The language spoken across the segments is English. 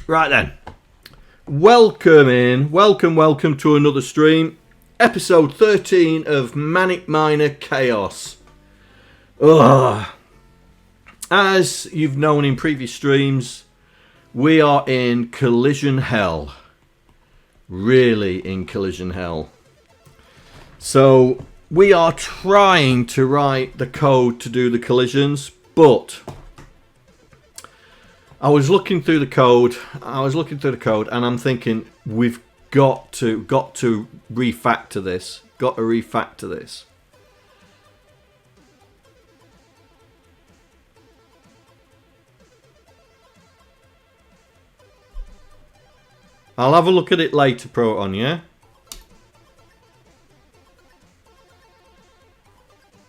Right then. Welcome to another stream. Episode 13 of Manic Miner Chaos. Ugh. As you've known in previous streams, we are in collision hell. Really in collision hell. So we are trying to write the code to do the collisions, but I was looking through the code and I'm thinking we've got to refactor this. I'll have a look at it later, Proton, yeah?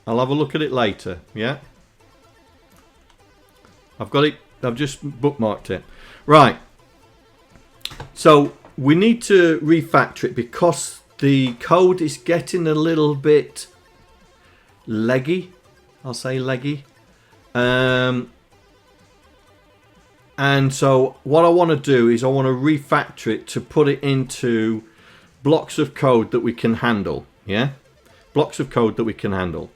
I'll have a look at it later, yeah? I've got it. I've just bookmarked it. Right. So we need to refactor it because the code is getting a little bit leggy. I'll say leggy. And so what I want to do is I want to refactor it to put it into blocks of code that we can handle. Yeah? Blocks of code that we can handle.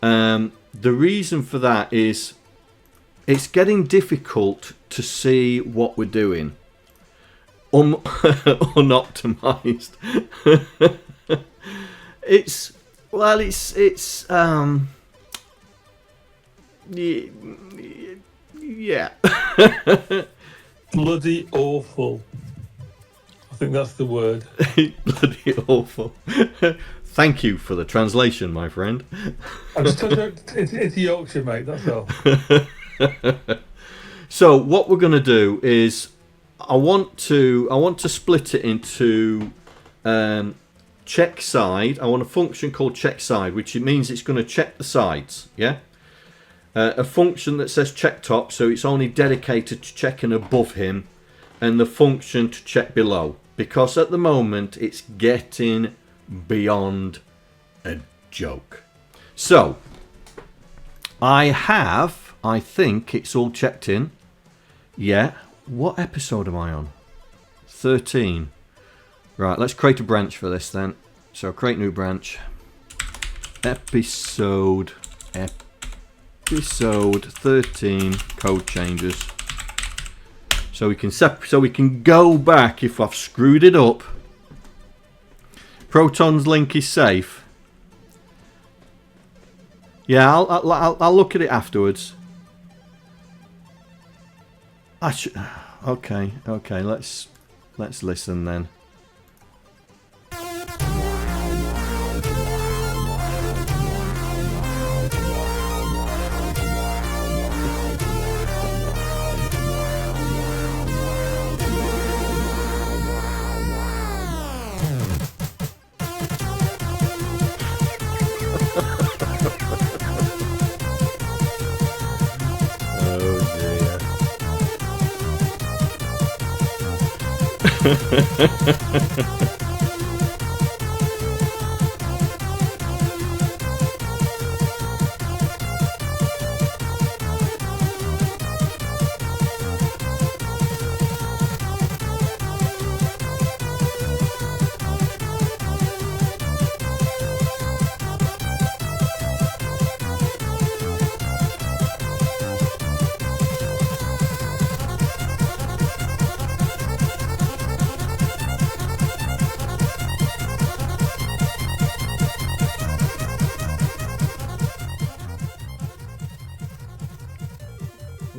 The reason for that is it's getting difficult to see what we're doing. Unoptimized. it's yeah. Bloody awful. I think that's the word. Bloody awful. Thank you for the translation, my friend. I'm just it's Yorkshire, mate, that's all. So what we're going to do is I want to split it into check side. I want a function called check side, which means it's going to check the sides. Yeah. A function that says check top, so it's only dedicated to checking above him, and the function to check below, because at the moment it's getting beyond a joke. So I think it's all checked in. Yeah. What episode am I on? 13. Right, let's create a branch for this then. So create new branch. Episode 13 code changes. So we can go back if I've screwed it up. Proton's link is safe. Yeah, I'll look at it afterwards. Okay. Let's listen then.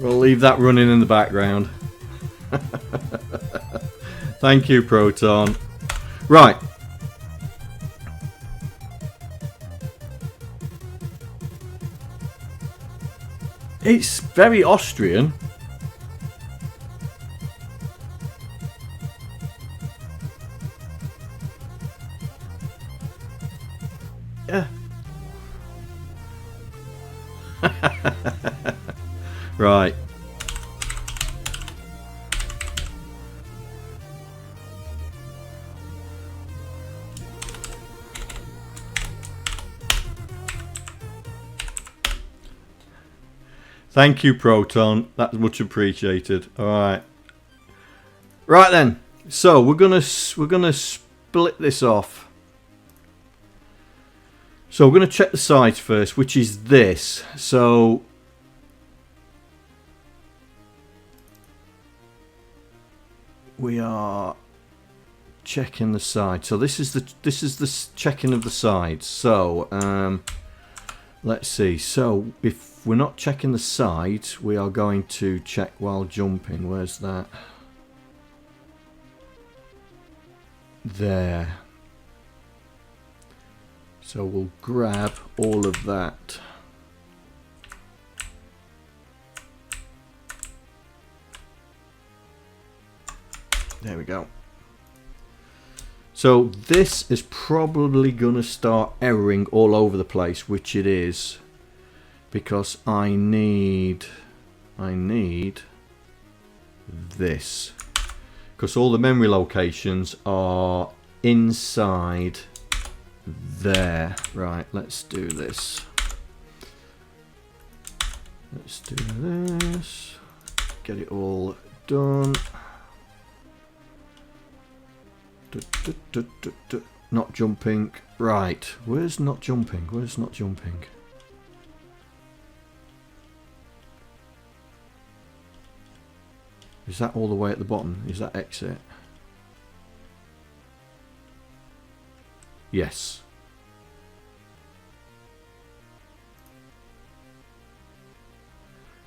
We'll leave that running in the background. Thank you, Proton. Right. It's very Austrian. Yeah. Right. Thank you, Proton. That's much appreciated. All right. Right then. So we're gonna split this off. So we're gonna check the sides first, which is this. So we are checking the side. So this is the checking of the sides. So let's see. So if we're not checking the sides, we are going to check while jumping. Where's that? There. So we'll grab all of that. There we go. So this is probably gonna start erroring all over the place, which it is, because I need this, because all the memory locations are inside there. Right, let's do this. Let's do this. Get it all done. Not jumping. Right, where's not jumping? Where's not jumping? Is that all the way at the bottom? Is that exit? Yes.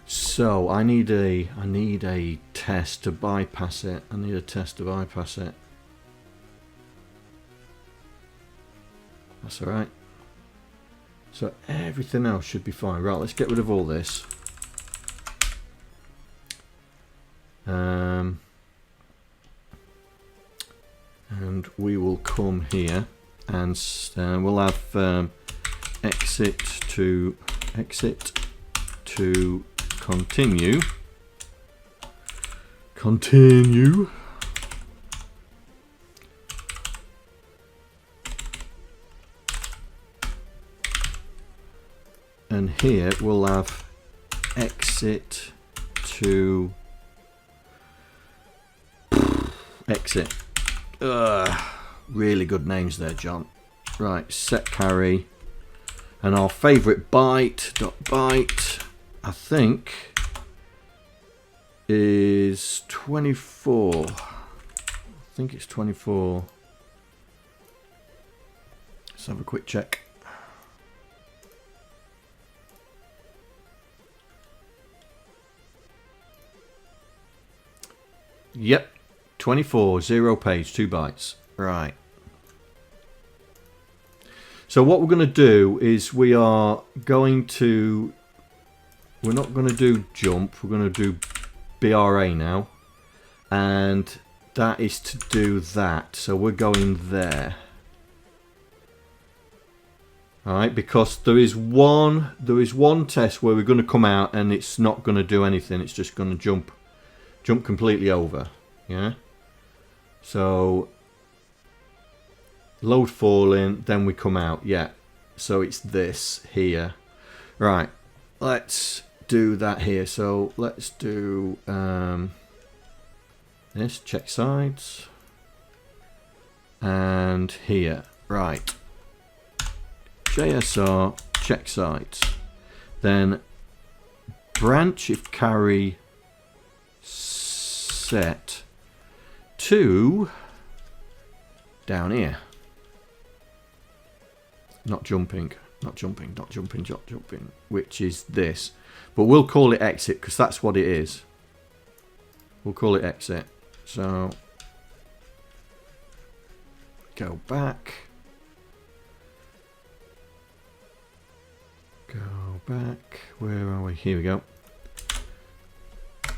So I need a test to bypass it. I need a test to bypass it. That's alright. So everything else should be fine. Right, let's get rid of all this. And we will come here and we'll have exit to continue. And here we'll have exit to exit. Really good names there, John. Right, set carry. And our favourite byte, I think, is 24. I think it's 24. Let's have a quick check. Yep, 24, 0 page, 2 bytes. Right. So what we're going to do is we're not going to do jump, we're going to do BRA now. And that is to do that. So we're going there. Alright, because there is one test where we're going to come out and it's not going to do anything, it's just going to jump completely over. Yeah, so load fall in, then we come out. Yeah, so it's this here. Right, let's do that here. So let's do this, check sides, and here. Right, JSR, check sides, then branch if carry set to down here. Not jumping, which is this. But we'll call it exit because that's what it is. We'll call it exit. So go back. Where are we? Here we go.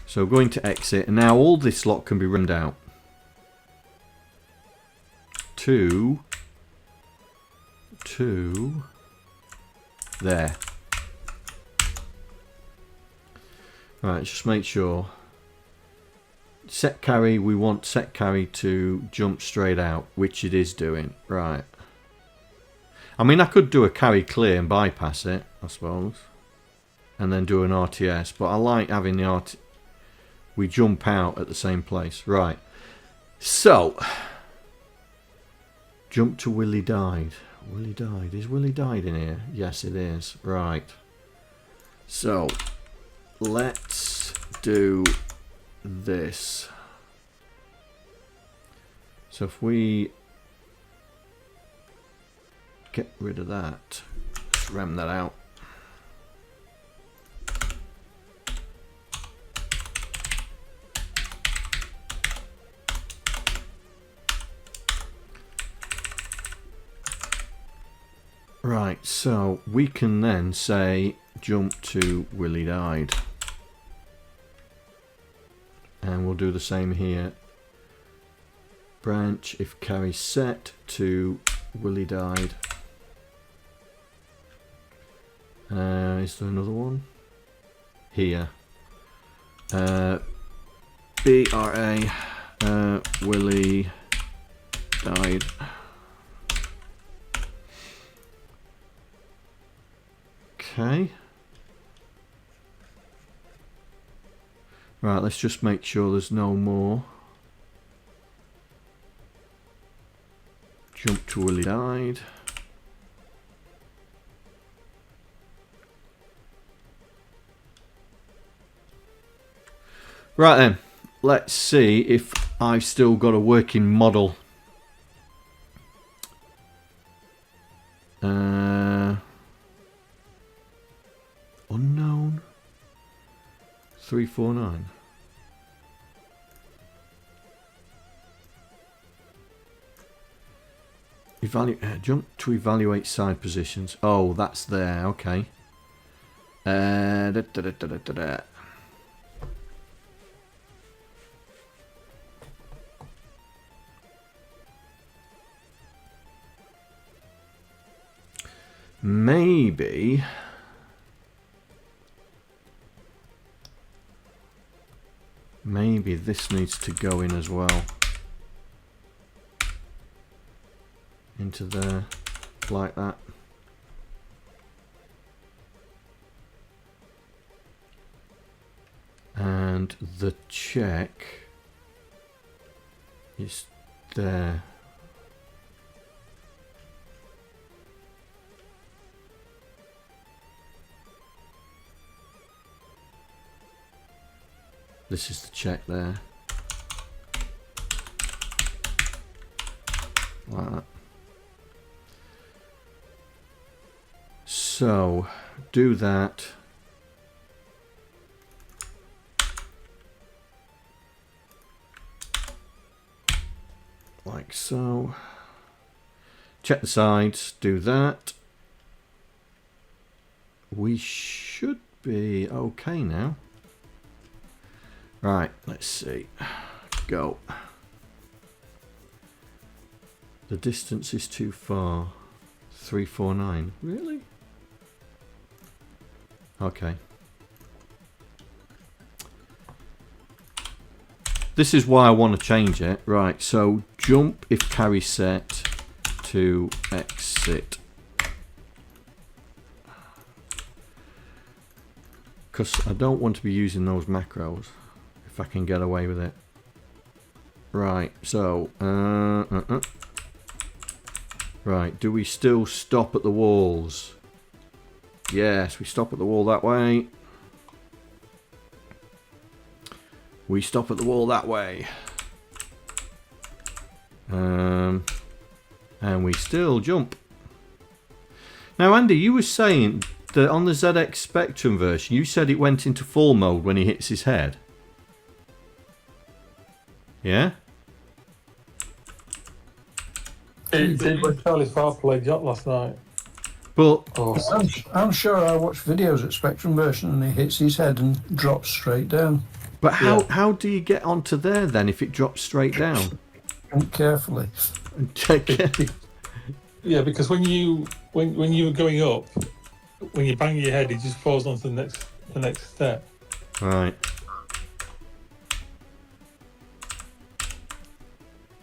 So going to exit, and now all this lot can be run out to there. Right, just make sure. Set carry, we want set carry to jump straight out, which it is doing. Right. I mean, I could do a carry clear and bypass it, I suppose, and then do an RTS, but I like having the we jump out at the same place. Right. So, jump to Willie died. Willie died. Is Willie died in here? Yes, it is. Right. So, let's do this. So if we get rid of that, let's ram that out. Right, so we can then say jump to Willie died. And we'll do the same here. Branch if carry set to Willie died. Is there another one? Here. BRA Willie died. Okay. Right, let's just make sure there's no more. Jump to Willie died. Right then, let's see if I've still got a working model. Unknown 349. Jump to evaluate side positions. Oh, that's there. Okay. Maybe this needs to go in as well. Into there, like that. And the check is there. This is the check there. Like that. So, do that. Like so. Check the sides, do that. We should be okay now. Right, let's see. Go. The distance is too far. 349. Really? Okay. This is why I want to change it. Right, so jump if carry set to exit. Because I don't want to be using those macros if I can get away with it. Right, so right, do we still stop at the walls? Yes, we stop at the wall that way. We stop at the wall that way. And we still jump. Now, Andy, you were saying that on the ZX Spectrum version, you said it went into full mode when he hits his head. Yeah? It did when Charlie Farr played Yacht last night. But I'm sure I watched videos at Spectrum version and he hits his head and drops straight down. But how do you get onto there then if it drops straight down? Carefully. Check it. Yeah, because when you were going up, when you bang your head, it just falls onto the next step. Right.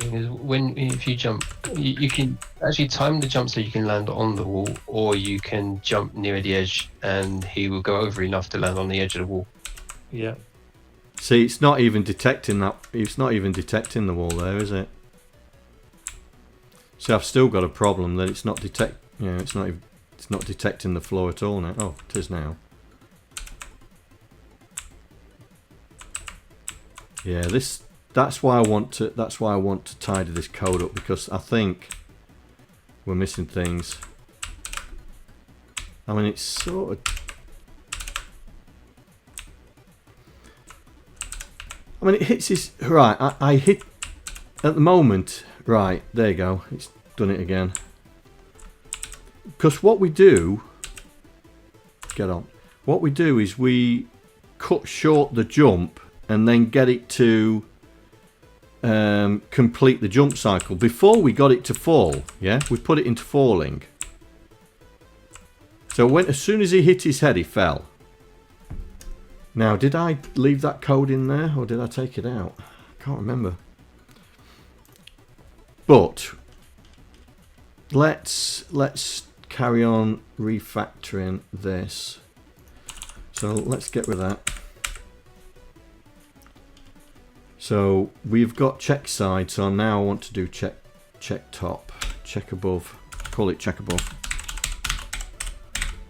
If you jump, you can actually time the jump so you can land on the wall, or you can jump near the edge and he will go over enough to land on the edge of the wall. Yeah. See, it's not even detecting that. It's not even detecting the wall there, is it? So I've still got a problem that it's not detect. Yeah, it's not even. It's not detecting the floor at all now. Oh, it is now. Yeah, this. That's why I want to. That's why I want to tidy this code up, because I think we're missing things. I mean, it's sort of. I mean, it hits his... Right, I hit... At the moment... Right, there you go. It's done it again. Because what we do... Get on. What we do is we cut short the jump and then get it to complete the jump cycle. Before we got it to fall, yeah? We put it into falling. So when, as soon as he hit his head, he fell. Now, did I leave that code in there or did I take it out? I can't remember. But let's carry on refactoring this. So let's get rid of that. So we've got check side, so now I want to do check top, check above, call it check above.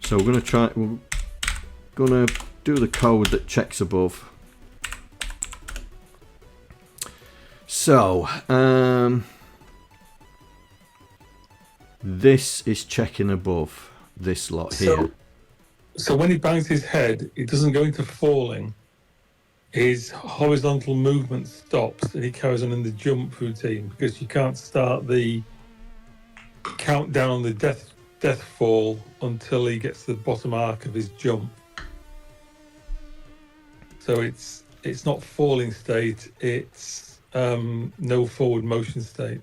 So we're gonna do the code that checks above. So this is checking above this lot here. So when he bangs his head, it doesn't go into falling. His horizontal movement stops and he carries on in the jump routine, because you can't start the countdown on the death fall until he gets to the bottom arc of his jump. So it's not falling state, it's no forward motion state.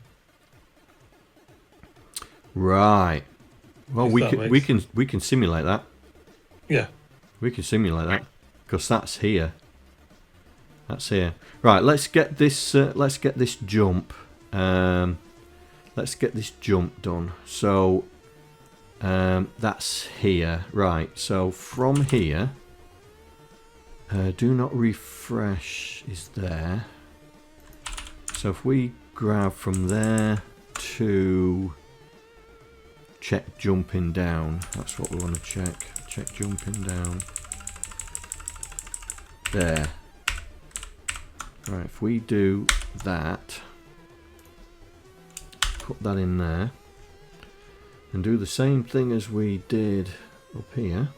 Right. Well, we can simulate that. Yeah. We can simulate that because that's here. That's here. Right. Let's get this. Let's get this jump. Let's get this jump done. So that's here. Right. So from here. Do not refresh is there. So if we grab from there to check jumping down, that's what we want to check. Check jumping down. There. Right, if we do that, put that in there, and do the same thing as we did up here.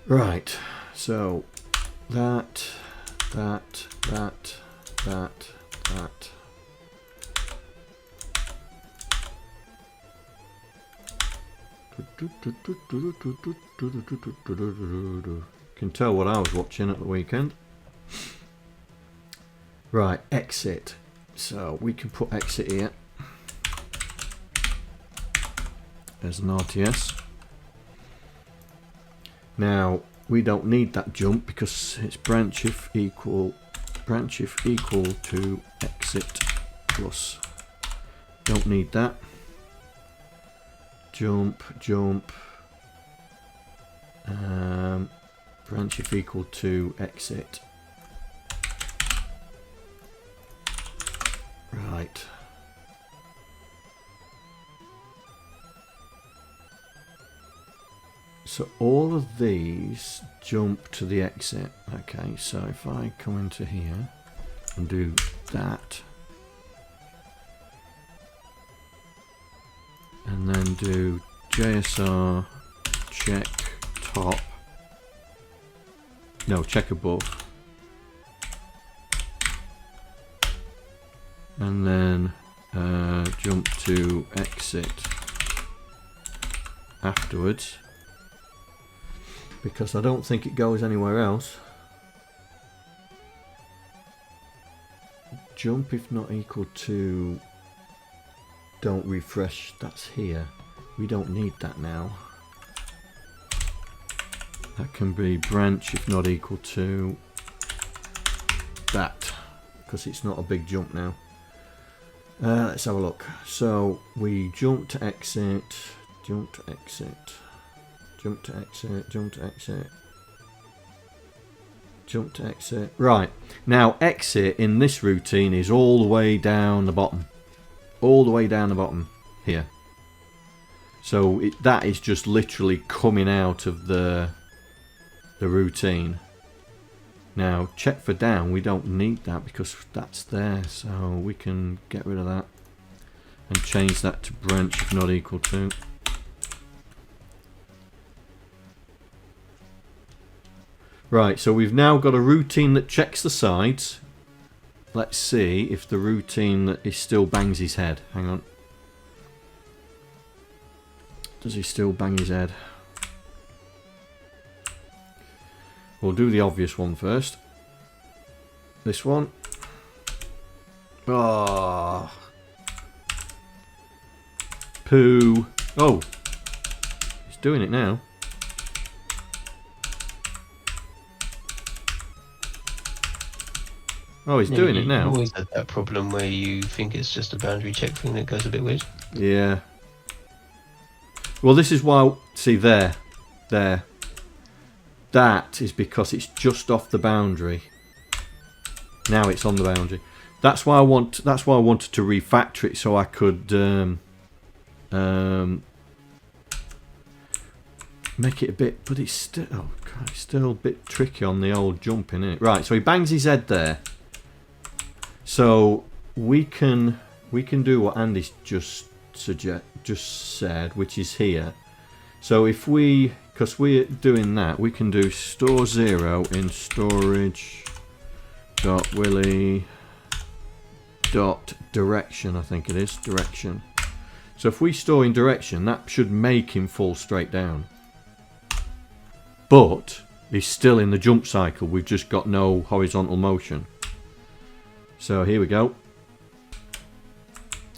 Right, so that. Can tell what I was watching at the weekend. Right, exit. So we can put exit here as an RTS. Now we don't need that jump because it's branch if equal to exit plus. Don't need that. Jump. Branch if equal to exit. Right. So all of these jump to the exit. Okay, so if I come into here and do that, and then do JSR check top, no, check above, and then jump to exit afterwards, because I don't think it goes anywhere else. Jump if not equal to, don't refresh, that's here. We don't need that now. That can be branch if not equal to that, because it's not a big jump now. Let's have a look. So we jump to exit, Jump to exit, jump to exit. Jump to exit. Right, now exit in this routine is all the way down the bottom. All the way down the bottom here. So that is just literally coming out of the routine. Now check for down, we don't need that because that's there, so we can get rid of that and change that to branch if not equal to. Right, so we've now got a routine that checks the sides. Let's see if the routine that is still bangs his head. Hang on. Does he still bang his head? We'll do the obvious one first. This one. Ah. Poo. Oh. He's doing it now. Oh, he's doing it now. You always had that problem where you think it's just a boundary check thing that goes a bit weird. Yeah. Well, this is why... See, there. There. That is because it's just off the boundary. Now it's on the boundary. That's why I want. That's why I wanted to refactor it so I could make it a bit. But it's still, oh God, it's still a bit tricky on the old jumping, isn't it? Right. So he bangs his head there. So we can do what Andy's just said, which is here. So if we, because we're doing that, we can do store 0 in storage dot Wiele dot direction, I think it is, direction. So if we store in direction, that should make him fall straight down. But he's still in the jump cycle, we've just got no horizontal motion. So here we go.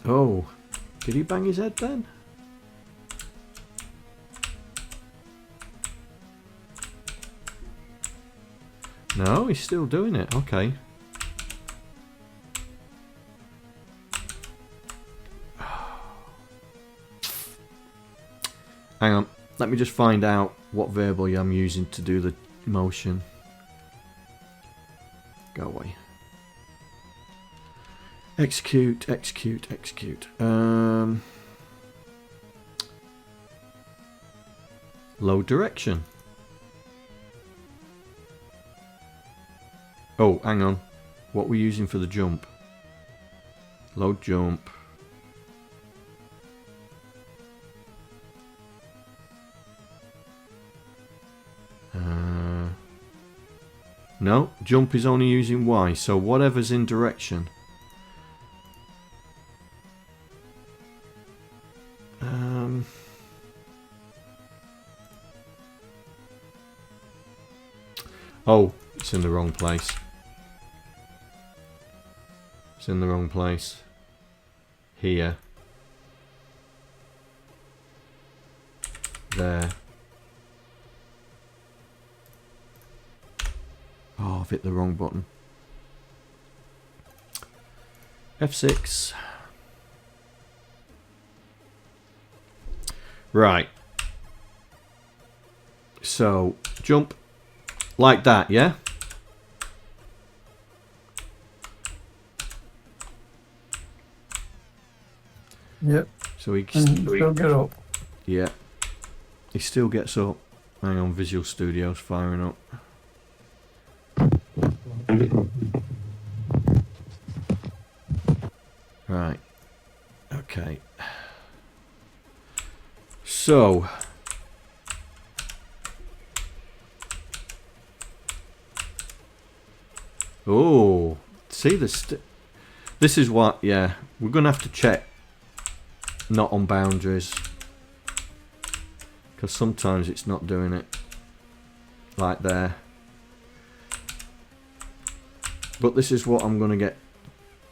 Oh, did he bang his head then? No, he's still doing it. Okay. Hang on. Let me just find out what variable I'm using to do the motion. Go away. Execute, execute, execute. Load direction. Oh, hang on. What we're using for the jump? Load jump. No, jump is only using Y, so whatever's in direction. Oh, it's in the wrong place. It's in the wrong place. Here. There. Oh, I've hit the wrong button. F6. Right. So, jump. Like that, yeah? Yep. So he still get up. Yeah. He still gets up. Hang on, Visual Studio's firing up. Right. Okay. So... Oh, see this is what, yeah, we're going to have to check not on boundaries because sometimes it's not doing it like there. But this is what I'm going to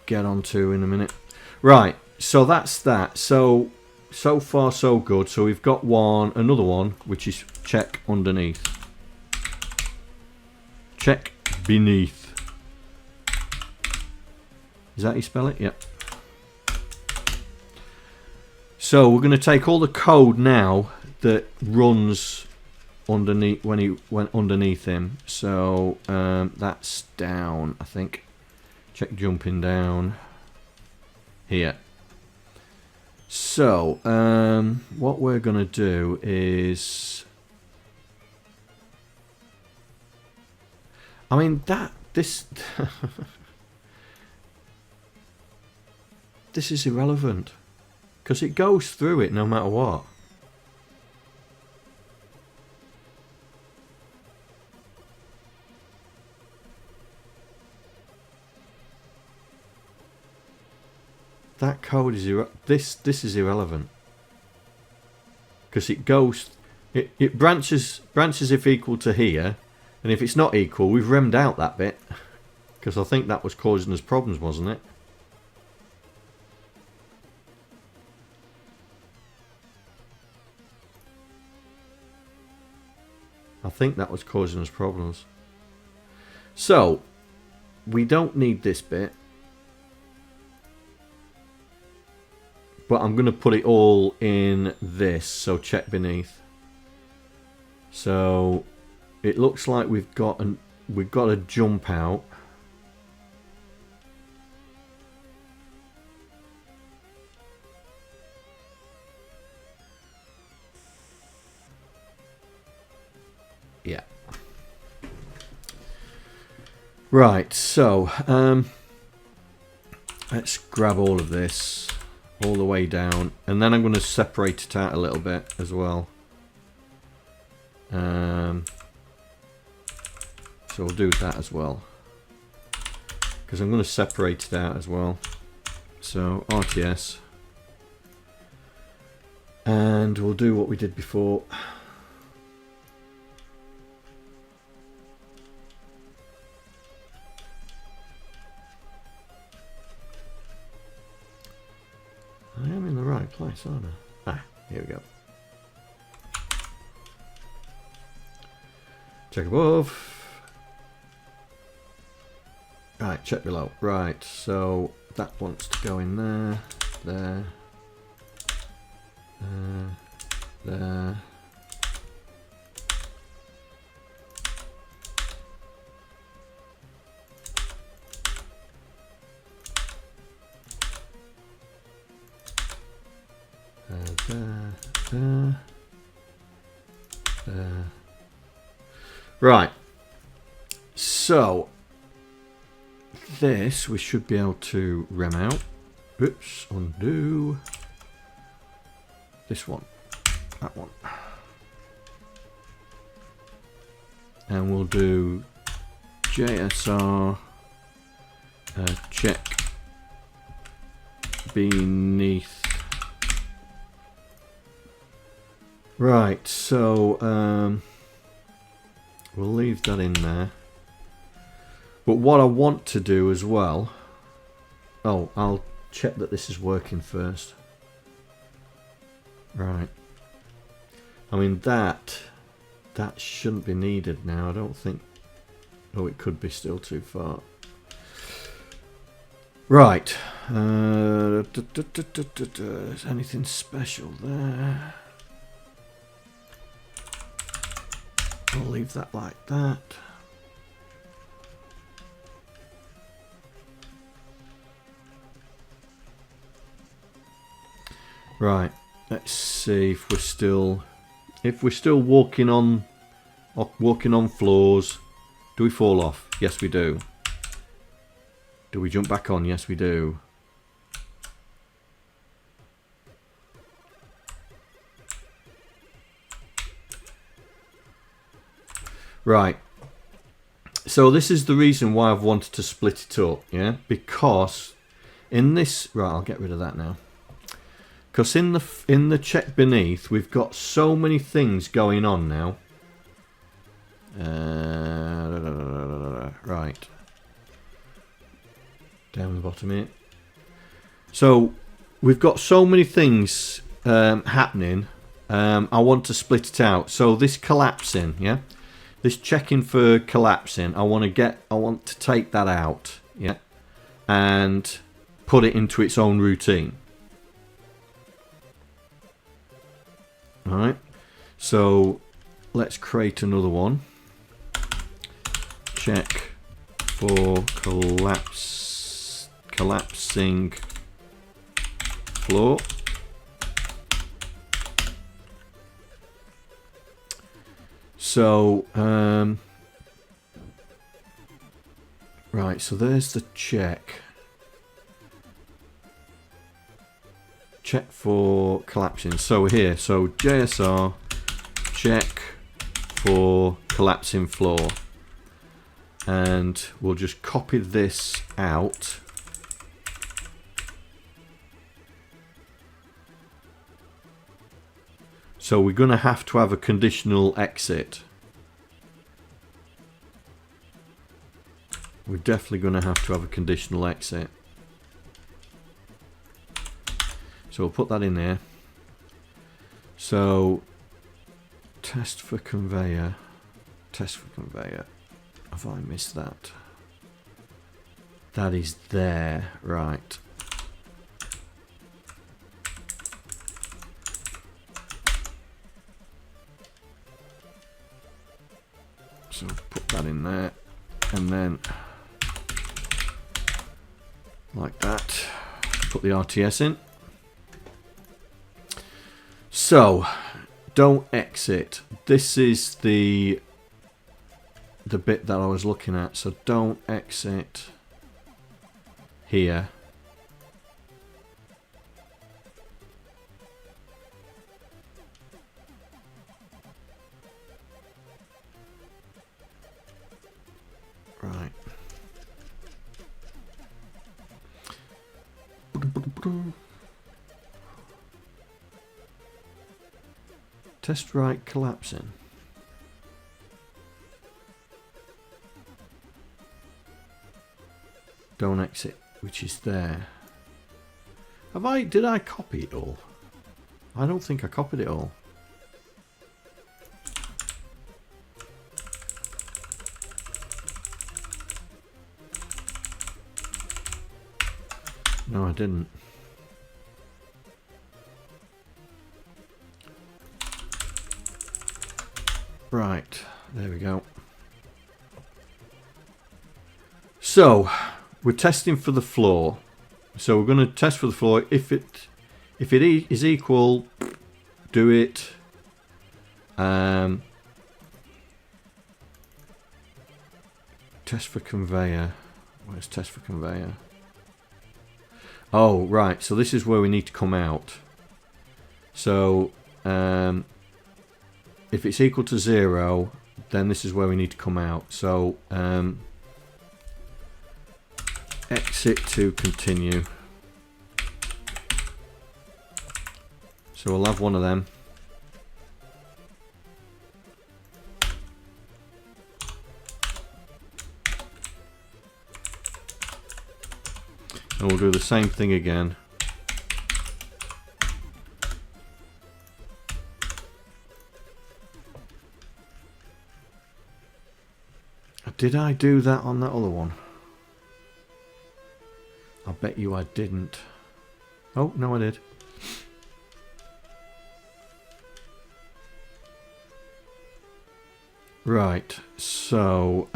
get onto in a minute. Right, so that's that. So far so good. So we've got another one, which is check underneath. Check beneath. Is that how you spell it? Yep. So we're going to take all the code now that runs underneath when he went underneath him. So that's down, I think. Check jumping down here. So what we're gonna do is, I mean this this is irrelevant because it goes through it no matter what. That code is this is irrelevant because it goes, it branches if equal to here, and if it's not equal, we've remmed out that bit because I think that was causing us problems, wasn't it? I think that was causing us problems. So we don't need this bit. But I'm going to put it all in this, so check beneath. So it looks like we've got a jump out. Yeah. Right, so let's grab all of this all the way down, and then I'm going to separate it out a little bit as well. So we'll do that as well, because I'm going to separate it out as well. So RTS, and we'll do what we did before. I am in the right place, aren't I? Ah, here we go. Check above. Right, check below. Right, so that wants to go in there, there, there. There. Right, so this we should be able to rem out. Oops, undo this one, that one, and we'll do JSR check beneath. Right, so we'll leave that in there. But what I want to do as well, oh, I'll check that this is working first. Right. I mean that shouldn't be needed now, I don't think. Oh, it could be still too far. Right. Is anything special there? I'll leave that like that. Right, let's see if we're still walking on floors. Do we fall off? Yes, we do. Do we jump back on? Yes, we do. Right, so this is the reason why I've wanted to split it up, yeah? Because in this, right, I'll get rid of that now. Because in the check beneath, we've got so many things going on now. Right, down the bottom here. So we've got so many things happening. I want to split it out. So this collapsing, yeah. This checking for collapsing, I want to take that out, yeah, and put it into its own routine. All right. So let's create another one. Check for collapsing floor. So right, so there's the check. Check for collapsing. So here, so JSR check for collapsing floor, and we'll just copy this out. So we're going to have a conditional exit. We're definitely going to have a conditional exit. So we'll put that in there. So test for conveyor. Test for conveyor. Have I missed that? That is there, right. So put that in there, and then like that, put the RTS in. So don't exit. This is the bit that I was looking at. So don't exit here. Right. Test right collapsing. Don't exit, which is there. Did I copy it all? I don't think I copied it all. No, I didn't. Right, there we go. So we're testing for the floor. So we're going to test for the floor. If it is equal, do it. Test for conveyor. Where's test for conveyor? Oh, right. So this is where we need to come out. So if it's equal to 0, then this is where we need to come out. So exit to continue. So we'll have one of them. And we'll do the same thing again. Did I do that on that other one? I bet you I didn't. Oh, no I did. Right, so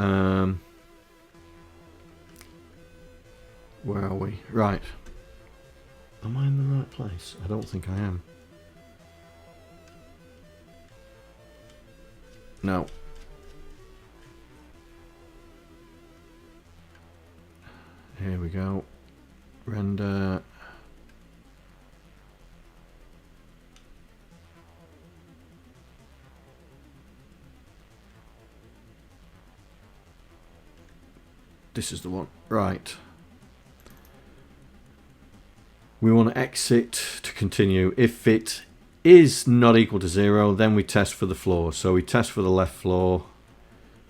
where are we? Right. Am I in the right place? I don't think I am. No. Here we go. Render. This is the one. Right. We want to exit to continue. If it is not equal to 0, then we test for the floor. So we test for the left floor.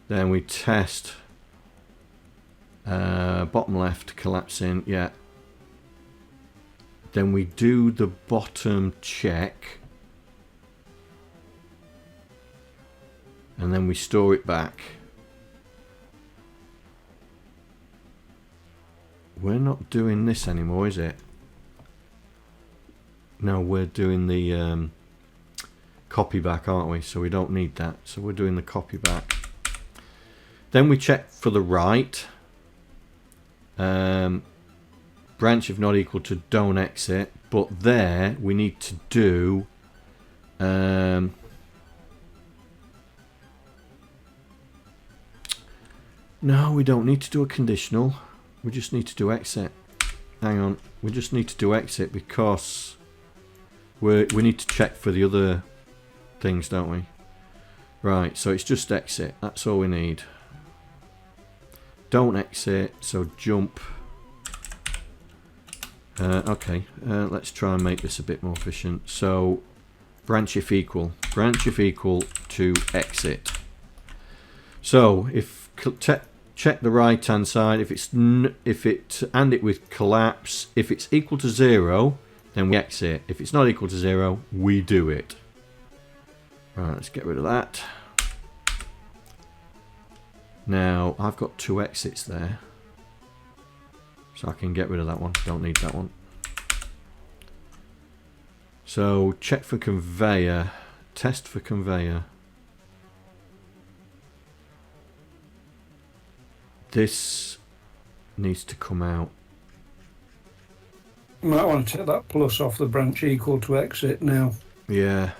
Then we test bottom left collapsing. Yeah. Then we do the bottom check. And then we store it back. We're not doing this anymore, is it? No, we're doing the copy back, aren't we? So we don't need that. So we're doing the copy back. Then we check for the right. Branch if not equal to don't exit. But there we need to do... no, we don't need to do a conditional. We just need to do exit. Hang on. We just need to do exit because we need to check for the other things, don't we? Right, so it's just exit. That's all we need. Don't exit, so jump. Okay, let's try and make this a bit more efficient. So branch if equal to exit. So if check the right hand side, if it's and it with collapse, if it's equal to 0, then we exit. If it's not equal to 0, we do it. Right, let's get rid of that. Now I've got 2 exits there, so I can get rid of that one. Don't need that one. So check for conveyor, test for conveyor. This needs to come out. You might want to take that plus off the branch equal to exit now. Yeah.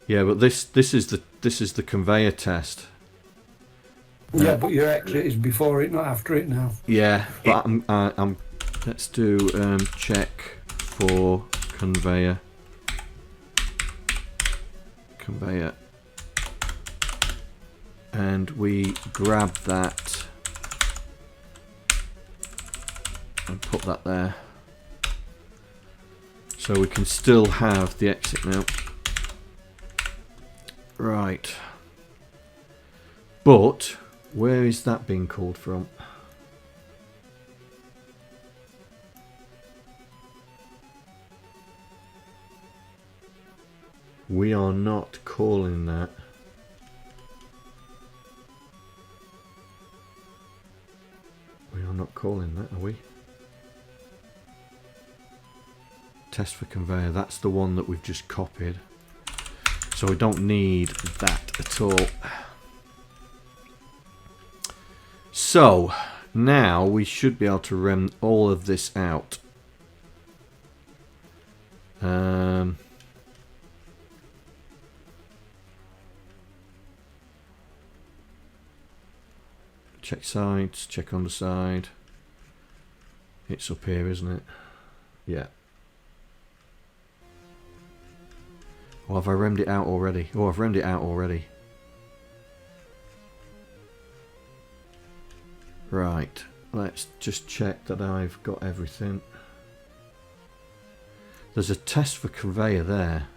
Yeah, but this is the conveyor test. Yeah, but your exit is before it, not after it now. Yeah, but I'm let's do check for conveyor. Conveyor. And we grab that and put that there. So we can still have the exit now. Right. But where is that being called from? We are not calling that. We are not calling that, are we? Test for conveyor. That's the one that we've just copied. So we don't need that at all. So now we should be able to rem all of this out. Check sides, check on the side. It's up here, isn't it? Yeah. Oh, have I remmed it out already? Oh, I've remmed it out already. Right. Let's just check that I've got everything. There's a test for conveyor there.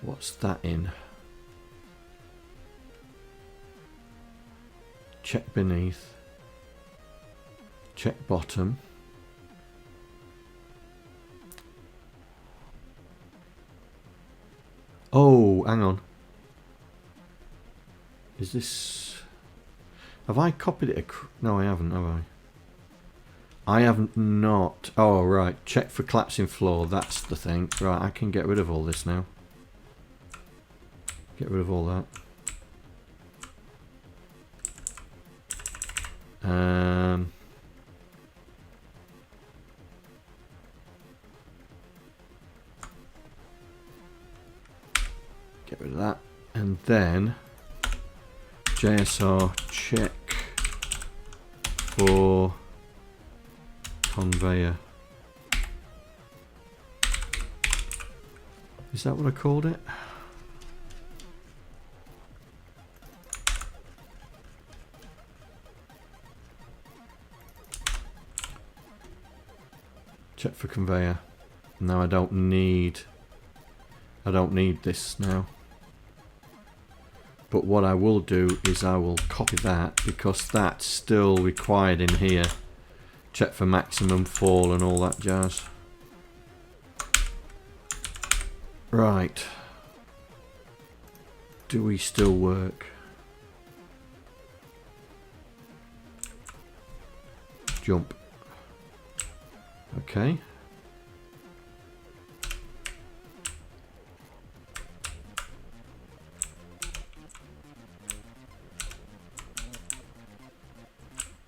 What's that in? Check beneath. Check bottom. Oh, hang on. Is this... Have I copied it? No, I haven't, have I? I haven't not. Oh, right. Check for collapsing floor. That's the thing. Right, I can get rid of all this now. Get rid of all that. Get rid of that. And then JSR check for conveyor. Is that what I called it? Check for conveyor. Now I don't need this now. But what I will do is I will copy that because that's still required in here. Check for maximum fall and all that jazz. Right. Do we still work? jump. Okay.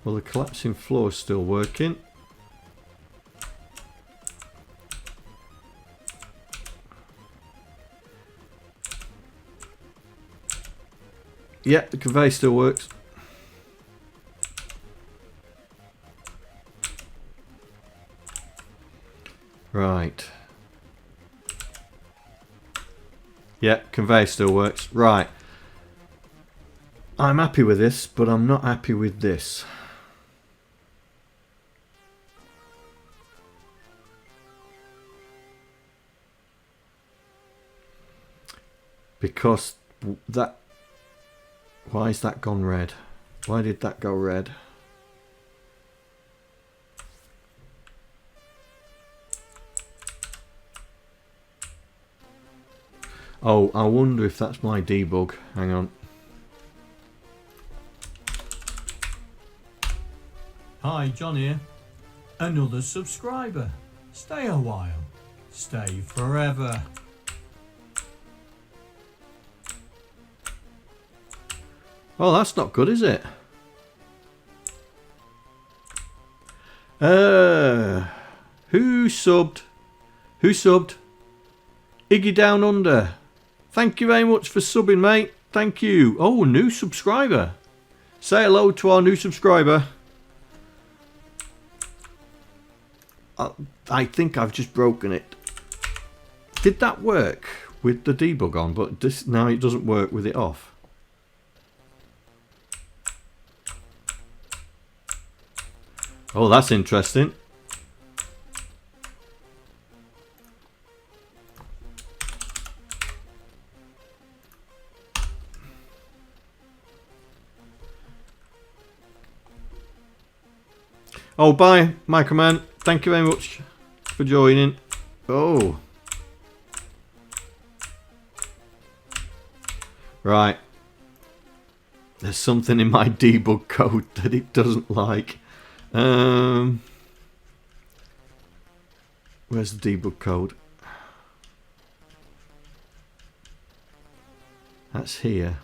Well, the collapsing floor is still working. Yeah, the conveyor still works. Right. Yeah, conveyor still works. Right. I'm happy with this, but I'm not happy with this. Because that... Why is that gone red? Why did that go red? Oh, I wonder if that's my debug. Hang on. Hi, John here. Another subscriber. Stay a while. Stay forever. Well, that's not good, is it? Who subbed? Who subbed? Iggy Down Under. Thank you very much for subbing, mate. Thank you. Oh, new subscriber. Say hello to our new subscriber. I think I've just broken it. Did that work with the debug on? But this now it doesn't work with it off. Oh, that's interesting. Oh, bye, Mikroman. Thank you very much for joining. Oh. Right. There's something in my debug code that it doesn't like. Where's the debug code? That's here.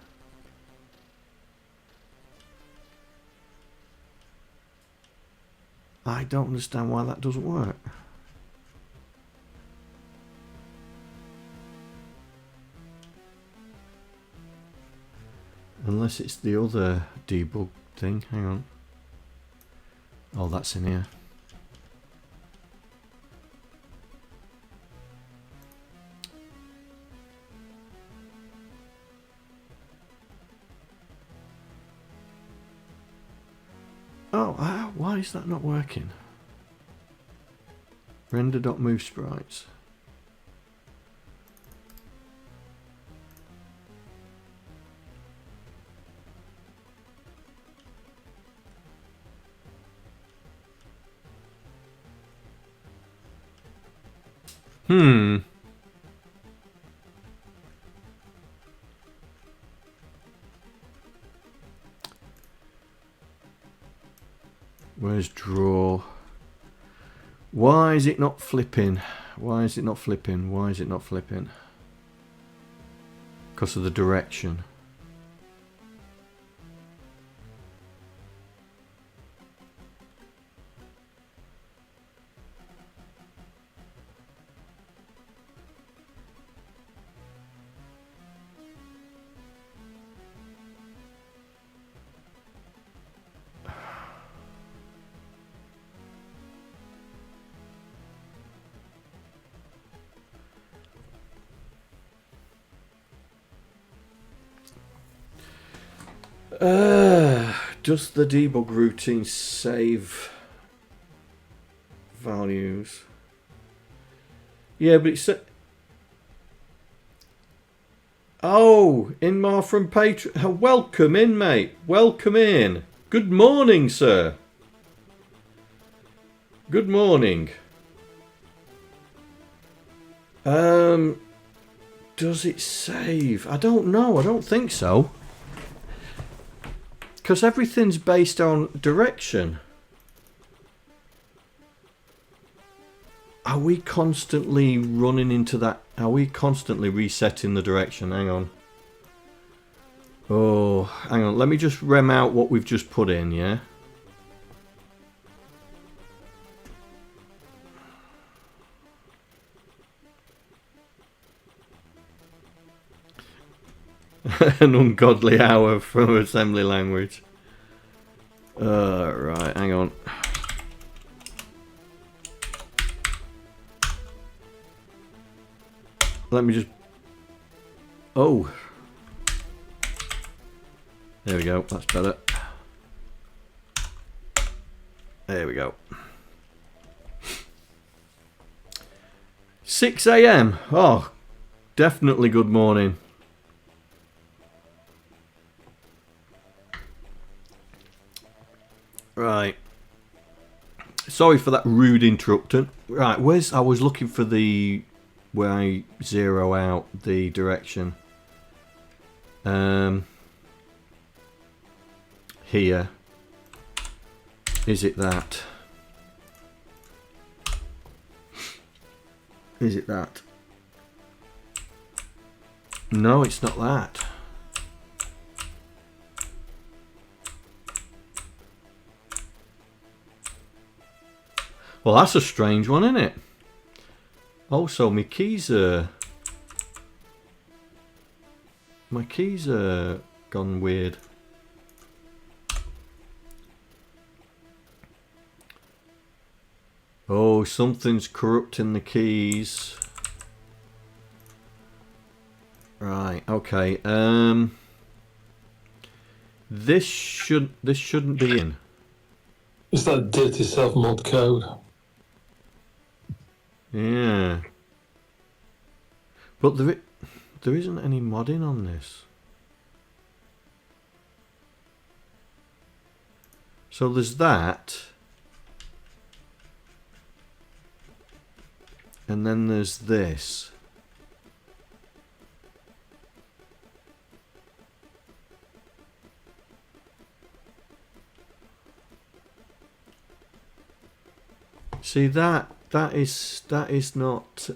I don't understand why that doesn't work. Unless it's the other debug thing. Hang on. Oh, that's in here. Oh, why is that not working? Render.move sprites. Where's draw? Why is it not flipping? Why is it not flipping? Why is it not flipping? Because of the direction. Does the debug routine save values? Yeah, but it's... Oh, Ingmar from Patreon. Welcome in, mate. Welcome in. Good morning, sir. Good morning. Does it save? I don't know. I don't think so. Because everything's based on direction. Are we constantly running into that? Are we constantly resetting the direction? Hang on. Oh, hang on. Let me just rem out what we've just put in, yeah? An ungodly hour from assembly language. Right, hang on. Let me just... Oh. There we go, that's better. There we go. 6 AM. Oh, definitely good morning. Right. Sorry for that rude interruption. Right, I was looking for the... where I zero out the direction. Here. Is it that? Is it that? No, it's not that. Well, that's a strange one, isn't it? Also, my keys are gone weird. Oh, something's corrupting the keys. Right, okay. This shouldn't be in. It's that dirty self-mod code. Yeah. But there isn't any modding on this. So there's that. And then there's this. See that is not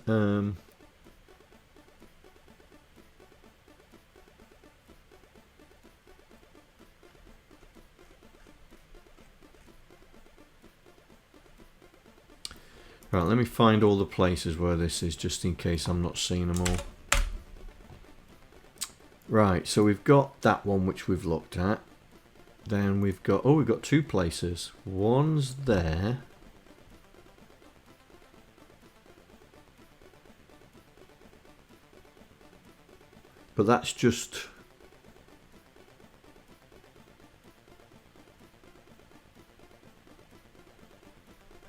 Right, let me find all the places where this is, just in case I'm not seeing them all. Right, so we've got that one which we've looked at. Then we've got, oh, we've got two places. One's there. But that's just...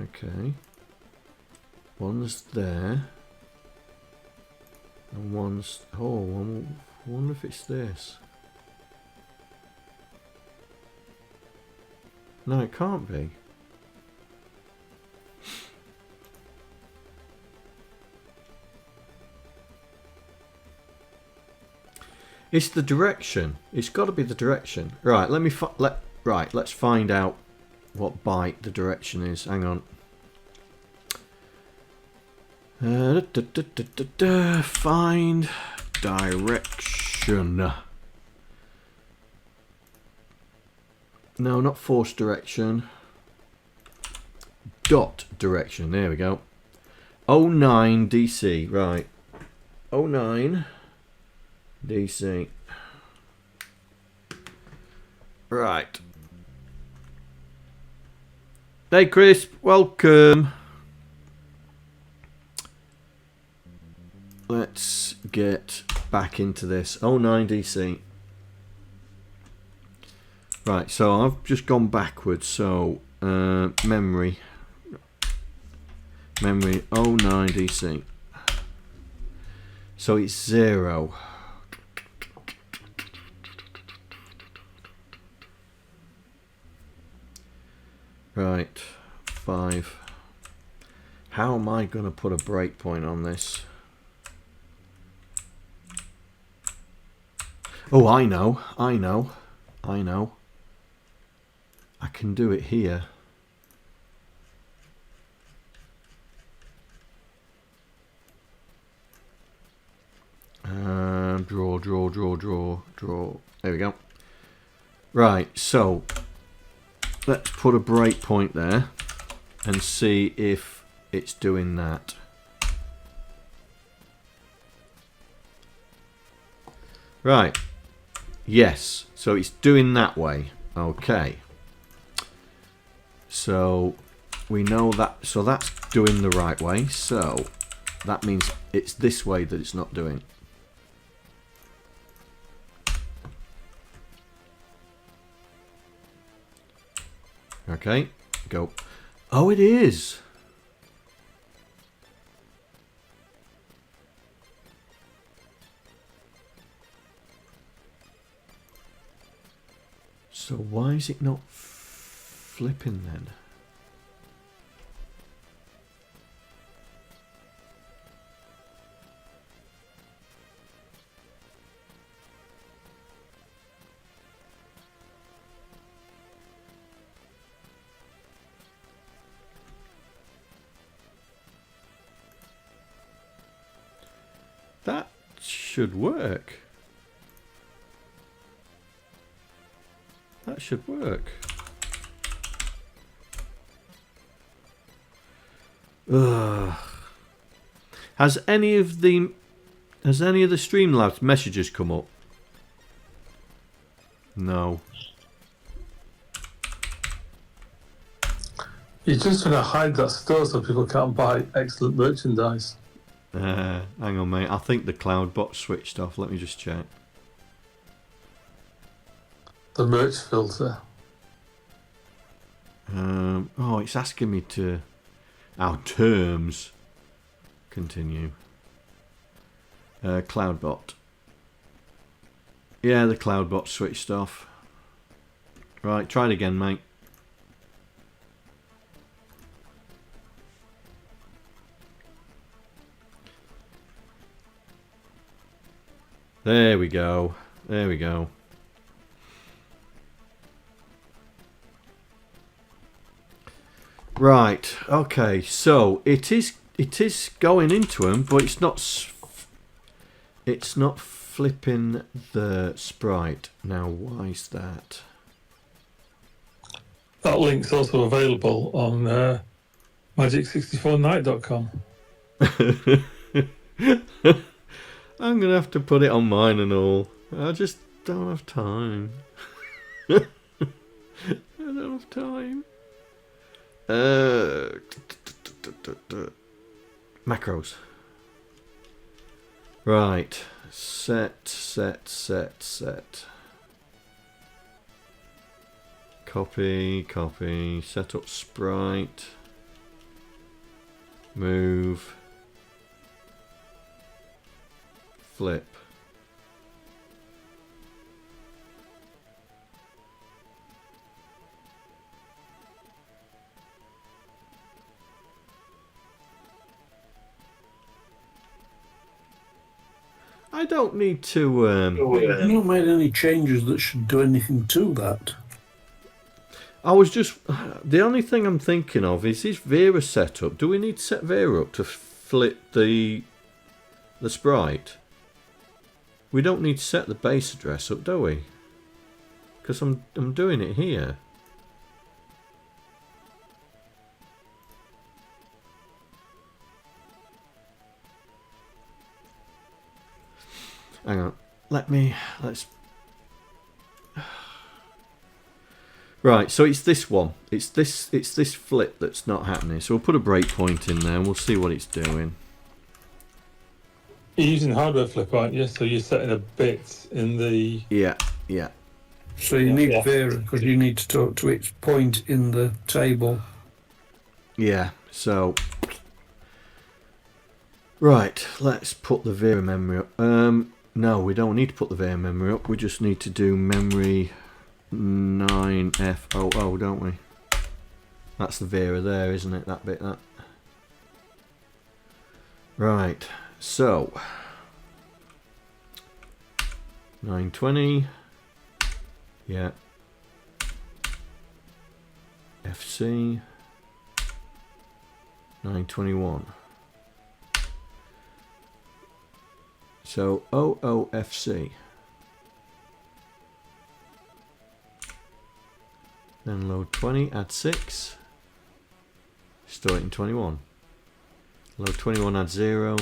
Okay. One's there. And one's... Oh, I wonder if it's this. No, it can't be. It's the direction. It's got to be the direction. Right, let's find out what byte the direction is. Hang on. Find direction. No, not force direction. Dot direction. There we go. 09 DC. Right. 09 DC. Right. Hey Chris, welcome. Let's get back into this. 09 DC. Right, so I've just gone backwards. So memory 09 DC. So it's 0. Right, 5. How am I going to put a breakpoint on this? Oh, I know. I can do it here. Draw. There we go. Right, so let's put a breakpoint there and see if it's doing that. Right. Yes, so it's doing that way. Okay. So we know that, so that's doing the right way. So that means it's this way that it's not doing. Okay, go. Oh, it is. So why is it not flipping then? That should work. That should work. Ugh. Has any of the Streamlabs messages come up? No. You're just trying to hide that store so people can't buy excellent merchandise. Hang on, mate. I think the cloud bot switched off. Let me just check. The merch filter. Oh, it's asking me to... Our terms. Continue. Cloudbot. Yeah, the Cloudbot switched off. Right, try it again, mate. There we go. There we go. Right. Okay. So it is going into them, but it's not flipping the sprite. Now, why is that? That link's also available on magic64night.com. I'm gonna have to put it on mine and all. I just don't have time. I don't have time. Macros. Right. Set. Copy. Set up sprite. Move. Flip. I don't need to... You've not made any changes that should do anything to that. I was just... The only thing I'm thinking of is Vera setup. Do we need to set Vera up to flip the sprite? We don't need to set the base address up, do we? Because I'm doing it here. Hang on. Let's... Right, so it's this one. It's this flip that's not happening. So we'll put a breakpoint in there and we'll see what it's doing. You're using hardware flip, aren't you? So you're setting a bit in the... Yeah. So you need Vera because you need to talk to its point in the table. Yeah, so... Right, let's put the Vera memory up. No, we don't need to put the Vera memory up. We just need to do memory 9FOO, don't we? That's the Vera there, isn't it? That bit, that. Right, so... 920. Yeah. FC. 921. So OOFC. Then load 20, add 6. Store it in 21. Load 21, add 0.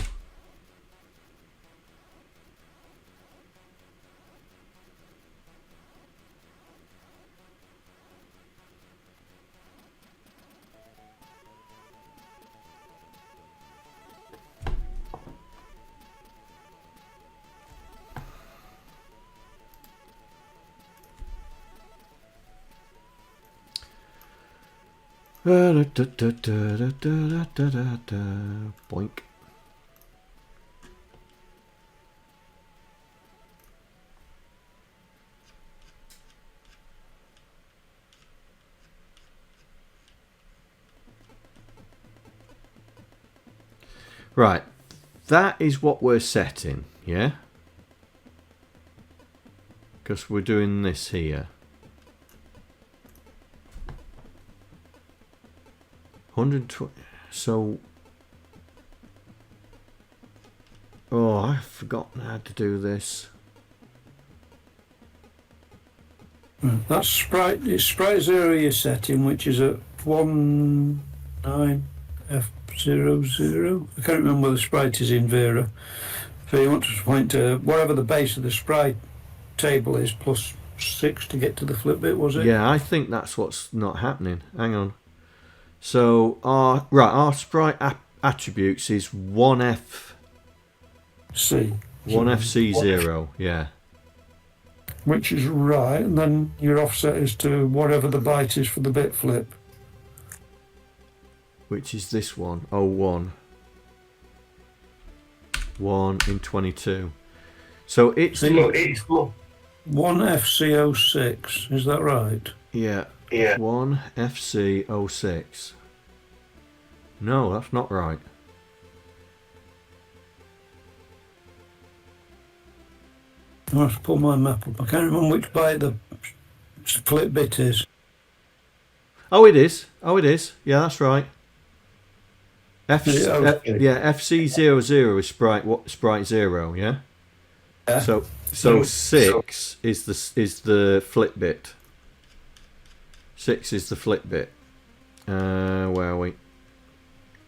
Boink. Right, that is what we're setting, yeah? Because we're doing this here. 120. So, oh, I've forgotten how to do this. That's sprite. It's sprite 0 you're setting, which is at 19F00. I can't remember whether the sprite is in Vera. So you want to point to whatever the base of the sprite table is plus 6 to get to the flip bit, was it? Yeah, I think that's what's not happening. Hang on. So our sprite attributes is 1FC0, yeah. Which is right, and then your offset is to whatever the byte is for the bit flip. Which is this one, 01. 1 in 22. So it's 1FC06, is that right? Yeah. 1FC06. No, that's not right. I have to pull my map up. I can't remember which byte the split bit is. Oh, it is. Oh, it is. Yeah, that's right. FC00 is sprite 0. Yeah. Yeah. So 6 is the flip bit. 6 is the flip bit. Where are we?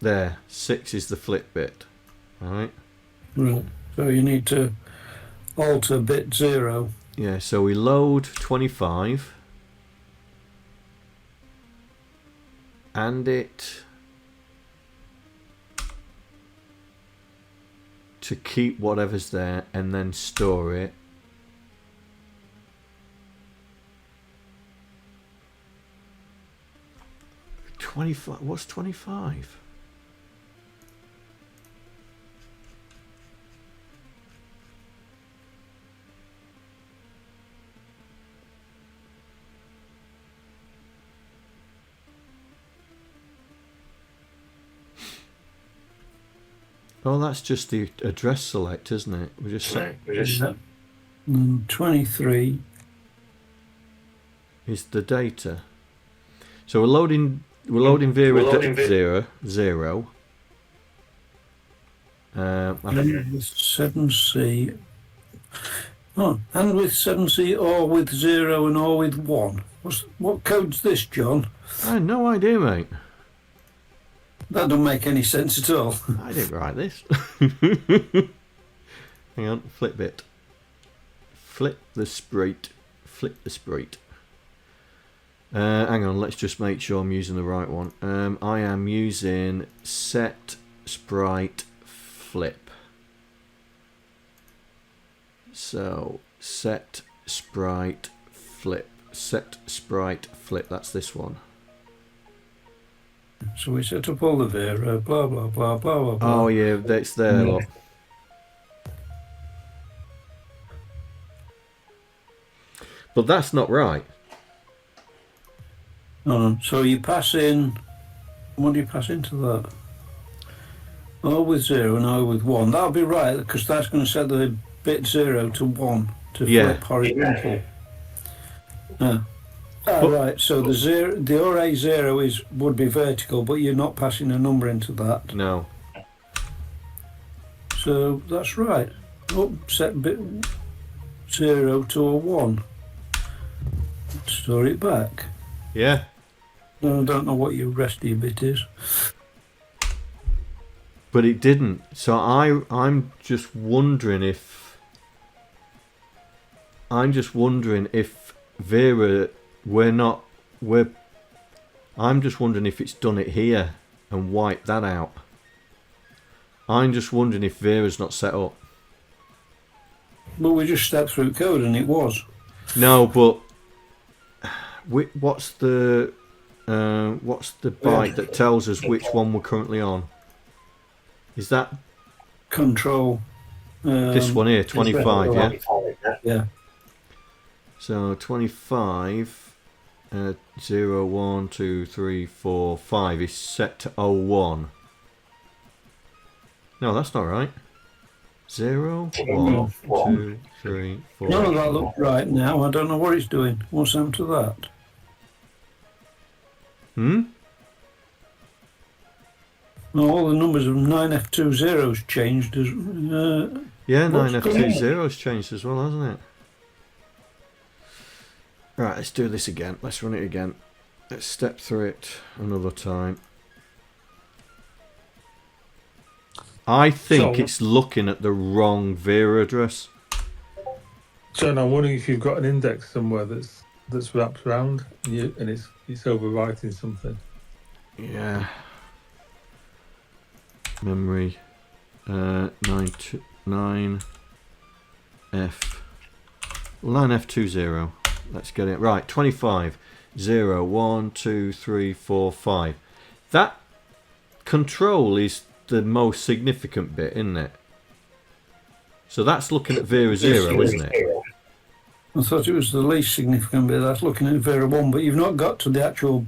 There. 6 is the flip bit. Alright. Right. So you need to alter bit 0. Yeah, so we load 25. And it to keep whatever's there and then store it. What's 25? Oh, that's just the address select, isn't it? We just set 23 is the data. So we're loading Vera 0. and with 7C. Oh, and with 7C or with 0 and or with 1. What code's this, John? I had no idea, mate. That don't make any sense at all. I didn't write this. Hang on, flip bit. Flip the sprite. Flip the sprite. Hang on, let's just make sure I'm using the right one. I am using set sprite flip. So set sprite flip. Set sprite flip. That's this one. So we set up all the Vera, blah, blah, blah, blah, blah, blah. Oh yeah, that's there. Look. But that's not right. So you pass in, what do you pass into that? O with 0 and O with 1. That'll be right, because that's going to set the bit 0 to 1 to flip horizontal. Yeah. Right, so the ORA 0 would be vertical, but you're not passing a number into that. No. So that's right. set bit 0 to a 1. Store it back. Yeah. No, I don't know what your rest of your bit is. But it didn't. So I'm just wondering if Vera, I'm just wondering if it's done it here and wiped that out. I'm just wondering if Vera's not set up. But we just stepped through code and it was. No, but what's the byte that tells us which one we're currently on? Is that control? This one here, 25, yeah? Yeah. So 25, 0, 1, 2, 3, 4, 5 is set to 01. No, that's not right. 0, 1, 2, 3, 4. None of that looked right now. I don't know what it's doing. What's happened to that? All the numbers of 9F20's changed. Yeah, 9F20's changed as well, hasn't it? Right, let's do this again. Let's run it again. Let's step through it another time. I think it's looking at the wrong Vera address. So I'm wondering if you've got an index somewhere that's wrapped around and it's overwriting something. Yeah. Memory 9F 9F20. Let's get it right. 25 0 1 2 3 4 5. That control is the most significant bit, isn't it? So that's looking at Vera 0, isn't it? I thought it was the least significant bit. That's looking at Vera 1, but you've not got to the actual.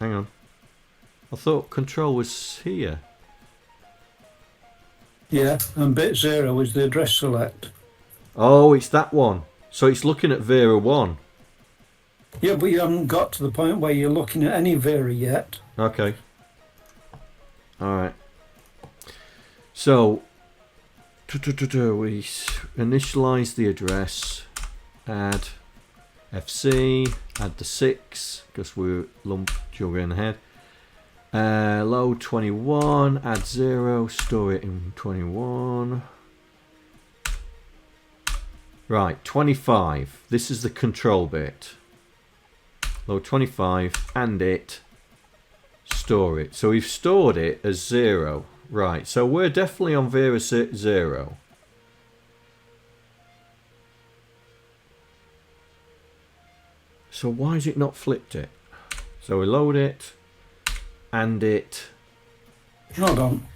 Hang on. I thought control was here. Yeah, and bit 0 is the address select. Oh, it's that one. So it's looking at Vera 1. Yeah, but you haven't got to the point where you're looking at any Vera yet. Okay. Alright. So, we initialize the address, add FC, add the 6, because we lump Juergen ahead. Load 21, add 0, store it in 21. Right, 25. This is the control bit. Load 25 and it. Store it. So we've stored it as 0. Right, so we're definitely on Vera 0. So why is it not flipped it? So we load it and it. Hold on.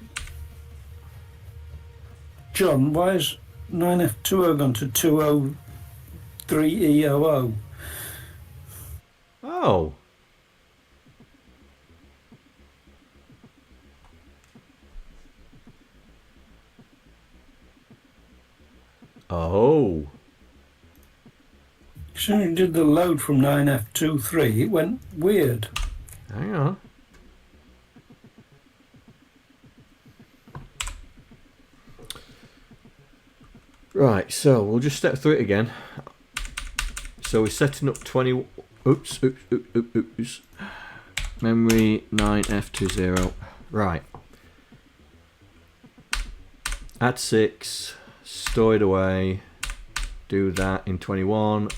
John, why is 9F20 gone to 203E00? Oh. Oh. As soon as you did the load from 9F23, it went weird. Hang on. Right, so we'll just step through it again. So we're setting up 20. Oops. Memory 9F20. Right. Add 6. Store it away. Do that in 21.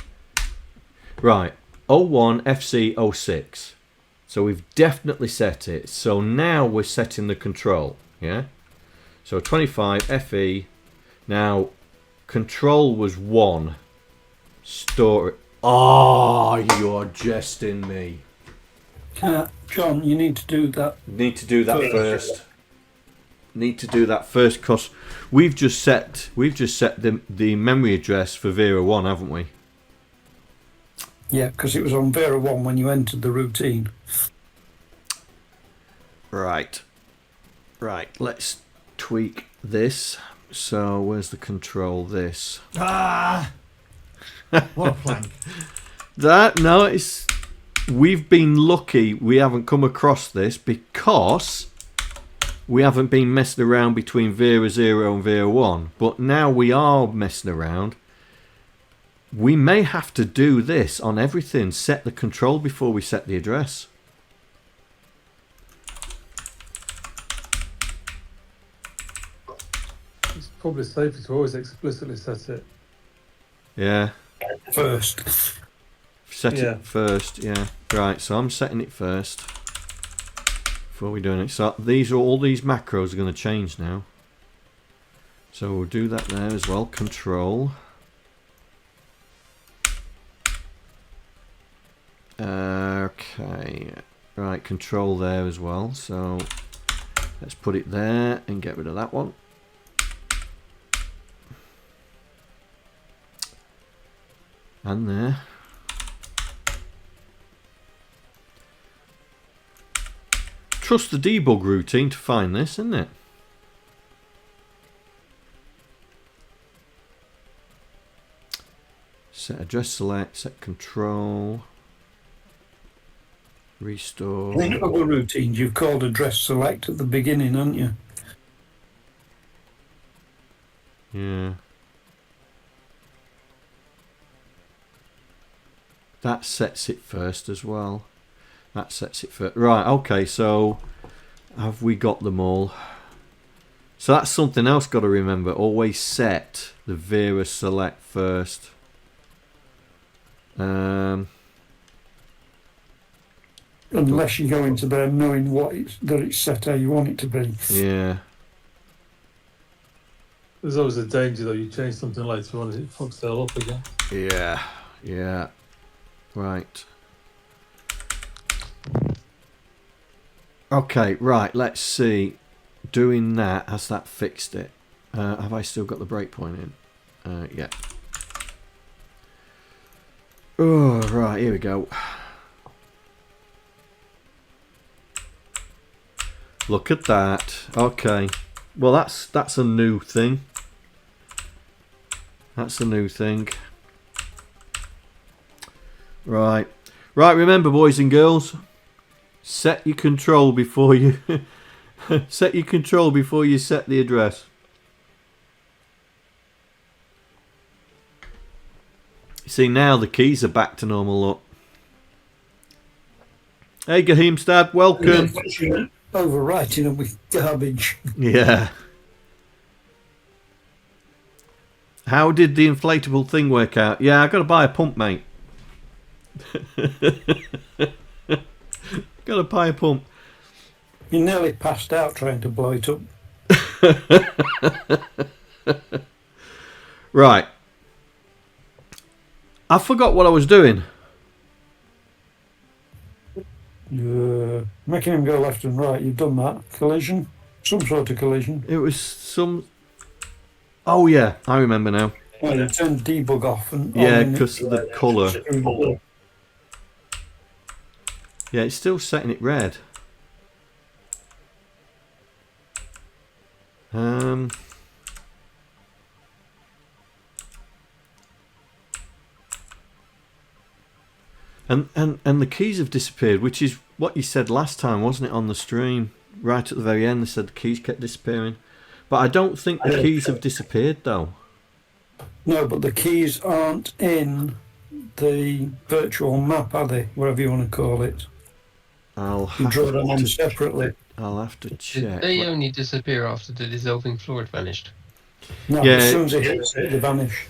Right. 01 FC 06. So we've definitely set it. So now we're setting the control. Yeah. So 25 FE. Now control was 1. Store it. Oh, you're jesting me. John, you need to do that. Need to do that first. Need to do that first because we've just set the memory address for Vera 1, haven't we? Yeah, because it was on Vera 1 when you entered the routine. Right. Let's tweak this. So where's the control? This. Ah! What a plank. We've been lucky we haven't come across this because we haven't been messing around between Vera 0 and Vera 1, but now we are messing around. We may have to do this on everything. Set the control before we set the address. It's probably safer to always explicitly set it. Yeah. First. Set it first, yeah. Right, so I'm setting it first before we're doing it. So all these macros are going to change now. So we'll do that there as well. Control. Okay. Right, control there as well. So let's put it there and get rid of that one. And there. Trust the debug routine to find this, isn't it? Set address select, set control, restore. I think other routines you've called address select at the beginning, haven't you? Yeah. That sets it first as well. That sets it first. Right, okay, so have we got them all? So that's something else got to remember. Always set the Vera select first. Unless you go into there knowing that it's set how you want it to be. Yeah. There's always a danger though, you change something later on and it fucks it all up again. Yeah, yeah. Right. Okay, right, let's see. Doing that, has that fixed it? Have I still got the breakpoint in? Yeah. Oh, right, here we go. Look at that. Okay. Well, that's a new thing. That's a new thing. Right. Right, remember, boys and girls, set your control before you set your control before you set the address. See, now the keys are back to normal look. Hey, Gahimstad, welcome. Overwriting them with garbage. Yeah. How did the inflatable thing work out? Yeah, I got to buy a pump, mate. Got to buy a pump. You nearly passed out trying to blow it up. Right. I forgot what I was doing. Making him go left and right. You've done that. Collision. Some sort of collision. It was some... Oh, yeah. I remember now. Well, you turned debug off. And yeah, because of the colour. Yeah, it's still setting it red. And the keys have disappeared, which is what you said last time, wasn't it, on the stream? Right at the very end, they said the keys kept disappearing. But I don't think the keys have disappeared, though. No, but the keys aren't in the virtual map, are they? Whatever you want to call it. You draw them on separately. I'll have to check. They only disappear after the dissolving fluid vanished. No, yeah, as soon as it hits it, they vanish.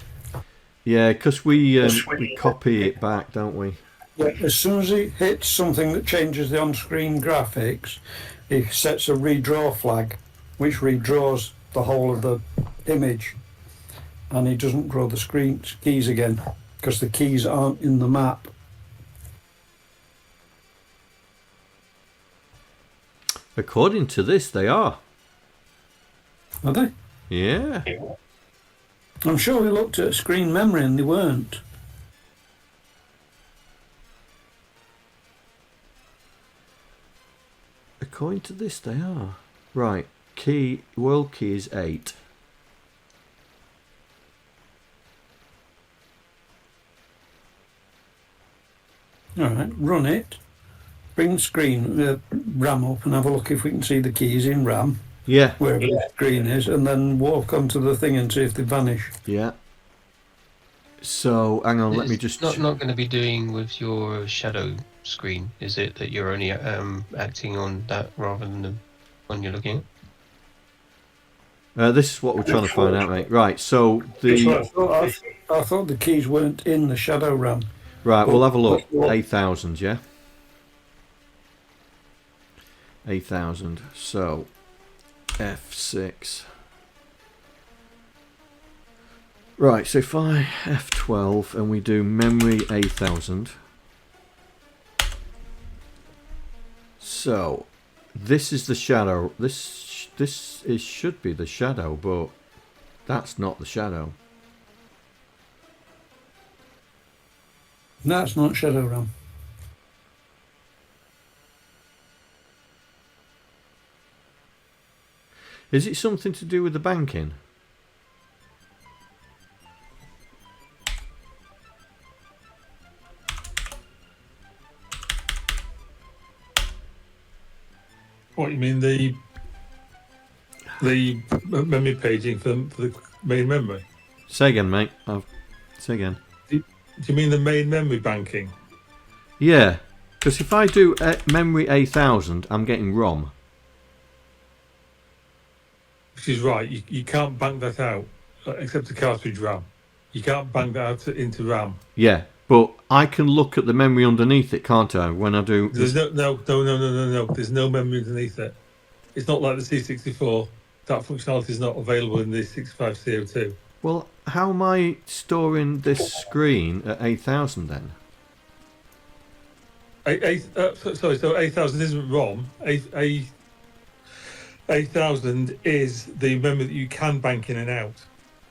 Yeah, because we copy it back, don't we? Yeah, as soon as it hits something that changes the on-screen graphics, it sets a redraw flag, which redraws the whole of the image, and it doesn't draw the keys again, because the keys aren't in the map. According to this, they are. Are they? Yeah. I'm sure we looked at screen memory and they weren't. According to this, they are. Right. Key, world key is 8. Alright, run it. Bring the screen RAM up and have a look if we can see the keys in RAM. Yeah. wherever the screen is, and then walk onto the thing and see if they vanish. Yeah. So hang on, let me It's just. not going to be doing with your shadow screen, is it? That you're only acting on that rather than the one you're looking at? This is what we're trying to find out, mate. Right. So I thought the keys weren't in the shadow RAM. right, we'll have a look. 8,000, yeah. 8,000. So F6. Right, so if I F12 and we do memory 8,000. So this is the shadow. This should be the shadow, but that's not the shadow. No, it's not shadow RAM. Is it something to do with the banking? What you mean, the memory paging for the main memory? Say again, mate. Say again. Do you mean the main memory banking? Yeah, because if I do memory 8,000, I'm getting ROM. Which is right. You can't bank that out except the cartridge RAM. You can't bank that out into RAM. Yeah, but I can look at the memory underneath it, can't I? When I do. There's no. There's no memory underneath it. It's not like the C64. That functionality is not available in the 65CO2. Well, how am I storing this screen at 8,000 then? Sorry, so 8,000 isn't ROM. 8,000 is the memory that you can bank in and out.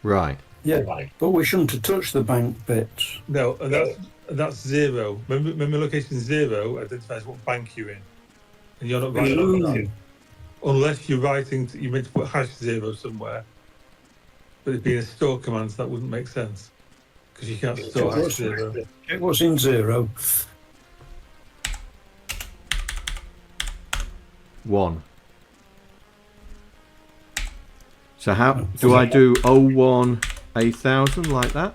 Right. Yeah, but we shouldn't have touched the bank bits. No, and that's 0. Memory location 0 identifies what bank you're in, and you're not writing unless you're writing. You meant to put #0 somewhere, but it being a store command, so that wouldn't make sense because you can't store #0. It was in 0. 1. So how do I do 01 8,000 like that?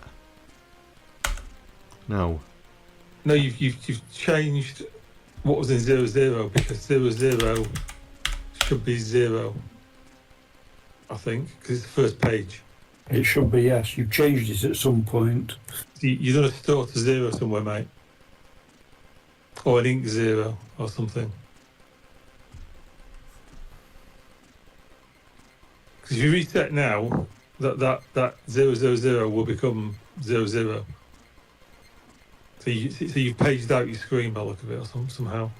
No. No, you've changed what was in 00 because 00 should be 0. I think because it's the first page. It should be, yes. You've changed it at some point. You're going to store to 0 somewhere, mate, or an ink 0 or something. Because if you reset now, that 000 will become 00. So you've paged out your screen by the look of it, or somehow.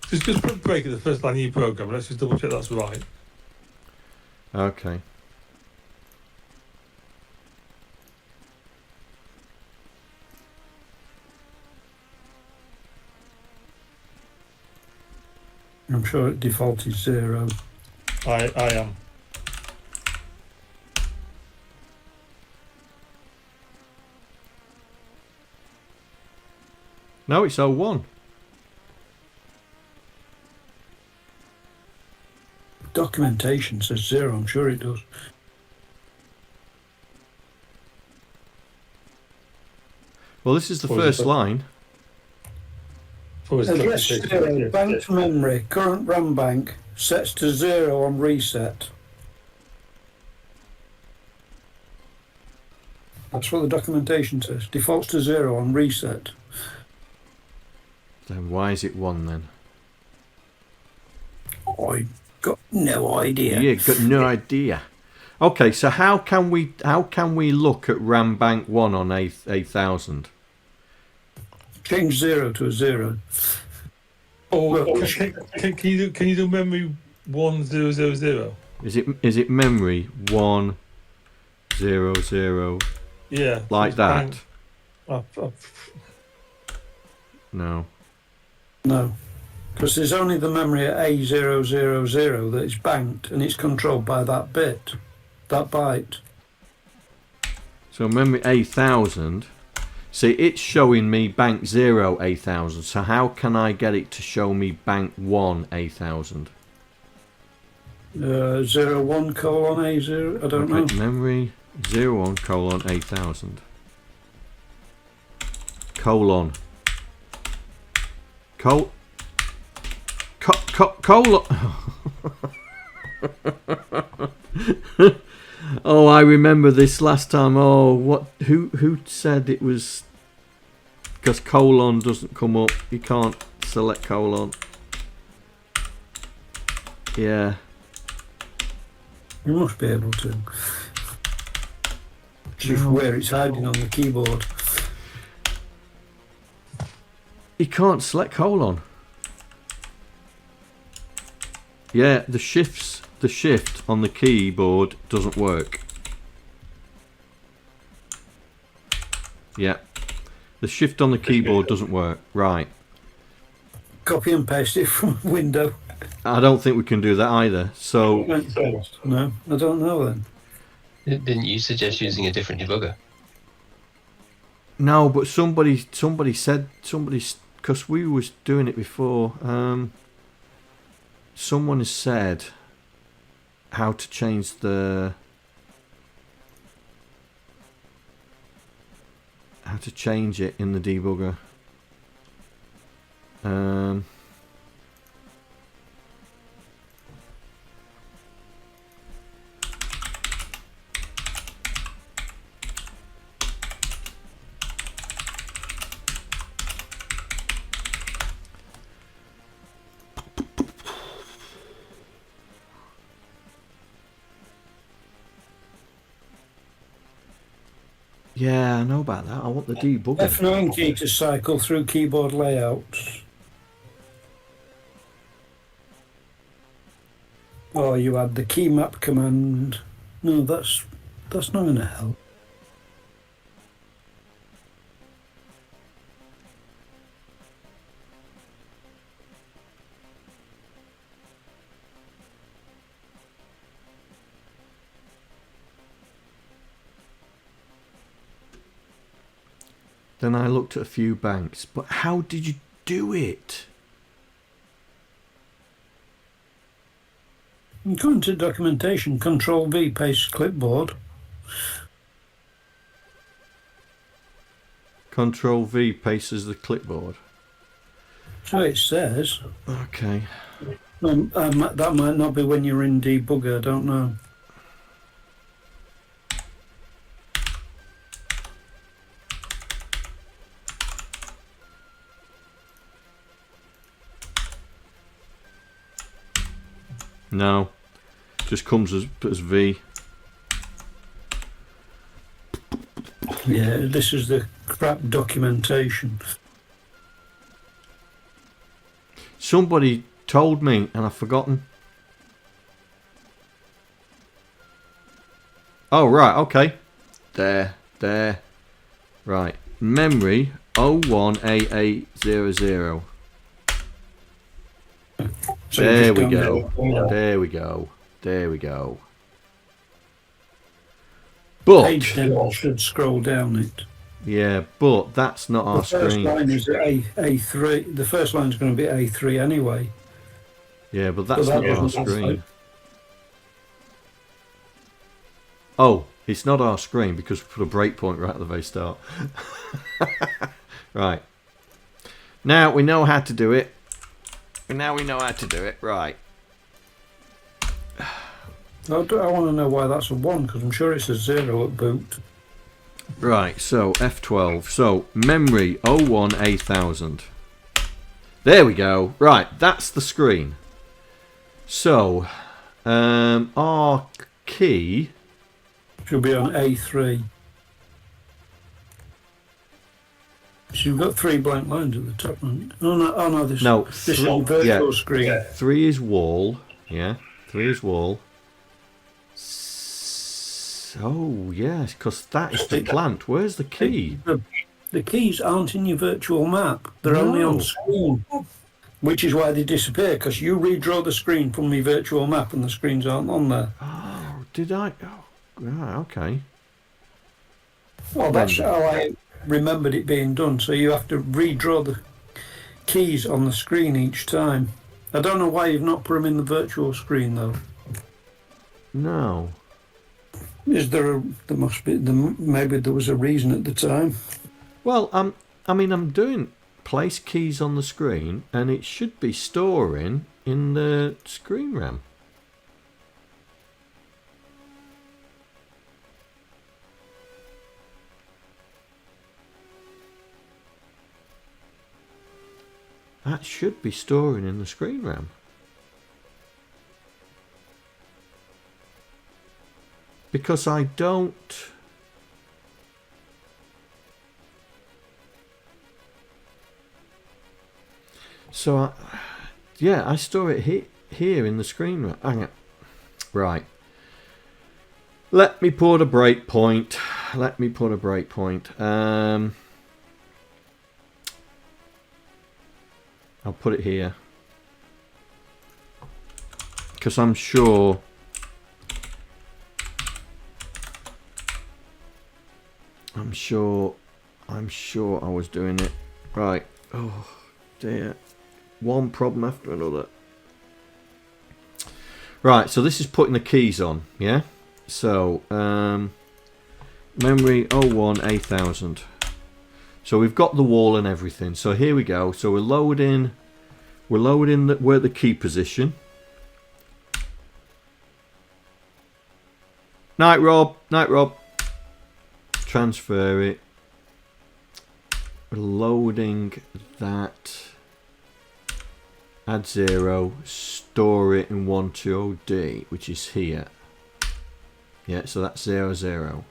Just put a break at the first line of your program. Let's just double check that's right. Okay. I'm sure it defaulted 0. I am. No, it's 01. Documentation says 0. I'm sure it does. Well, this is the first line. Address 0, banked memory, current RAM bank, sets to 0 on reset. That's what the documentation says. Defaults to 0 on reset. Then why is it 1 then? I got no idea. Yeah, got no idea. Okay, so how can we look at RAM bank 1 on 8,000? Change 0 to a 0. Or can you do memory 1000? Is it memory 100? Yeah. Like that? No. No. Because there's only the memory at A000 that is banked, and it's controlled by that bit, that byte. So memory 8,000. See, it's showing me bank 0 A1000. So how can I get it to show me bank 1 A1000? 01 colon A0. I don't know. Memory 01 colon A1000. Colon. Colon. Oh, I remember this last time. Oh, what? Who said it was? Because colon doesn't come up. You can't select colon. Yeah. You must be able to. Just where it's hiding on the keyboard. You can't select colon. Yeah, the shift on the keyboard doesn't work. Yeah. The shift on the keyboard doesn't work. Right. Copy and paste it from a window. I don't think we can do that either. So no, I don't know then. Didn't you suggest using a different debugger? no, but somebody said because we was doing it before. Someone has said how to change it in the debugger. Yeah, I know about that. I want the debugger. F9 key to cycle through keyboard layouts. Or you add the key map command. No, that's not going to help. Then I looked at a few banks, but how did you do it? Go into documentation, Control V, paste clipboard. Control V paces the clipboard. So it says. Okay. That might not be when you're in debugger, I don't know. No, just comes as V. Yeah, this is the crap documentation. Somebody told me and I've forgotten. Oh, right, okay. There. Right. Memory 018800. So There we go. There we go. But page down should scroll down it. yeah, but that's not our The first screen. line is A3. The first line is going to be A3 anyway. Yeah, but that's But not our doesn't screen. Oh, it's not our screen because we put a breakpoint right at the very start. Right. Now we know how to do it. Now we know how to do it. Right. I want to know why that's a 1, because I'm sure it's a 0 at boot. Right, so F12. So memory 018000. There we go. Right, that's the screen. So our key Should be on A3. So you've got 3 blank lines at the top. Oh no, this is virtual screen. Yeah. 3 is wall. Yeah, 3 is wall. Oh yes, because that is the plant. Where's the key? The keys aren't in your virtual map. They're only on screen. Which is why they disappear, because you redraw the screen from my virtual map and the screens aren't on there. Oh, did I? Oh, right, okay. Well, that's how remembered it being done, so you have to redraw the keys on the screen each time. I don't know why you've not put them in the virtual screen though. No. Is there maybe there was a reason at the time. Well, I'm doing place keys on the screen, and it should be storing in the screen RAM. That should be storing in the screen RAM. Because I don't... So, I store it here in the screen RAM. Hang on. Right. Let me put a breakpoint. I'll put it here. Because I'm sure... I'm sure I was doing it right. Oh dear. One problem after another. Right, so this is putting the keys on, yeah? So, memory 01 8000. So we've got the wall and everything. So here we go. So we're loading we're at the key position. Night Rob. Transfer it. We're loading that. Add 0. Store it in 120D, which is here. Yeah, so that's 0, 0.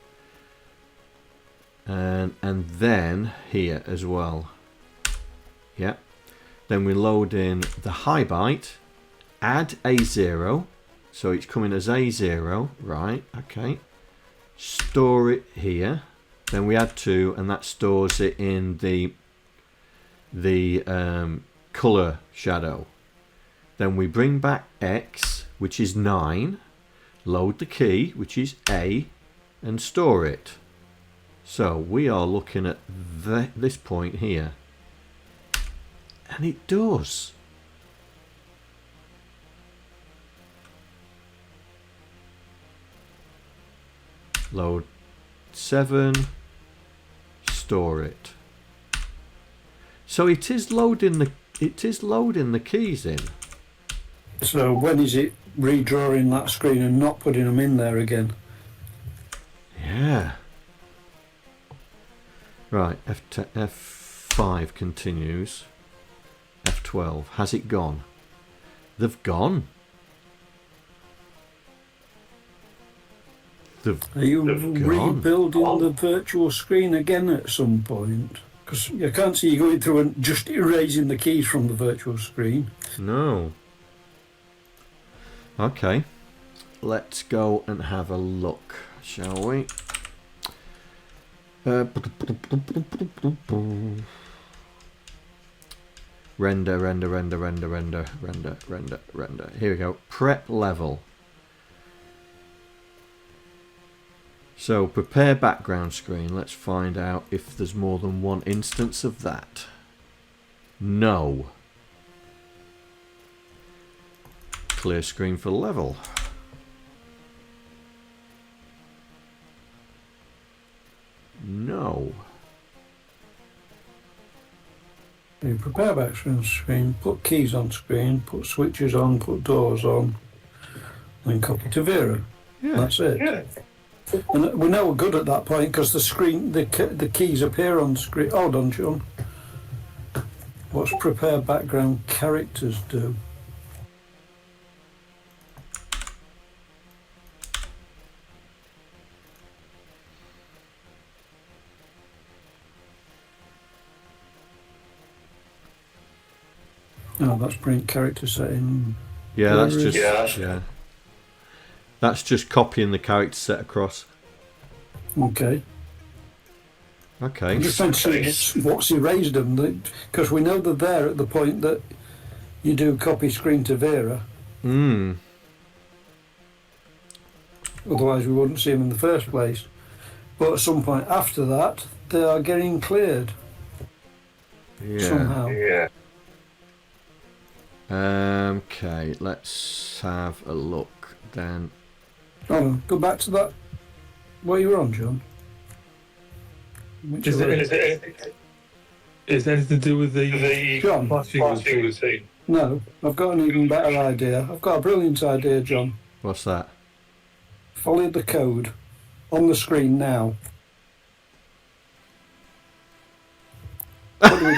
And then here as well. Yeah. Then we load in the high byte. Add A0. So it's coming as A0. Right, okay. Store it here. Then we add 2, and that stores it in the color shadow. Then we bring back X, which is 9. Load the key, which is A, and store it. So we are looking at this point here. And it does. Load 7, store it. So it is loading the keys in. So when is it redrawing that screen and not putting them in there again? Yeah. Right, F5 continues. F12. Has it gone? They've gone. Are you rebuilding the virtual screen again at some point? Because I can't see you going through and just erasing the keys from the virtual screen. No. Okay. Let's go and have a look, shall we? Render. Here we go. Prep level. So prepare background screen. Let's find out if there's more than one instance of that. No. Clear screen for level. No. You prepare background screen, put keys on screen, put switches on, put doors on, then copy to Vera. Yeah. That's it. Yeah. And we know we're good at that point because the screen, the keys appear on screen. Hold on, John. What's prepare background characters do? Oh, that's bring character setting. Yeah, that's just yeah. That's just copying the character set across. Okay. Okay. I'm just trying to see what's erased them, because we know they're there at the point that you do copy screen to Vera. Otherwise we wouldn't see them in the first place. But at some point after that, they are getting cleared Yeah. somehow. Yeah. Okay, let's have a look then. Oh, go back to that. What you were on, John? Is it anything to do with the John? flashing routine? No, I've got an even better idea. I've got a brilliant idea, John. What's that? Follow the code on the screen now. What do we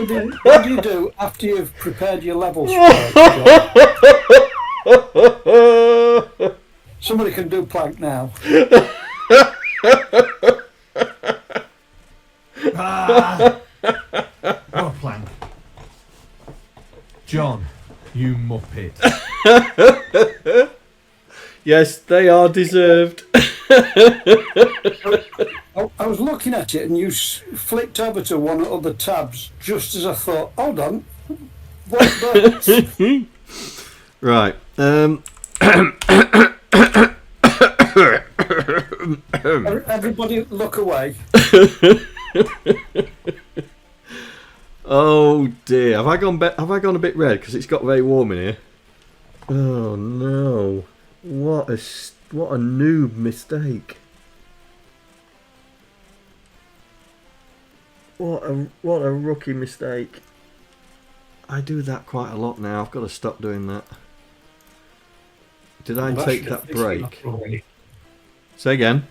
do? What do you do after you've prepared your levels? Somebody can do plank now. What a plank. John, you muppet. Yes, they are deserved. I was looking at it and you flicked over to one of the tabs just as I thought, hold on. What the? Right. Everybody look away. Oh dear. Have I gone a bit red because it's got very warm in here? Oh no. What a noob mistake. What a rookie mistake. I do that quite a lot now. I've got to stop doing that. Did I take that break? Say again.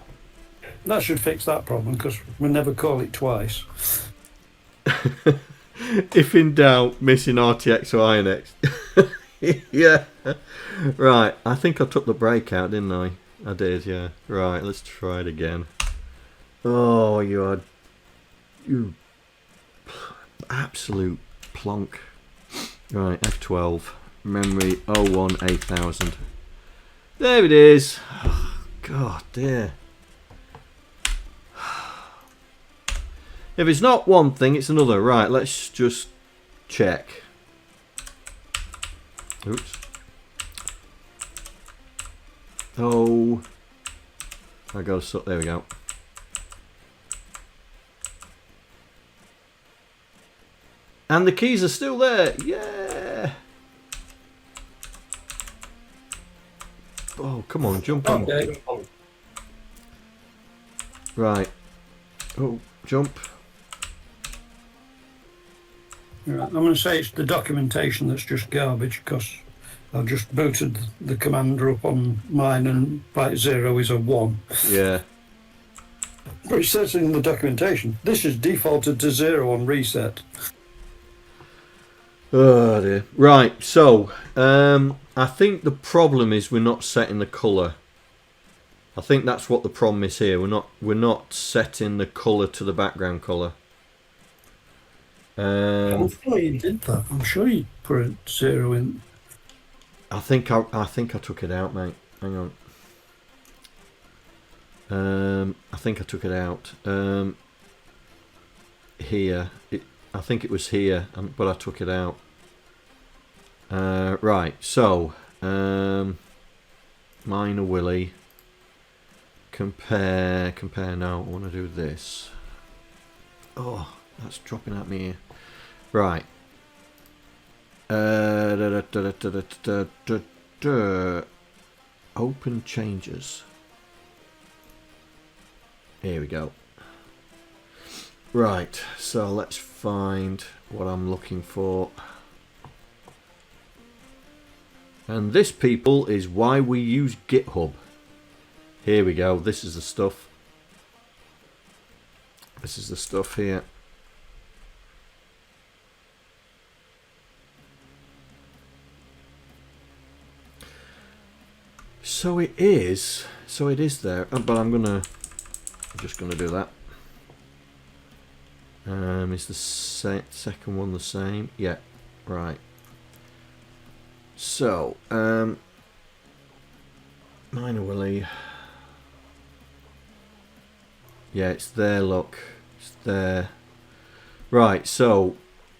That should fix that problem because we never call it twice. If in doubt, missing RTX or INX. Yeah. Right. I think I took the break out, didn't I? I did, yeah. Right, let's try it again. Oh, you absolute plonk. Right, F12. Memory 01 8000. There it is. Oh, God dear. If it's not one thing, it's another. Right, let's just check. Oops. Oh. I got to... There we go. And the keys are still there. Yeah. Oh, come on, jump on. Okay. Right. Oh, jump. Right, I'm going to say it's the documentation that's just garbage because I've just booted the commander up on mine and byte 0 is a 1. Yeah. But it says in the documentation, this is defaulted to 0 on reset. Oh dear. Right, so I think the problem is we're not setting the colour. I think that's what the problem is here. We're not setting the colour to the background colour. I'm sure you did that. I'm sure you put a 0 in. I think I took it out, mate. Hang on. I think I took it out. Here. I think it was here, but I took it out. Right, so Minor Wiele. Compare now. I want to do this. Oh, that's dropping at me here. Right. Open changes. Here we go. Right, so let's find what I'm looking for. And this, people, is why we use GitHub. Here we go. This is the stuff. This is the stuff here. So it is there, but I'm just gonna do that. Is the second one the same? Yeah, right. So, Minor Wiele. Yeah, it's there, look. It's there. Right, so,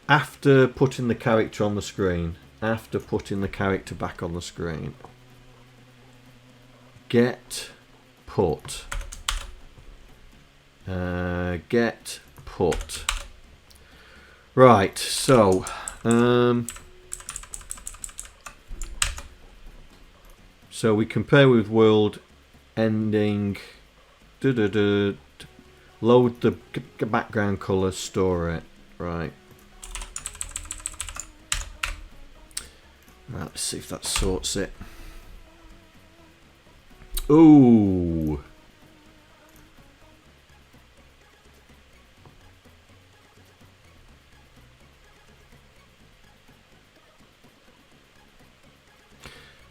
after putting the character on the screen, after putting the character back on the screen, get put. Get put. Right, so so we compare with world ending. Load the background color, store it. Right. Right, let's see if that sorts it. Ooh.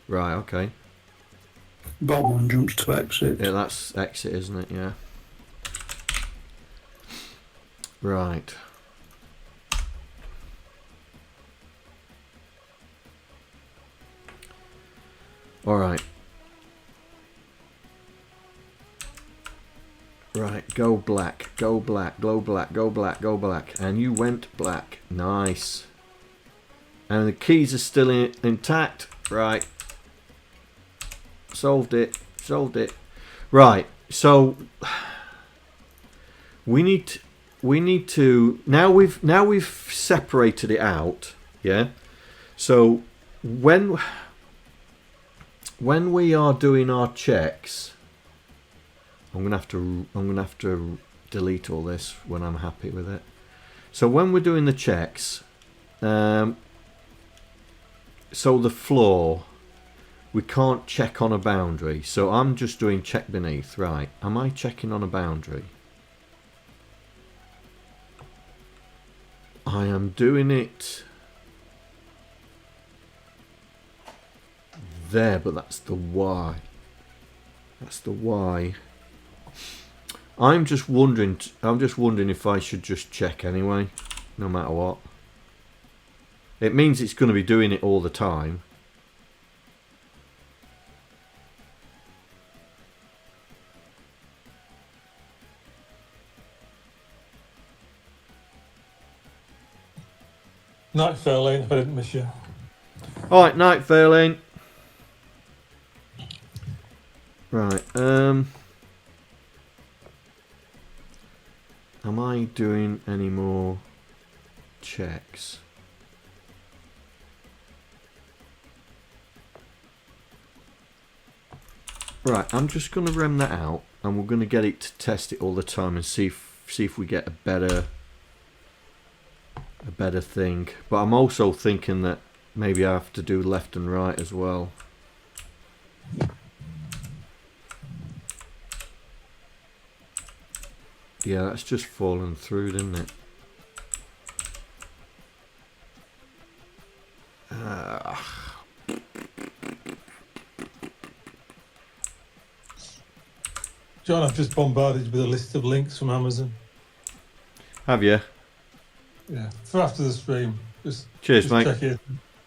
Right, okay. Bottom one jumps to exit. Yeah, that's exit, isn't it? Yeah. Right. All right. Right, go black, go black, go black, go black, go black. And you went black. Nice. And the keys are still intact. Right. Solved it. Solved it. Right. So we need to now we've separated it out. Yeah. So when we are doing our checks, I'm gonna have to delete all this when I'm happy with it. So when we're doing the checks, so the floor, we can't check on a boundary. So I'm just doing check beneath. Right? Am I checking on a boundary? I am doing it there, but that's the Y. That's the Y. I'm just wondering if I should just check anyway, no matter what. It means it's going to be doing it all the time. Night, Fairlane, if I didn't miss you. Alright, night, Fairlane. Right, am I doing any more checks? Right, I'm just going to rem that out, and we're going to get it to test it all the time and see if we get a better thing. But I'm also thinking that maybe I have to do left and right as well. Yeah, that's just fallen through, didn't it? John, I've just bombarded you with a list of links from Amazon. Have you? Yeah, for after the stream. Cheers, mate. Check it.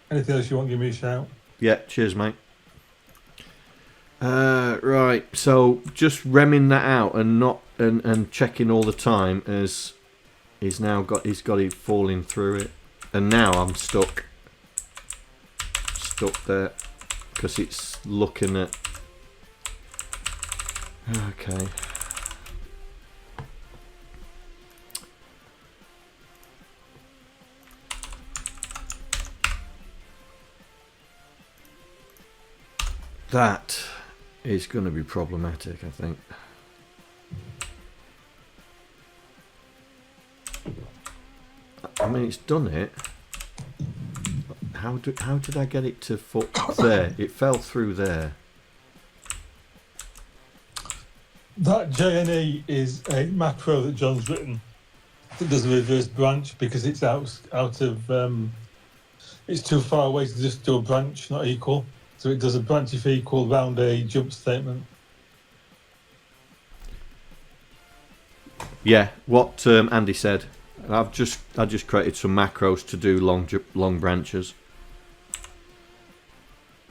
Anything else you want, give me a shout. Yeah, cheers, mate. Right, so just remming that out and not and checking all the time as he's got it falling through it, and now I'm stuck there because it's looking at. Okay. That is going to be problematic, I think. I mean, it's done it. How did I get it to fall there? It fell through there. That JNE is a macro that John's written that does a reverse branch because it's out of it's too far away to just do a branch, not equal. So it does a branch if equal round a jump statement. Yeah, what Andy said. I just created some macros to do long branches.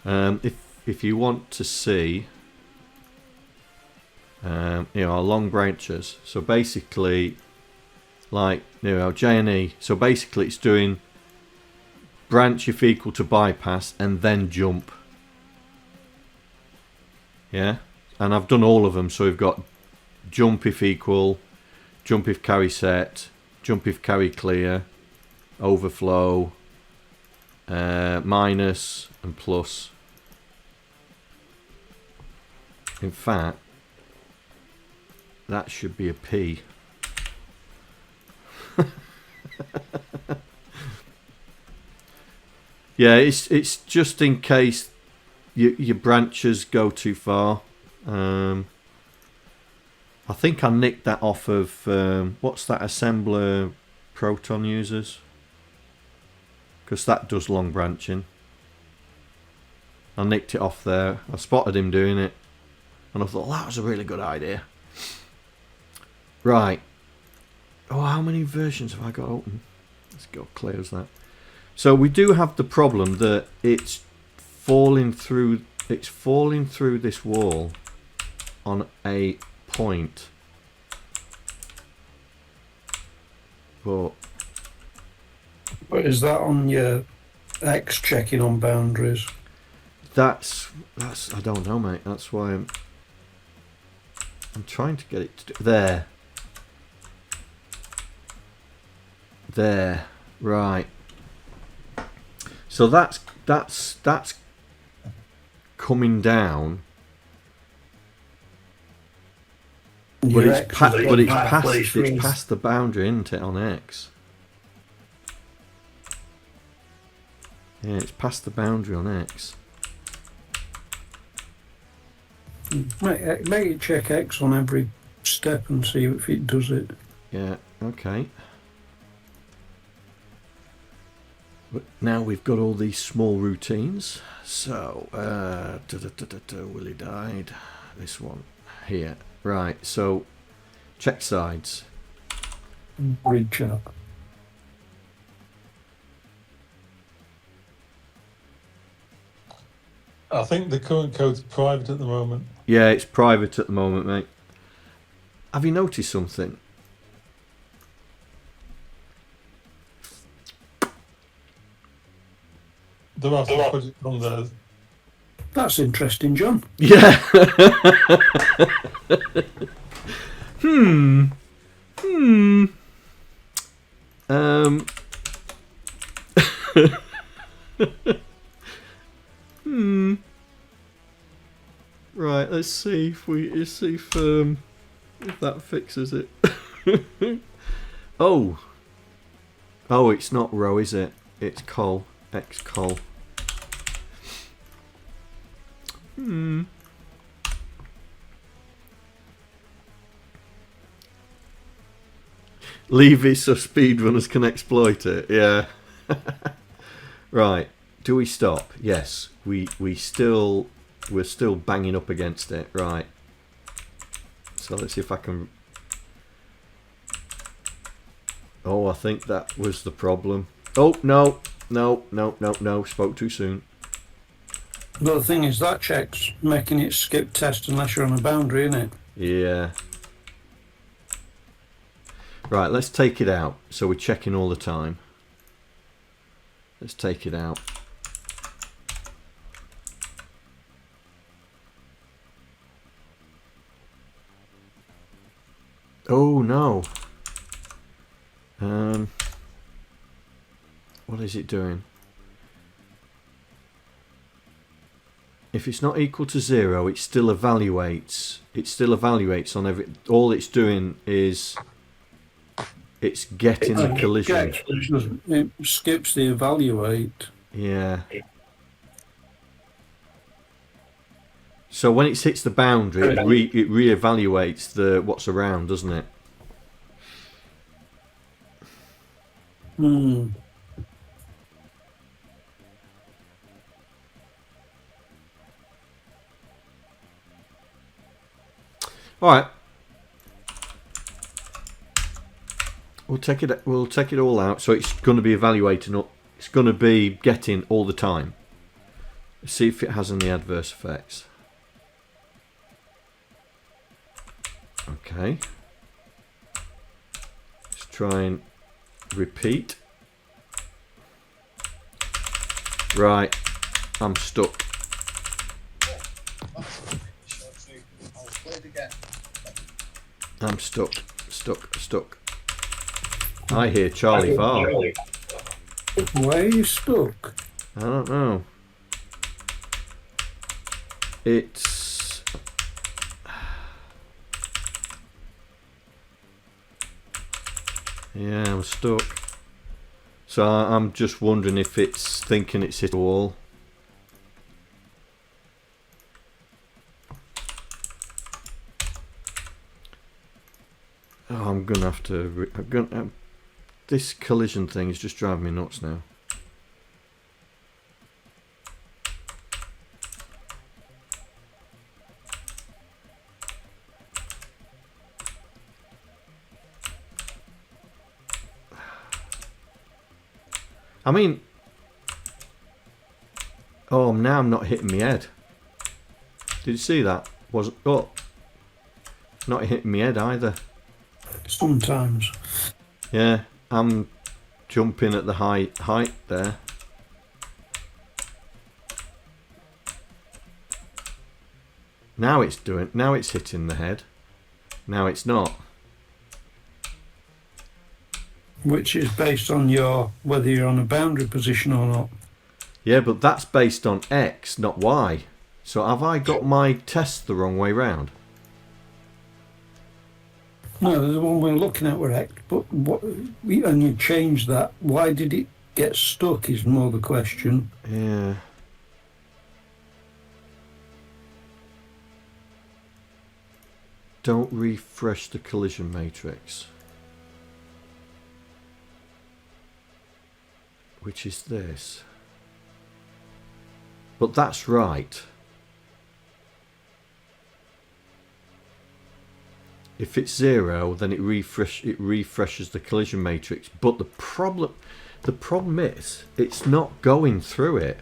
If you want to see, our long branches. So basically, like J and E. So basically, it's doing branch if equal to bypass and then jump. Yeah, and I've done all of them. So we've got jump if equal, jump if carry set, jump if carry clear, overflow, minus and plus. In fact, that should be a P. Yeah, it's just in case your branches go too far. I think I nicked that off of what's that assembler Proton users, because that does long branching. I nicked it off there. I spotted him doing it, and I thought, well, that was a really good idea. Right. Oh, how many versions have I got open? Let's go clear as that. So we do have the problem that it's falling through this wall on a point. But is that on your X checking on boundaries? That's I don't know, mate. That's why I'm trying to get it to do, there. Right. So that's coming down, but it's past the boundary, isn't it, on X? Yeah, it's past the boundary on X. Make it check X on every step and see if it does it. Yeah. Okay. But now we've got all these small routines. So, Willie died. This one here. Right, so check sides. Bridge up. I think the current code's private at the moment. Yeah, it's private at the moment, mate. Have you noticed something? There are some projects on there. That's interesting, John. Yeah. Right, let's see if that fixes it. Oh, it's not row, is it? It's col. X col. Leave it so speedrunners can exploit it. Yeah. Right. Do we stop? Yes. We're still banging up against it. Right. So let's see if I can. Oh, I think that was the problem. Oh no. No. Spoke too soon. But the thing is, that check's making it skip test unless you're on a boundary, isn't it? Yeah. Right, let's take it out. So we're checking all the time. Let's take it out. Oh no. What is it doing? If it's not equal to 0, it still evaluates. It still evaluates on every. All it's doing is it's getting the collision. It skips the evaluate. Yeah. So when it hits the boundary, it re-evaluates the what's around, doesn't it? All right. We'll take it all out. So it's going to be evaluating. It's going to be getting all the time. Let's see if it has any adverse effects. Okay. Let's try and repeat. Right. I'm stuck. I'm stuck. I hear Charlie Far. Why are you stuck? I don't know. It's... Yeah, I'm stuck. So I'm just wondering if it's thinking it's hit a wall. Oh, I'm gonna have to... this collision thing is just driving me nuts now. I mean... Oh, now I'm not hitting my head. Did you see that? Oh, not hitting my head either. Sometimes. Yeah, I'm jumping at the height there. Now it's hitting the head. Now it's not. Which is based on whether you're on a boundary position or not. Yeah, but that's based on X, not Y. So have I got my test the wrong way round? No, the one we're looking at were X, but and you changed that. Why did it get stuck is more the question. Yeah. Don't refresh the collision matrix. Which is this. But that's right. If it's 0, then it refreshes the collision matrix. But the problem is it's not going through it.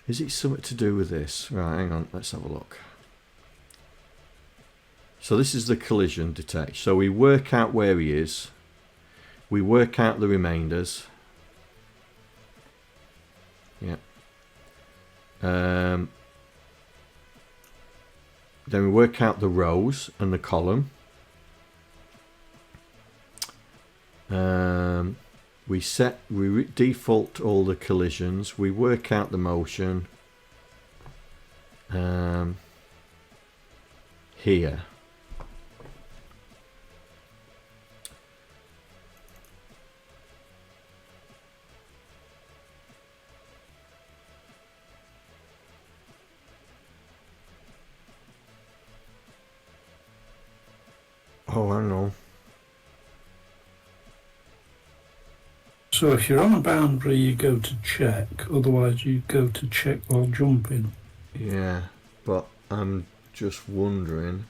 Is it something to do with this? Right, hang on, let's have a look. So this is the collision detect. So we work out where he is. We work out the remainders. Yeah. Then we work out the rows and the column. We default all the collisions. We work out the motion. Here. Oh, I know. So if you're on a boundary, you go to check. Otherwise, you go to check while jumping. Yeah, but I'm just wondering.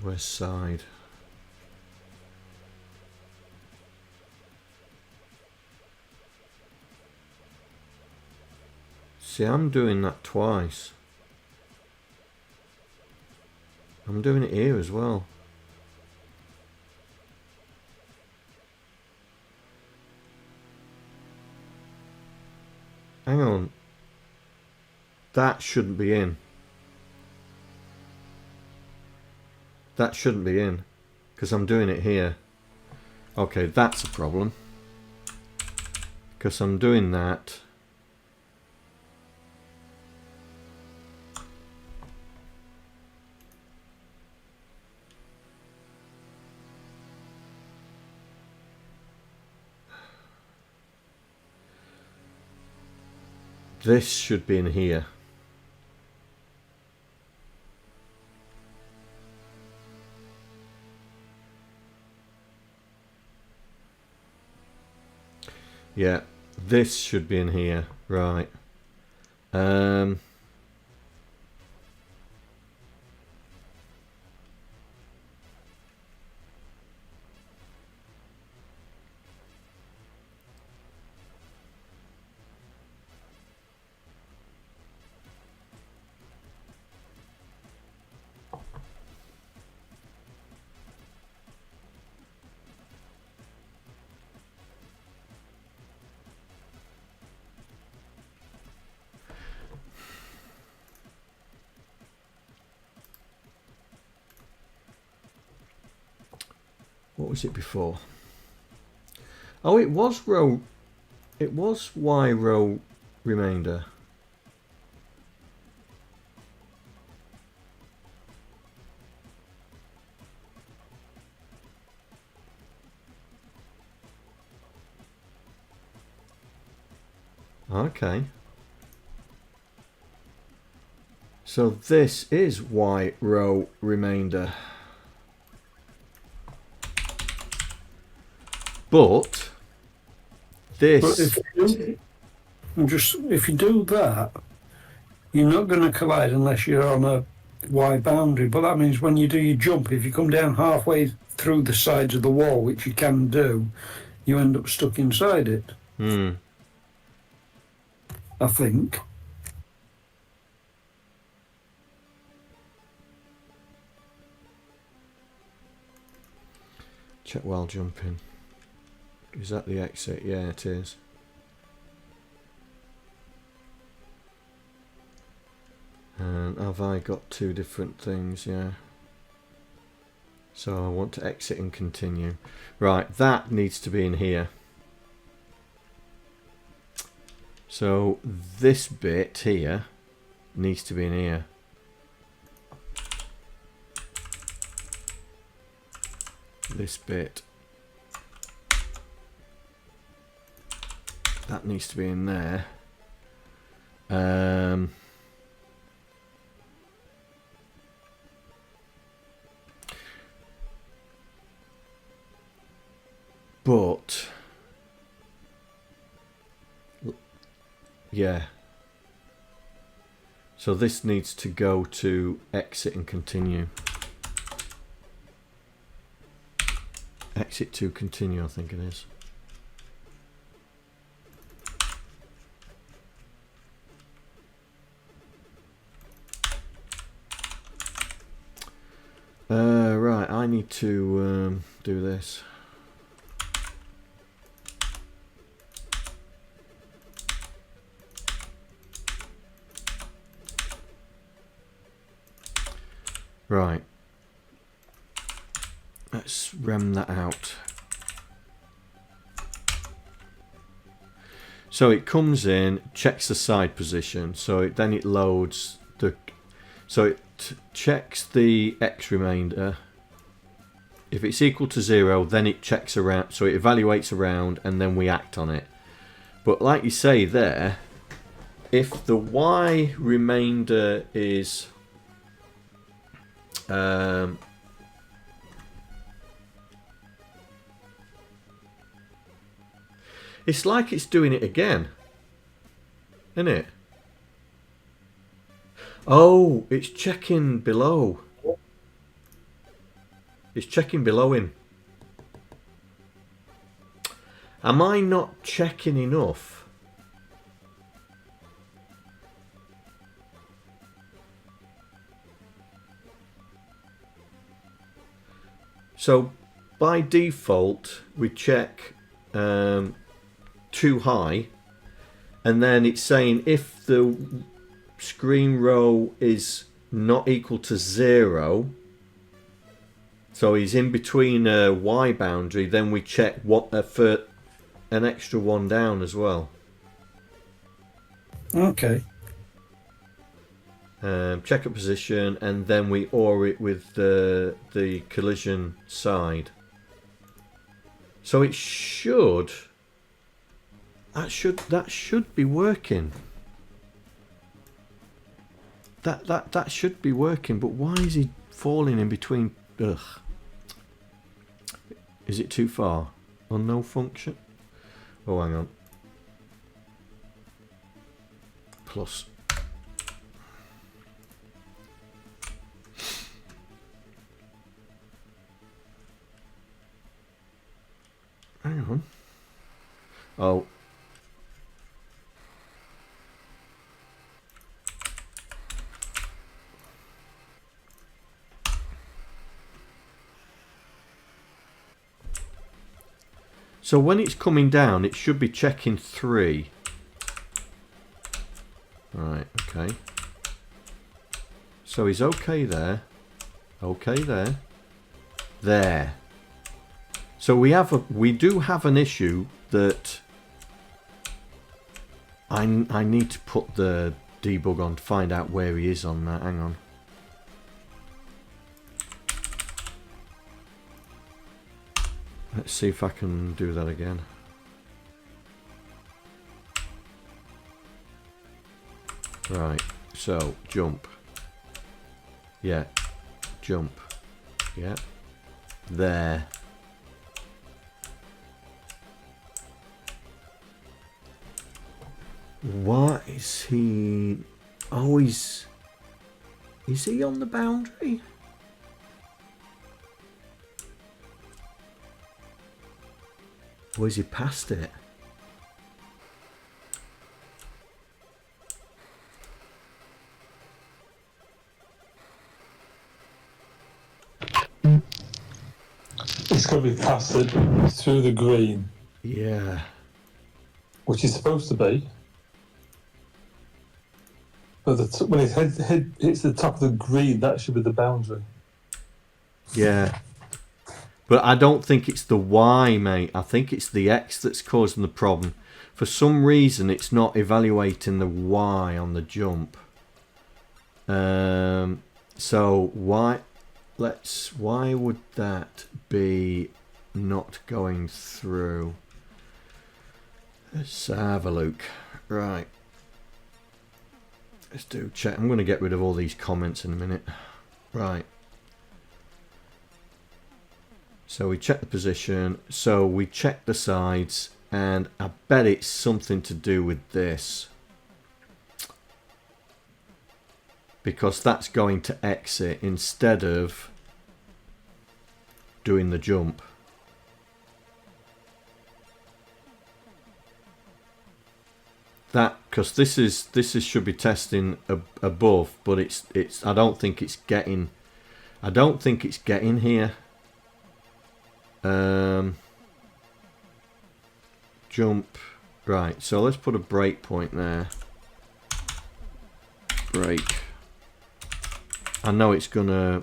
West side. See, I'm doing that twice. I'm doing it here as well. Hang on. That shouldn't be in. That shouldn't be in. Because I'm doing it here. Okay, that's a problem. Because I'm doing that. This should be in here. Yeah, this should be in here. Right. What was it before? Oh, it was row. It was Y row remainder. Okay. So this is Y row remainder. But this... if you do that, you're not going to collide unless you're on a Y boundary. But that means when you do your jump, if you come down halfway through the sides of the wall, which you can do, you end up stuck inside it. I think. Check while jumping. Is that the exit? Yeah, it is. And have I got two different things? Yeah. So I want to exit and continue. Right, that needs to be in here. So this bit here needs to be in here. This bit. That needs to be in there. But yeah. So this needs to go to exit and continue. Exit to continue, I think it is. Right, I need to do this. Right. Let's rem that out. So it comes in, checks the side position, so then it loads the... So it checks the X remainder. If it's equal to 0, then it checks around, so it evaluates around, and then we act on it. But like you say there, if the Y remainder is... it's like it's doing it again, isn't it? Oh, it's checking below. It's checking below him. Am I not checking enough? So by default we check too high, and then it's saying if the screen row is not equal to 0, so he's in between a Y boundary, then we check what for an extra one down as well. Okay. Check a position, and then we OR it with the collision side. So it should. That should be working. That should be working. But why is he falling in between? Ugh. Is it too far? On no function? Oh, hang on. Plus. Hang on. Oh. So when it's coming down, it should be checking 3. Right, okay. So he's okay there. Okay there. There. So we do have an issue that I need to put the debug on to find out where he is on that. Hang on. Let's see if I can do that again. Right, so jump. Yeah, jump. Yeah, there. What is he? Oh, is he on the boundary? Or is he past it? It's going to be passed through the green. Yeah. Which is supposed to be. But when his head hits the top of the green, that should be the boundary. Yeah. But I don't think it's the Y, mate. I think it's the X that's causing the problem. For some reason, it's not evaluating the Y on the jump. So why would that be not going through? Let's have a look. Right. Let's do check. I'm going to get rid of all these comments in a minute. Right. So we check the position. So we check the sides. And I bet it's something to do with this. Because that's going to exit instead of doing the jump. That, because this should be testing above, but it's I don't think it's getting here. Jump. Right, so let's put a break point there. Break. I know it's gonna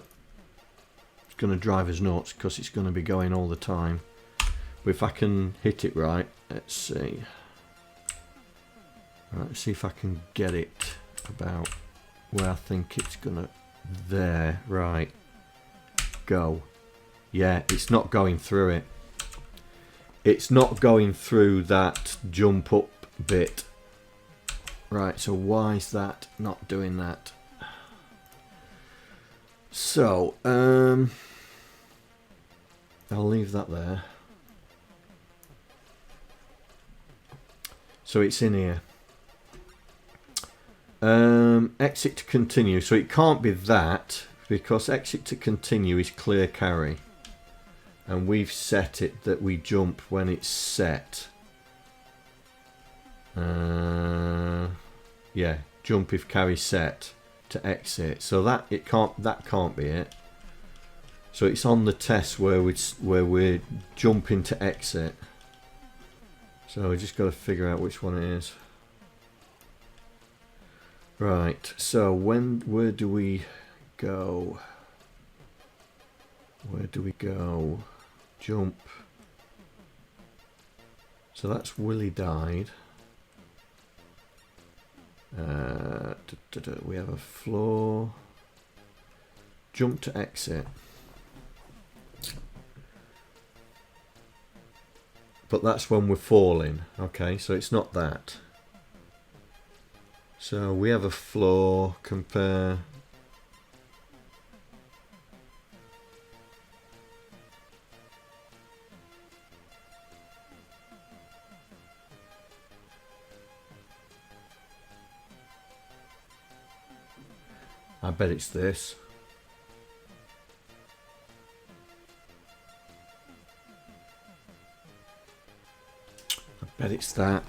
drive us nuts because it's gonna be going all the time. But if I can hit it right, let's see. Right, let's see if I can get it about where I think it's gonna. There, right. Go. Yeah, it's not going through it. It's not going through that jump up bit. Right, so why is that not doing that? So, I'll leave that there. So it's in here. Exit to continue. So it can't be that because exit to continue is clear carry. And we've set it that we jump when it's set. Yeah, jump if carry set to exit. So that can't be it. So it's on the test where we're jumping to exit. So we just got to figure out which one it is. Right. So where do we go? Where do we go? Jump. So that's Wiele died. We have a floor. Jump to exit. But that's when we're falling. Okay, so it's not that. So we have a floor. Compare. I bet it's this. I bet it's that.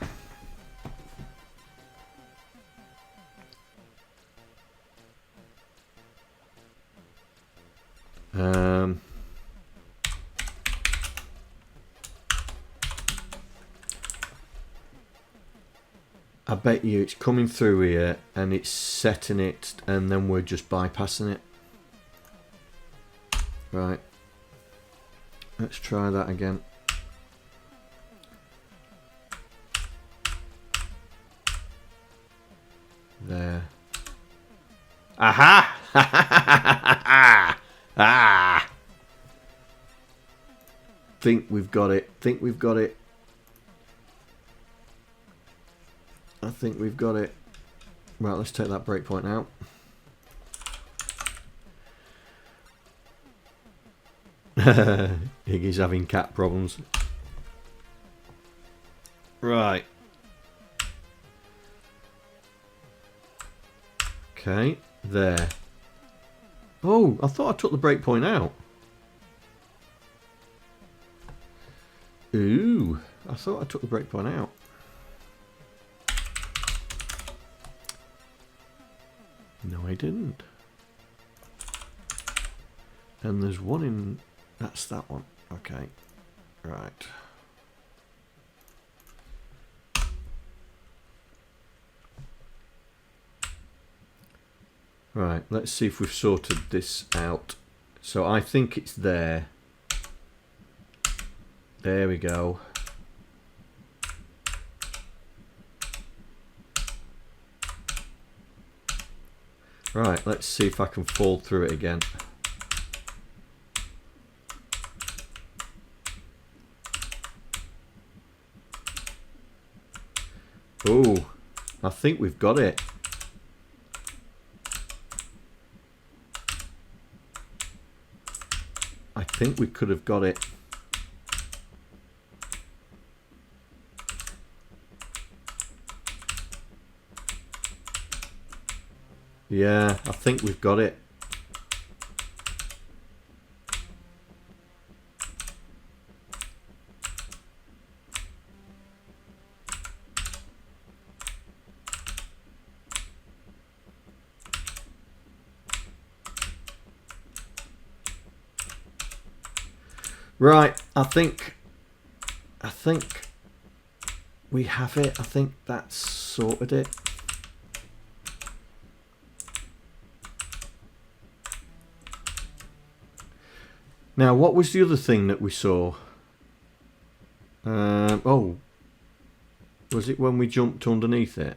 I bet you it's coming through here and it's setting it and then we're just bypassing it. Right. Let's try that again. There. Aha! Ah! Think we've got it. Think we've got it. I think we've got it. Right, let's take that breakpoint out. Iggy's having cat problems. Right. Okay, there. Oh, I thought I took the breakpoint out. Ooh, I thought I took the breakpoint out. No, I didn't. And there's one in... That's that one. Okay. Right. Right, let's see if we've sorted this out. So I think it's there. There we go. Right, let's see if I can fall through it again. Oh, I think we've got it. I think we could have got it. Yeah, I think we've got it. Right, I think we have it. I think that's sorted it. Now, what was the other thing that we saw? Oh, was it when we jumped underneath it?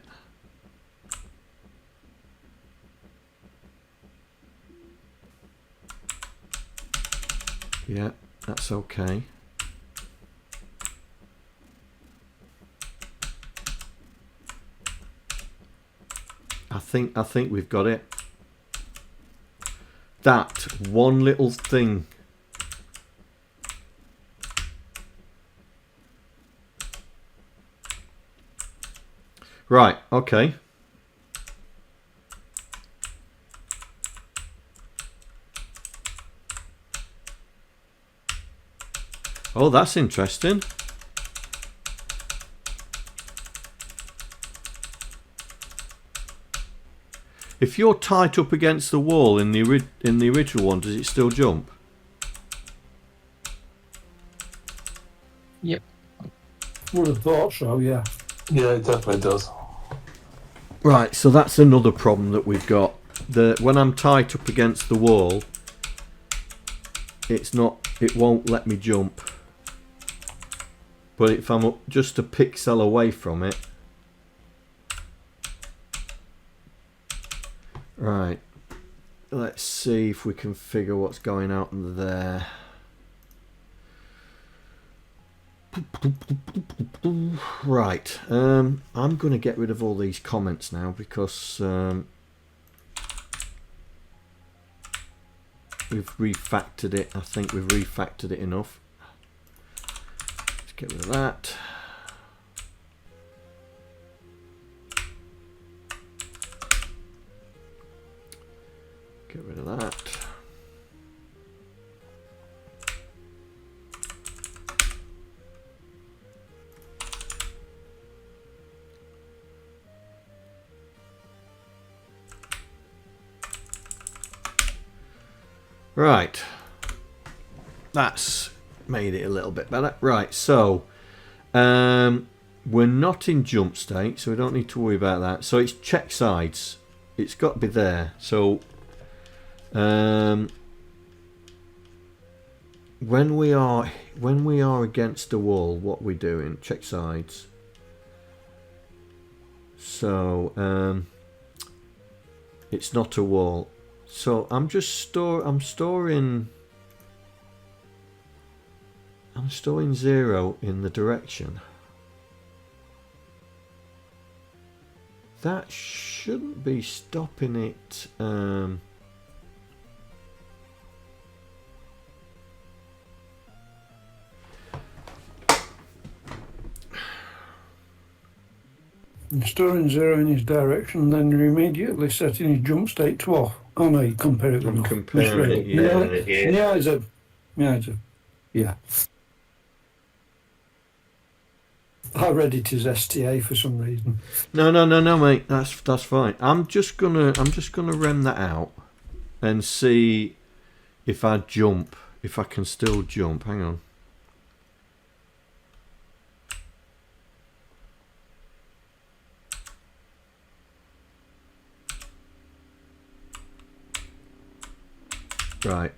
Yeah, that's okay. I think we've got it. That one little thing. Right, okay. Oh, that's interesting. If you're tight up against the wall in the original one, does it still jump? Yep. Would have thought so, yeah. Yeah, it definitely does. Right, so that's another problem that we've got. When I'm tight up against the wall, it won't let me jump. But if I'm up just a pixel away from it. Right, let's see if we can figure what's going out there. Right, I'm going to get rid of all these comments now because we've refactored it. I think we've refactored it enough. Let's get rid of that. Get rid of that. Right, that's made it a little bit better. Right, so we're not in jump state, so we don't need to worry about that. So it's check sides. It's got to be there. So when we are against the wall, what we're doing? Check sides. So it's not a wall. So I'm storing 0 in the direction. That shouldn't be stopping it. And storing 0 in his direction, then you're immediately setting his jump state to off. Oh no, you compare it with I'm comparing it, yeah. I read it as STA for some reason. No, mate. That's fine. I'm just gonna rem that out and see if I jump. If I can still jump. Hang on. Right.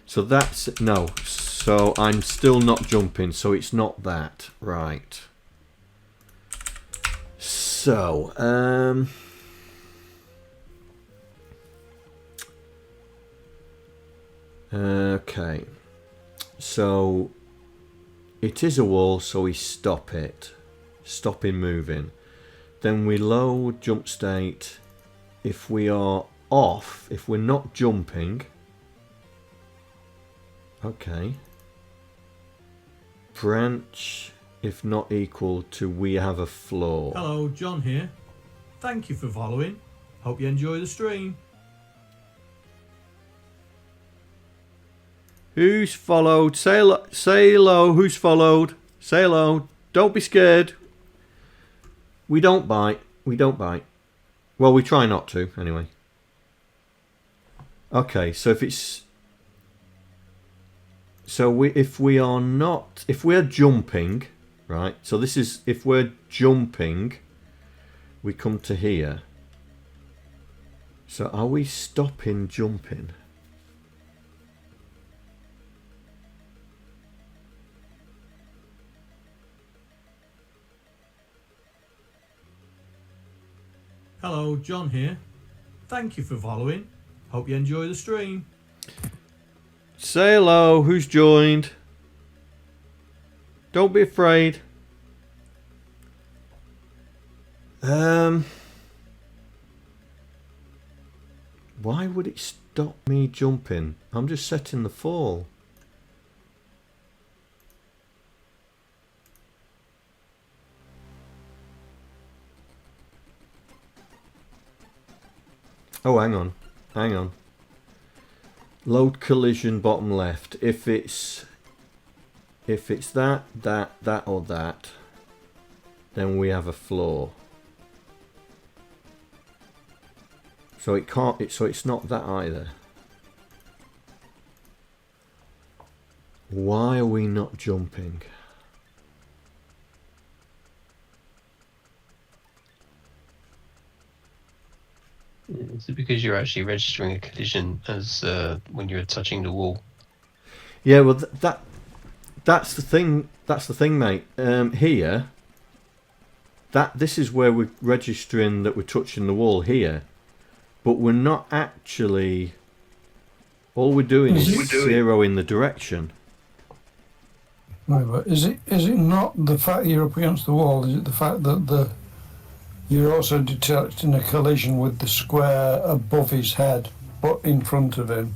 So that's no. So I'm still not jumping. So it's not that. Right. So okay. So it is a wall. So we stop it. Stop him moving. Then we load jump state. If we are off, if we're not jumping. Okay. Branch, if not equal to we have a floor. Hello, John here. Thank you for following. Hope you enjoy the stream. Who's followed? Say hello. Who's followed? Say hello. Don't be scared. We don't bite. We don't bite. Well, we try not to, anyway. Okay, so if it's... So if we are jumping, right? So this is, if we're jumping, we come to here. So are we stopping jumping? Hello, John here. Thank you for following. Hope you enjoy the stream. Say hello. Who's joined? Don't be afraid. Why would it stop me jumping? I'm just setting the fall. Oh, hang on. Hang on. Load collision bottom left. If it's that, or that, then we have a floor. So it can't. So it's not that either. Why are we not jumping? Is it because you're actually registering a collision as when you're touching the wall? Yeah, well, that's the thing. That's the thing, mate. Here, this is where we're registering that we're touching the wall here, but we're not actually. All we're doing is zeroing the direction. Right, but is it not the fact you're up against the wall? Is it the fact that you're also detecting a collision with the square above his head, but in front of him?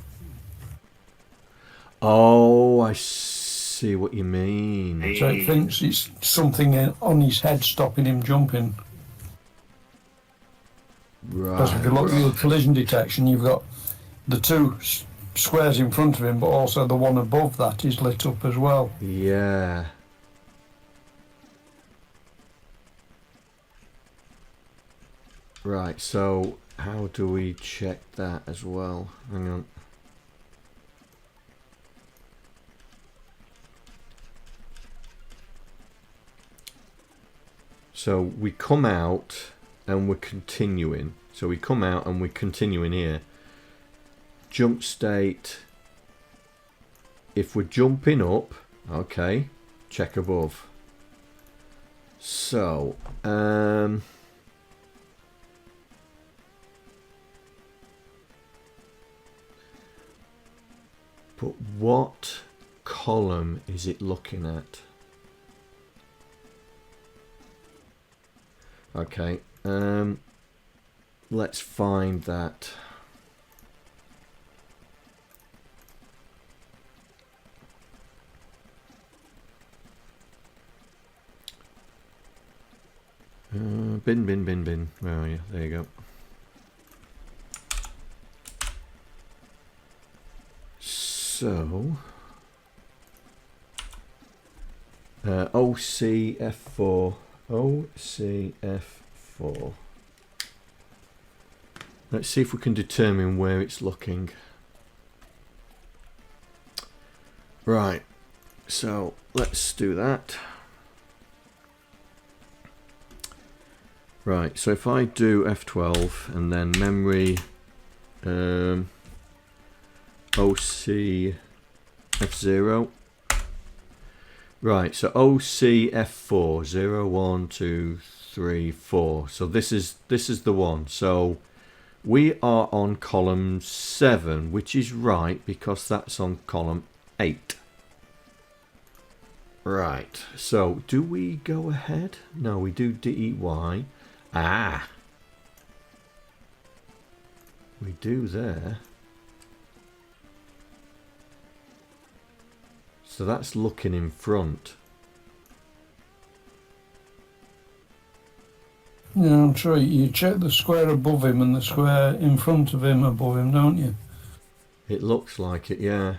Oh, I see what you mean. So it thinks it's something on his head stopping him jumping. Right. Because if you look at the collision detection, you've got the two squares in front of him, but also the one above that is lit up as well. Yeah. Right, so how do we check that as well? Hang on. So we come out and we're continuing. So we come out and we're continuing here. Jump state. if we're jumping up, okay, check above. So, but what column is it looking at? Okay, let's find that. Bin. Where are you? There you go. So, OCF4. OCF4. Let's see if we can determine where it's looking. Right. So, let's do that. Right, so if I do F12 and then memory OCF0. Right, so OCF4 0 1 2 3 4. So this is the one. So we are on column 7, which is right because that's on column 8. Right, so do we go ahead? No, we do DEY. Ah, we do there. So that's looking in front. Yeah, I'm sure you check the square above him and the square in front of him above him, don't you? It looks like it, yeah.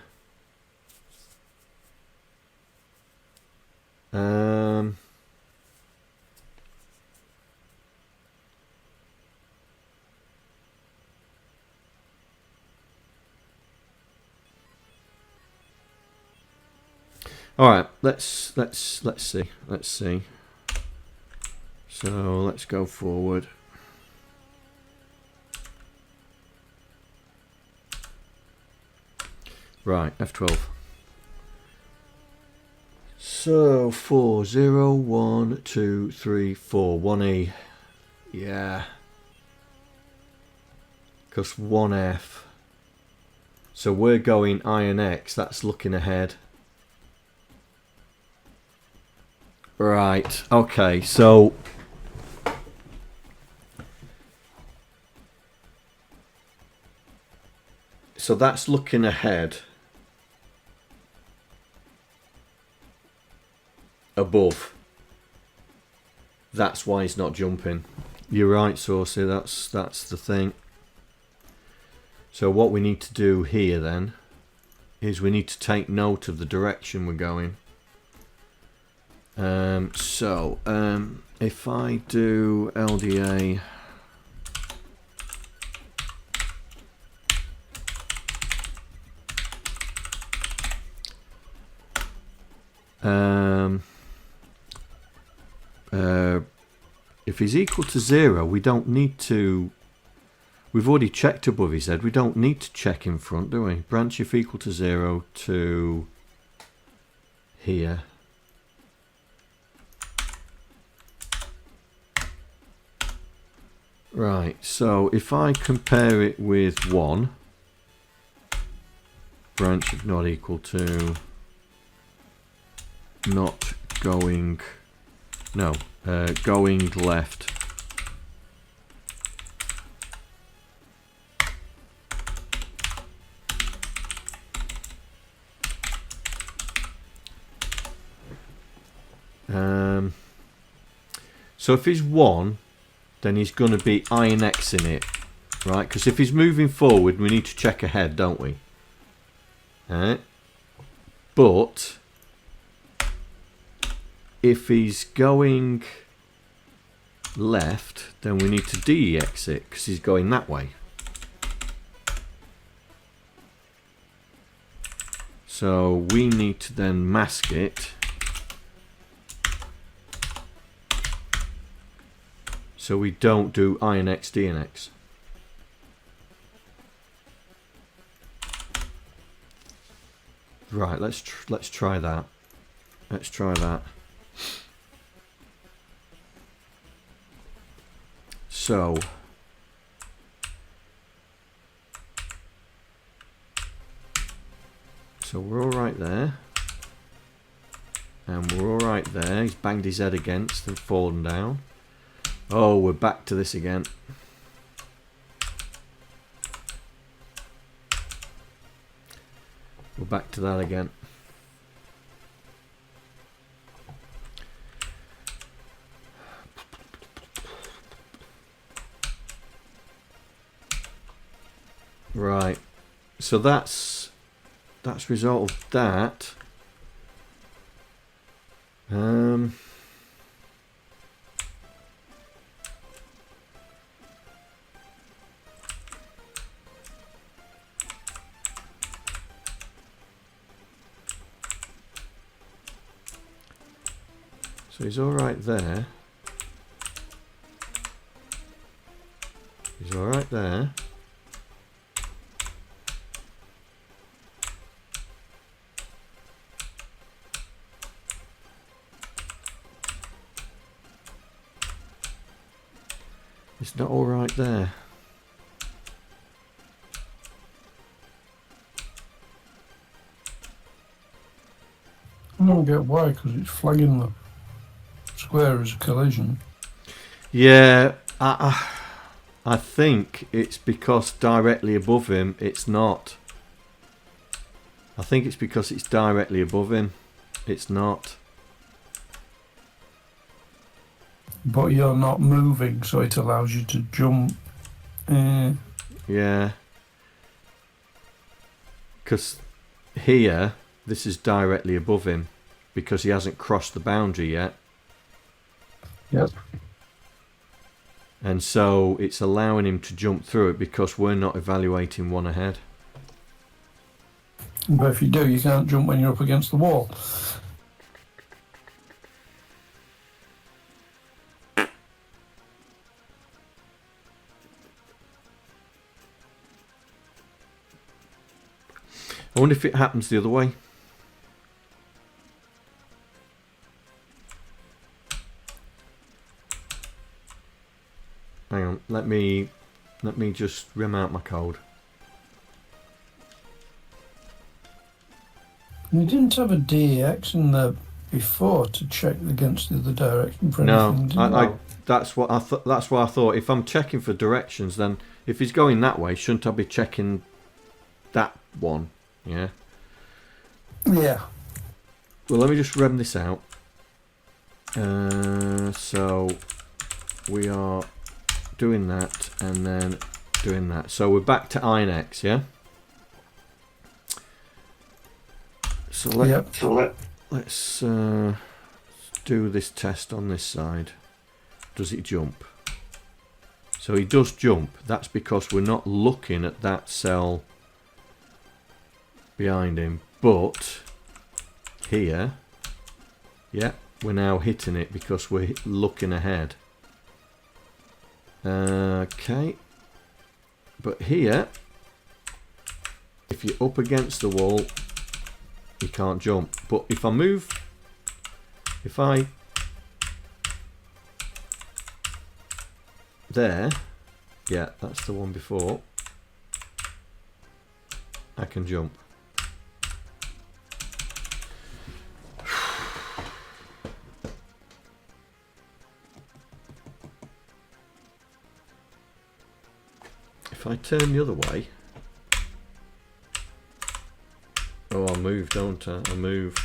All right, let's see. So let's go forward. Right, F12. So 4 0 1 2 3 4 1E. Yeah. Because 1F. So we're going I and X. That's looking ahead. Right, okay, so that's looking ahead above. That's why he's not jumping. You're right, Saucy, that's the thing. So what we need to do here then is we need to take note of the direction we're going. If I do LDA if he's equal to 0, we don't need to. We've already checked above his head. We don't need to check in front, do we? Branch if equal to 0 to here. Right, so if I compare it with 1, branch of not equal to not going, no, going left. So if he's 1, then he's going to be I and X in it, right? Because if he's moving forward, we need to check ahead, don't we? Alright. But if he's going left, then we need to DEX it because he's going that way. So we need to then mask it. So we don't do I and X, D and X. Right, let's try that. Let's try that. So we're all right there, and we're all right there. He's banged his head against and fallen down. Oh, we're back to this again. We're back to that again. Right, so that's resolved that. So he's all right there. He's all right there. It's not all right there. I don't get why, because it's flagging the square as a collision. Yeah, I think it's because directly above him it's not. I think it's because it's directly above him. It's not. But you're not moving, so it allows you to jump. Yeah. Because here, this is directly above him because he hasn't crossed the boundary yet. Yep. And so it's allowing him to jump through it because we're not evaluating one ahead. But if you do, you can't jump when you're up against the wall. I wonder if it happens the other way. Hang on, let me just rim out my code. You didn't have a DEX in there before to check against the other direction for No, anything, did you? that's what I thought. That's why I thought if I'm checking for directions, then if he's going that way, shouldn't I be checking that one? Yeah. Yeah. Well, let me just rem this out. So we are doing that and then doing that. So we're back to INX, yeah? So let's do this test on this side. Does it jump? So he does jump. That's because we're not looking at that cell behind him. But here, yeah, we're now hitting it because we're looking ahead. Okay. But here, if you're up against the wall, you can't jump. But if I move, if I there, yeah, that's the one before, I can jump. If I turn the other way, oh, I move, don't I? I move.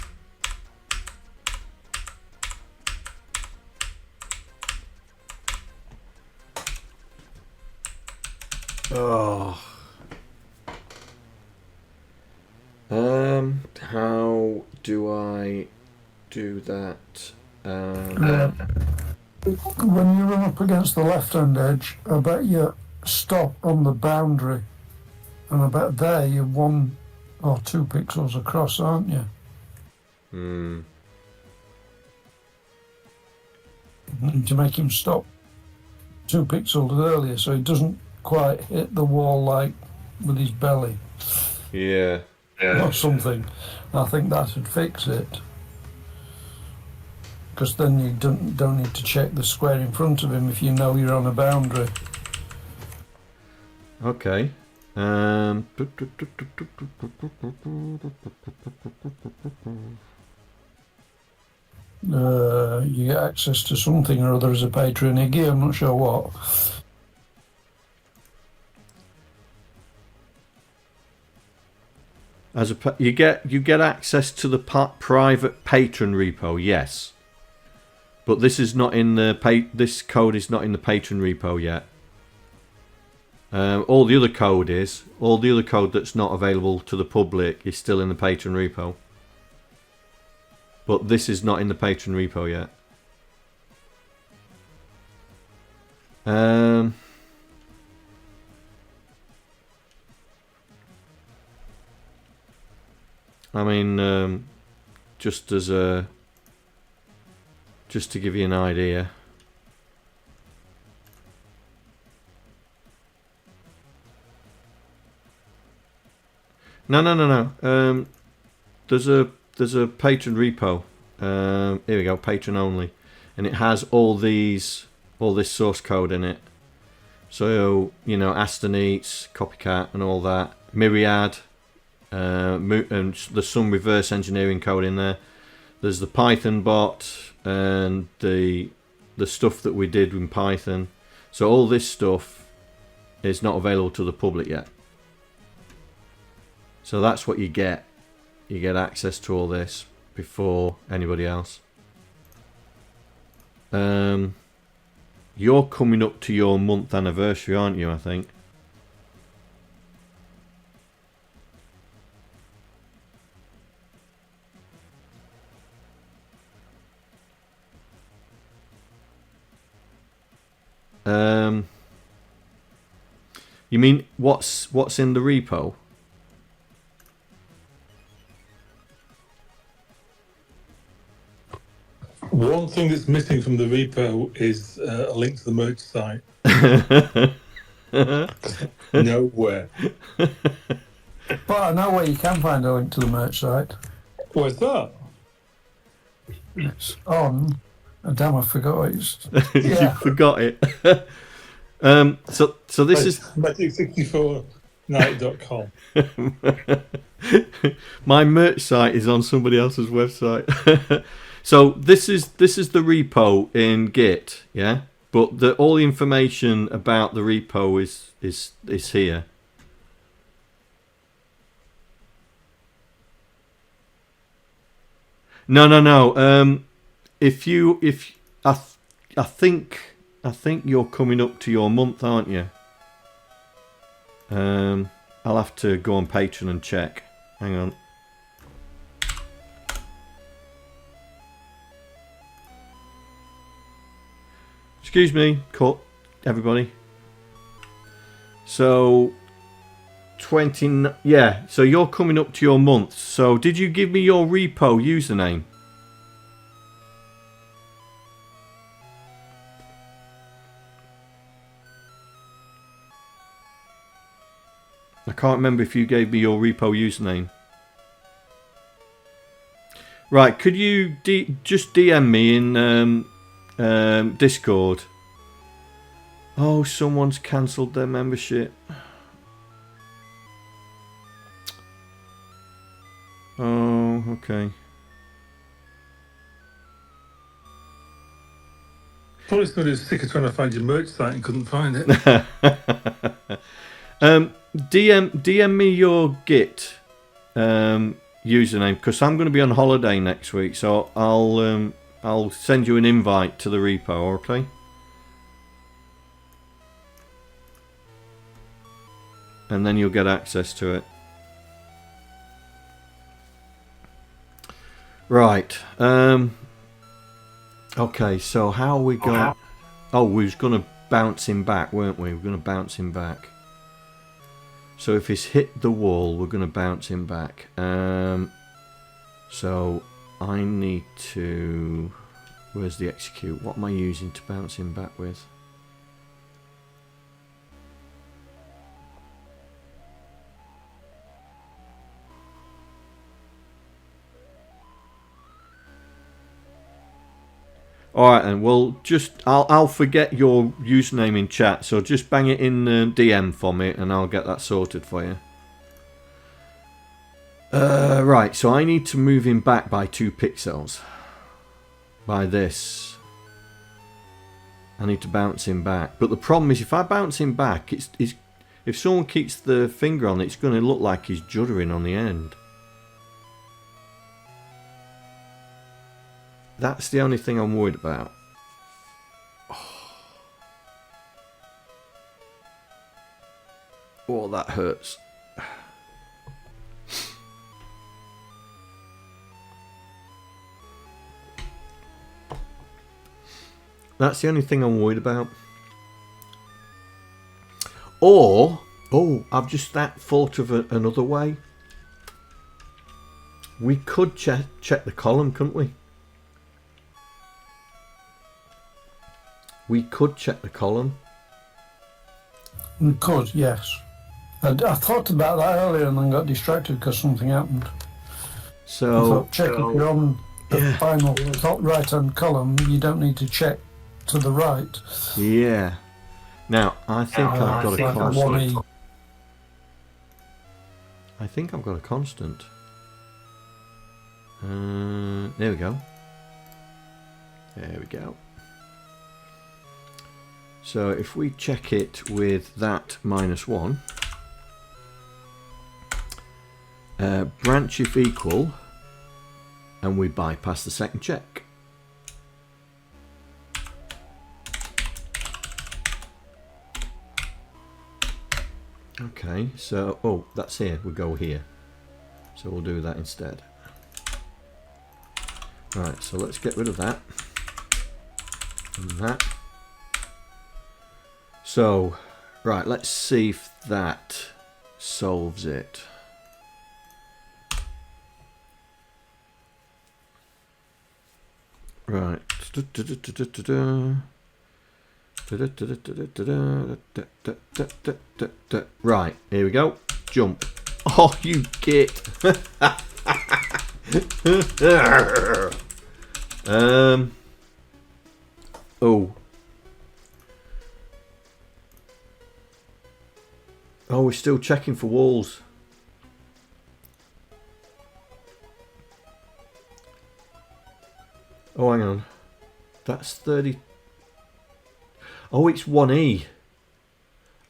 Oh. How do I do that? When you run up against the left-hand edge, I bet you stop on the boundary, and I bet there you're 1 or 2 pixels across, aren't you? To make him stop 2 pixels earlier, so he doesn't quite hit the wall like with his belly. Yeah. or something. I think that would fix it. Because then you don't need to check the square in front of him if you know you're on a boundary. Okay. You get access to something or other as a patron Iggy, I'm not sure what. You get access to the private patron repo, yes. But this is not in the this code is not in the patron repo yet. All the other code that's not available to the public is still in the patron repo. But this is not in the patron repo yet. I mean, just to give you an idea. No. There's a patron repo. Here we go, patron only, and it has all this source code in it. So Asteneats, Copycat, and all that. Myriad. And there's some reverse engineering code in there. There's the Python bot and the stuff that we did in Python. So all this stuff is not available to the public yet. So that's what you get. You get access to all this before anybody else. You're coming up to your month anniversary, aren't you, I think? You mean what's in the repo? One thing that's missing from the repo is a link to the merch site. Nowhere. But I know where you can find a link to the merch site. Where's that? It's on. Oh, damn, I forgot it. You forgot it. So this is Magic64night.com. My merch site is on somebody else's website. So this is the repo in Git, yeah. But all the information about the repo is here. No. If I think you're coming up to your month, aren't you? I'll have to go on Patreon and check. Hang on. Excuse me, cut everybody. So 20, yeah. So you're coming up to your month. So did you give me your repo username? I can't remember if you gave me your repo username. Right, could you just DM me in Discord? Oh, someone's cancelled their membership. Oh, okay. Probably somebody was sick of trying to find your merch site and couldn't find it. DM me your Git username, because I'm going to be on holiday next week, so I'll send you an invite to the repo, okay? And then you'll get access to it. Right. Okay, so how are we going? Oh, we was going to bounce him back, weren't we? We're going to bounce him back. So if he's hit the wall, we're going to bounce him back. So I need to... Where's the execute? What am I using to bounce him back with? All right, and well, I'll forget your username in chat, so just bang it in DM for me, and I'll get that sorted for you. Right, so I need to move him back by 2 pixels. By this, I need to bounce him back. But the problem is, if I bounce him back, if someone keeps the finger on it, it's going to look like he's juddering on the end. That's the only thing I'm worried about. Oh, that hurts. That's the only thing I'm worried about. Or, oh, I've just thought of another way. We could check the column, couldn't we? We could check the column. We could, yes. I thought about that earlier and then got distracted because something happened. So I thought, check if you're on the final top right-hand column, you don't need to check to the right. Yeah. Now, I think I've got a constant. I think I've got a constant. There we go. There we go. So if we check it with that -1, branch if equal, and we bypass the second check. Okay, so, oh, that's here, we'll go here. So we'll do that instead. Right, so let's get rid of that. And that. So, right, let's see if that solves it. Right. Right, here we go. Jump. Oh, you git. Oh. Oh, we're still checking for walls. Oh, hang on. That's 30. Oh, it's 1E.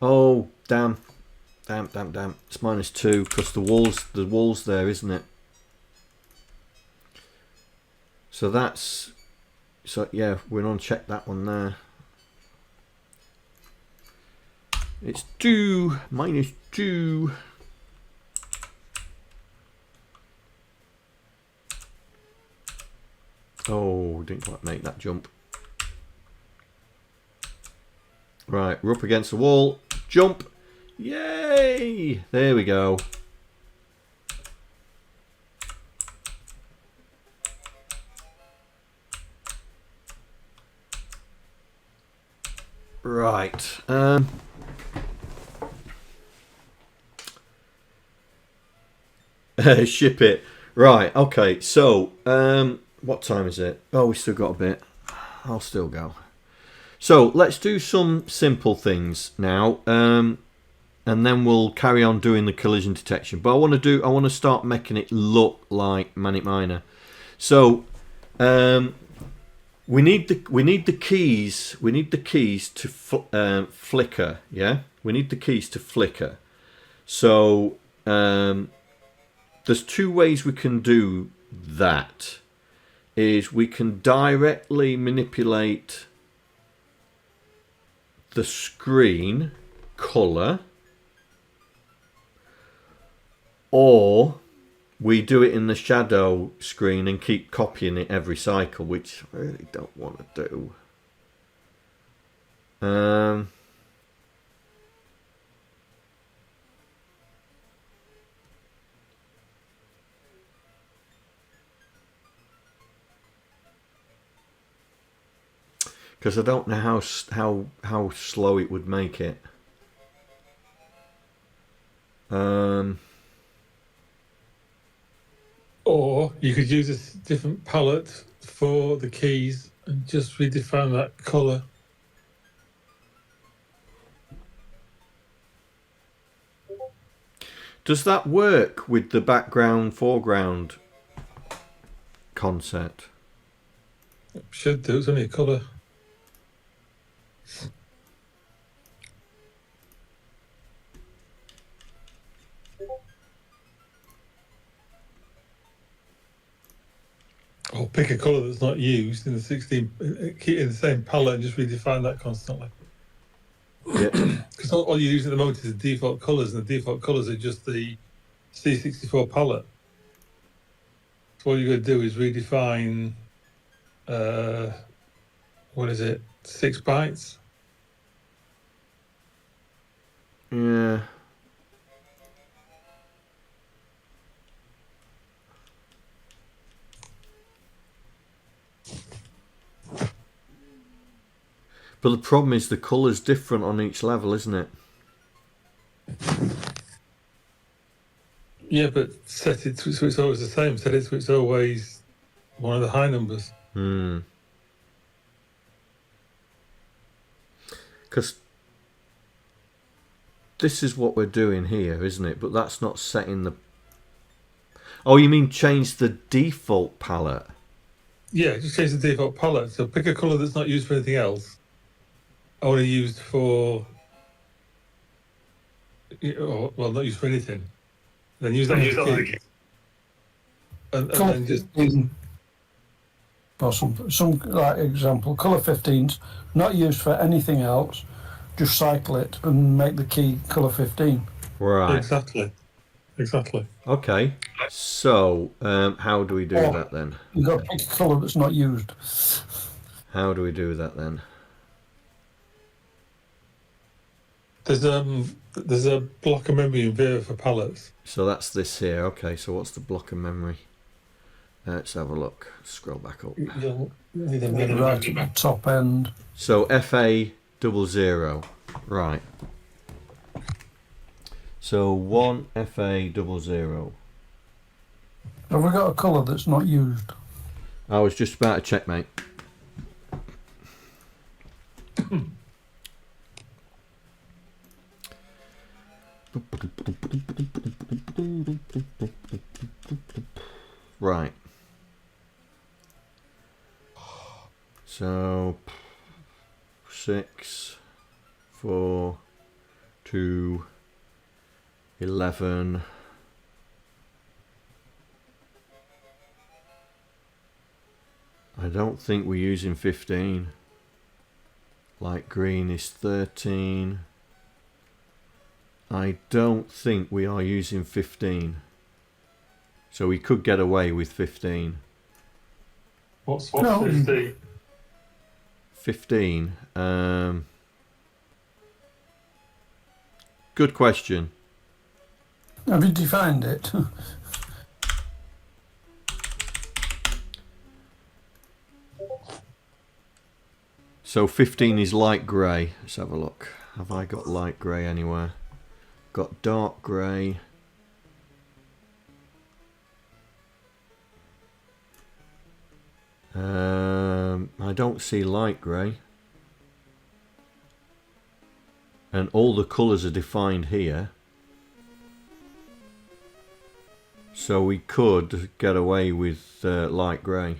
Oh, damn. Damn. It's -2 because the wall's there, isn't it? So that's... So, yeah, we're on check that one there. It's 2, -2. Oh, didn't quite make that jump. Right, we're up against the wall. Jump. Yay! There we go. Right. Ship it. Right, okay. So, what time is it? Oh, we still got a bit. I'll still go. So, let's do some simple things now. And then we'll carry on doing the collision detection. But I want to start making it look like Manic Miner. So, we need the keys. We need the keys to flicker. Yeah, we need the keys to flicker. So, there's 2 ways we can do that. Is we can directly manipulate the screen color, or we do it in the shadow screen and keep copying it every cycle, which I really don't want to do. Because I don't know how slow it would make it. Or you could use a different palette for the keys And just redefine that colour. Does that work with the background foreground concept? It should do, it's only a colour. Or pick a colour that's not used in the 16, keep it in the same palette and just redefine that constantly. Yeah. Because all you use at the moment is the default colours, and the default colours are just the C64 palette. So all you're going to do is redefine, what is it, 6 bytes? Yeah. But the problem is the colour's different on each level, isn't it? Yeah, but set it so it's always the same. Set it so it's always one of the high numbers. Because this is what we're doing here, isn't it? But that's not setting the... Oh, you mean change the default palette? Yeah, just change the default palette. So pick a colour that's not used for anything else. Only used for... Or, well, not used for anything. Then use that as a key. And then just... Or some like example, colour 15's not used for anything else. Just cycle it and make the key colour 15. Right. Exactly. Okay. So, how do we do that then? You've got to pick a colour that's not used. How do we do that then? There's a block of memory in Vera for palettes. So that's this here. Okay, so what's the block of memory? Let's have a look. Scroll back up. You'll need a minute. Right at the top end. So FA00. Right. So 1 FA00. Have we got a colour that's not used? I was just about to check, mate. Right. So 6, 4, 2, 11. I don't think we're using 15. Light green is 13. I don't think we are using 15. So we could get away with 15. What's 15? 15. Good question. Have you defined it? So 15 is light grey. Let's have a look. Have I got light grey anywhere? Got dark grey. I don't see light grey. And all the colours are defined here. So we could get away with light grey.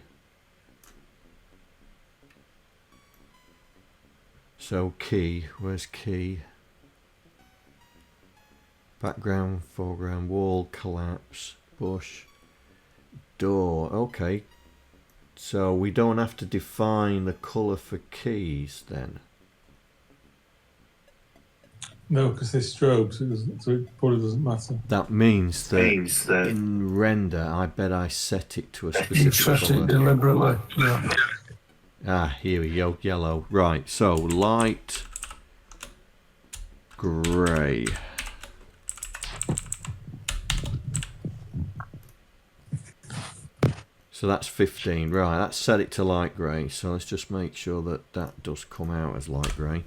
So key, where's key? Background, foreground, wall, collapse, bush, door. Okay. So we don't have to define the colour for keys then. No, because they're strobes, so it probably doesn't matter. That means that in render, I bet I set it to a specific Set colour. it deliberately. Yeah. Ah, here we go, yellow. Right, so light grey. So that's 15. Right, that's set it to light grey. So let's just make sure that that does come out as light grey.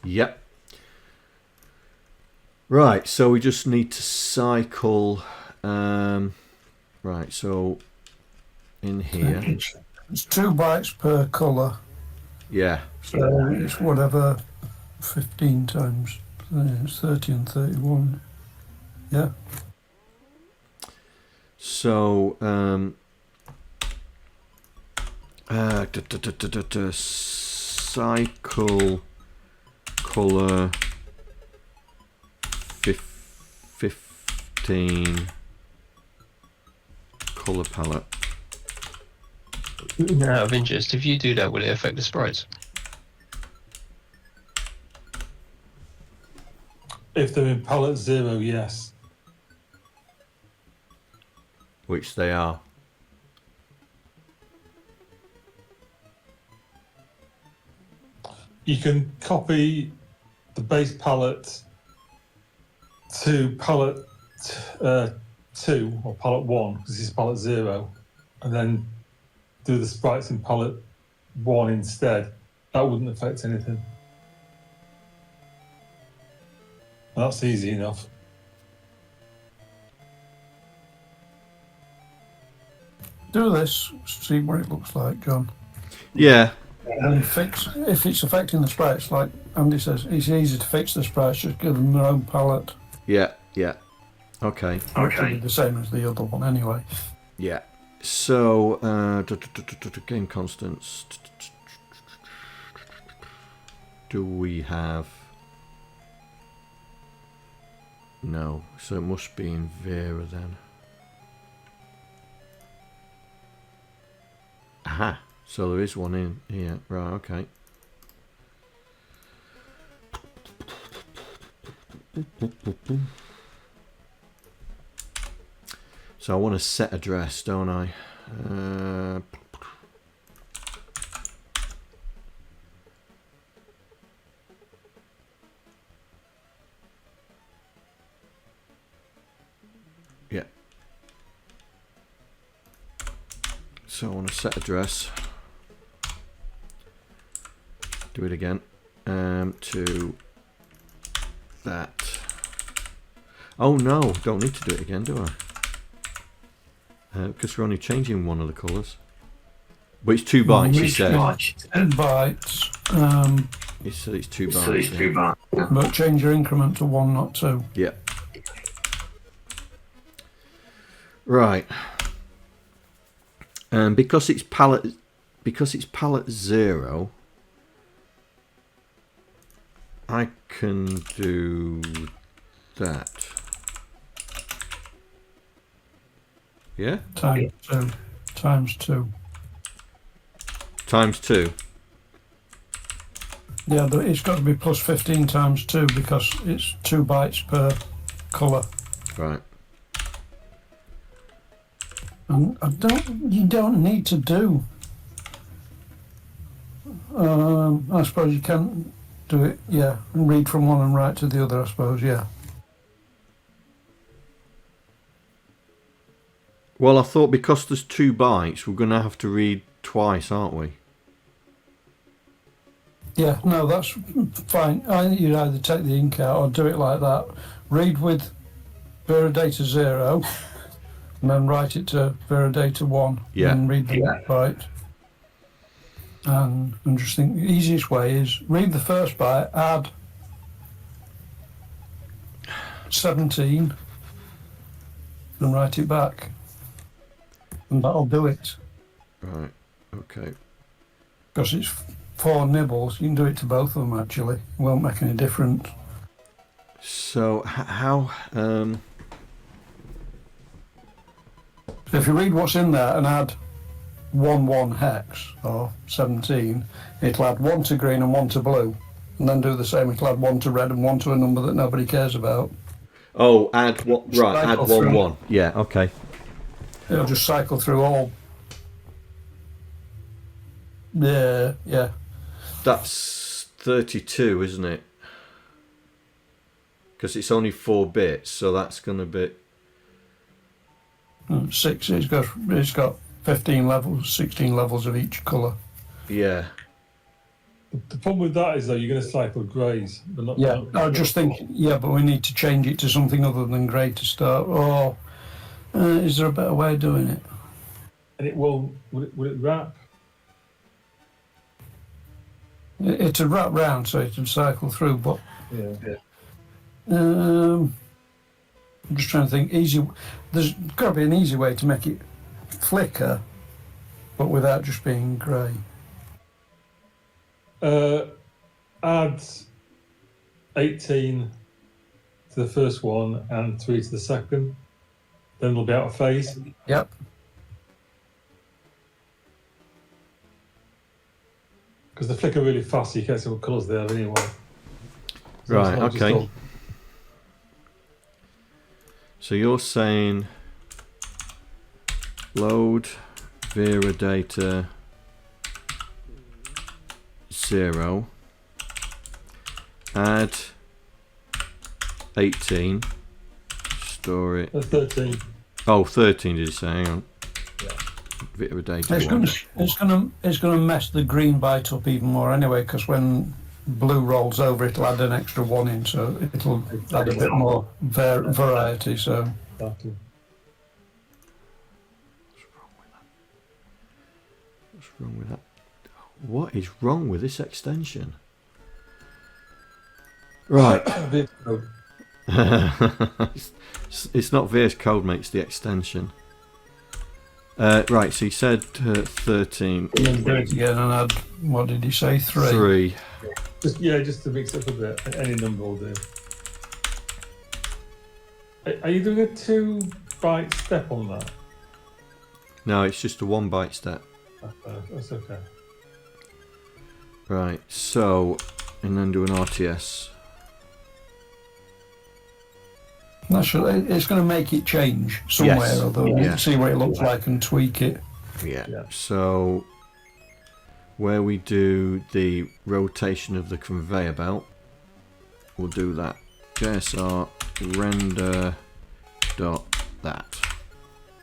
Yep. Right, so we just need to cycle... Right, so in here. It's 2 bytes per colour. Yeah. So it's whatever 15 times. It's 30 and 31. Yeah. So cycle color 15 color palette. Out of interest, if you do that, will it affect the sprites? If they're in palette 0, yes. Which they are. You can copy the base palette to palette 2 or palette 1, because this is palette 0, and then do the sprites in palette 1 instead. That wouldn't affect anything. That's easy enough. Do this, see what it looks like, John. Yeah. And fix if it's affecting the sprites, like Andy says, it's easy to fix the sprites, just give them their own palette. Yeah. Okay. It'll be the same as the other one anyway. Yeah. So game constants. Do we have? No. So it must be in Vera then. Aha. So there is one in here. Right, okay. So I want a set address, don't I? Yeah. So I want a set address. Do it again. To that. Oh no, don't need to do it again, do I? Because we're only changing one of the colours. But it's 2 bytes, you said. 2 bytes. You said it's 2 bytes. Yeah. But change your increment to 1, not 2. Yeah. Right. Because it's palette 0, I can do that. Yeah? Times 2. Times 2. Times 2. Yeah, it's got to be plus 15 times 2 because it's 2 bytes per colour. Right. And you don't need to do. I suppose you can do it, yeah, and read from one and write to the other, I suppose, yeah. Well, I thought because there's 2 bytes, we're going to have to read twice, aren't we? Yeah, no, that's fine. I think you'd either take the ink out or do it like that. Read with Veridata 0 and then write it to Veridata 1 and read the next byte. And I'm just thinking the easiest way is read the first byte, add 17 and write it back. And that'll do it. Right, okay. Because it's 4 nibbles, you can do it to both of them actually. It won't make any difference. So, how... If you read what's in there and add 1 hex, or 17, it'll add 1 to green and 1 to blue. And then do the same, it'll add 1 to red and 1 to a number that nobody cares about. Oh, add what? Right, add 1. Yeah, okay. It'll just cycle through all. Yeah. That's 32, isn't it? Because it's only 4 bits, so that's going to be... 6, it's got 15 levels, 16 levels of each colour. Yeah. The problem with that is, though, you're going to cycle greys. I was just thinking, but we need to change it to something other than grey to start. Or Is there a better way of doing it? And it won't. Will it wrap? It'd wrap round so it'd cycle through, but Yeah. I'm just trying to think. Easy. There's got to be an easy way to make it flicker, but without just being grey. Add 18 to the first one and 3 to the second. Then it'll be out of phase. Yep. Because they flicker really fast, so you can't see what colours they have anyway. So Right, it's not just okay. all- So you're saying load Vera data 0, add 18, store it. 13. Oh, 13 did you say? Hang on. Yeah. Vera data It's 1. going to mess the green byte up even more anyway, because when blue rolls over, it'll add an extra 1 in, so it'll add a bit more variety. So Exactly. What's wrong with that? What is wrong with this extension? Right. It's not VS Code, mate, it's the extension. Right, so you said 13. and then do it again and add, what did he say, 3? 3. Just to mix up a bit. Any number will do. Are you doing a 2 byte step on that? No, it's just a 1 byte step. That's okay. Right, so, and then do an RTS. It's going to make it change somewhere, Yes. although Yeah. we'll see what it looks like and tweak it. Yeah. Yeah. So, where we do the rotation of the conveyor belt, we'll do that. JSR render dot that.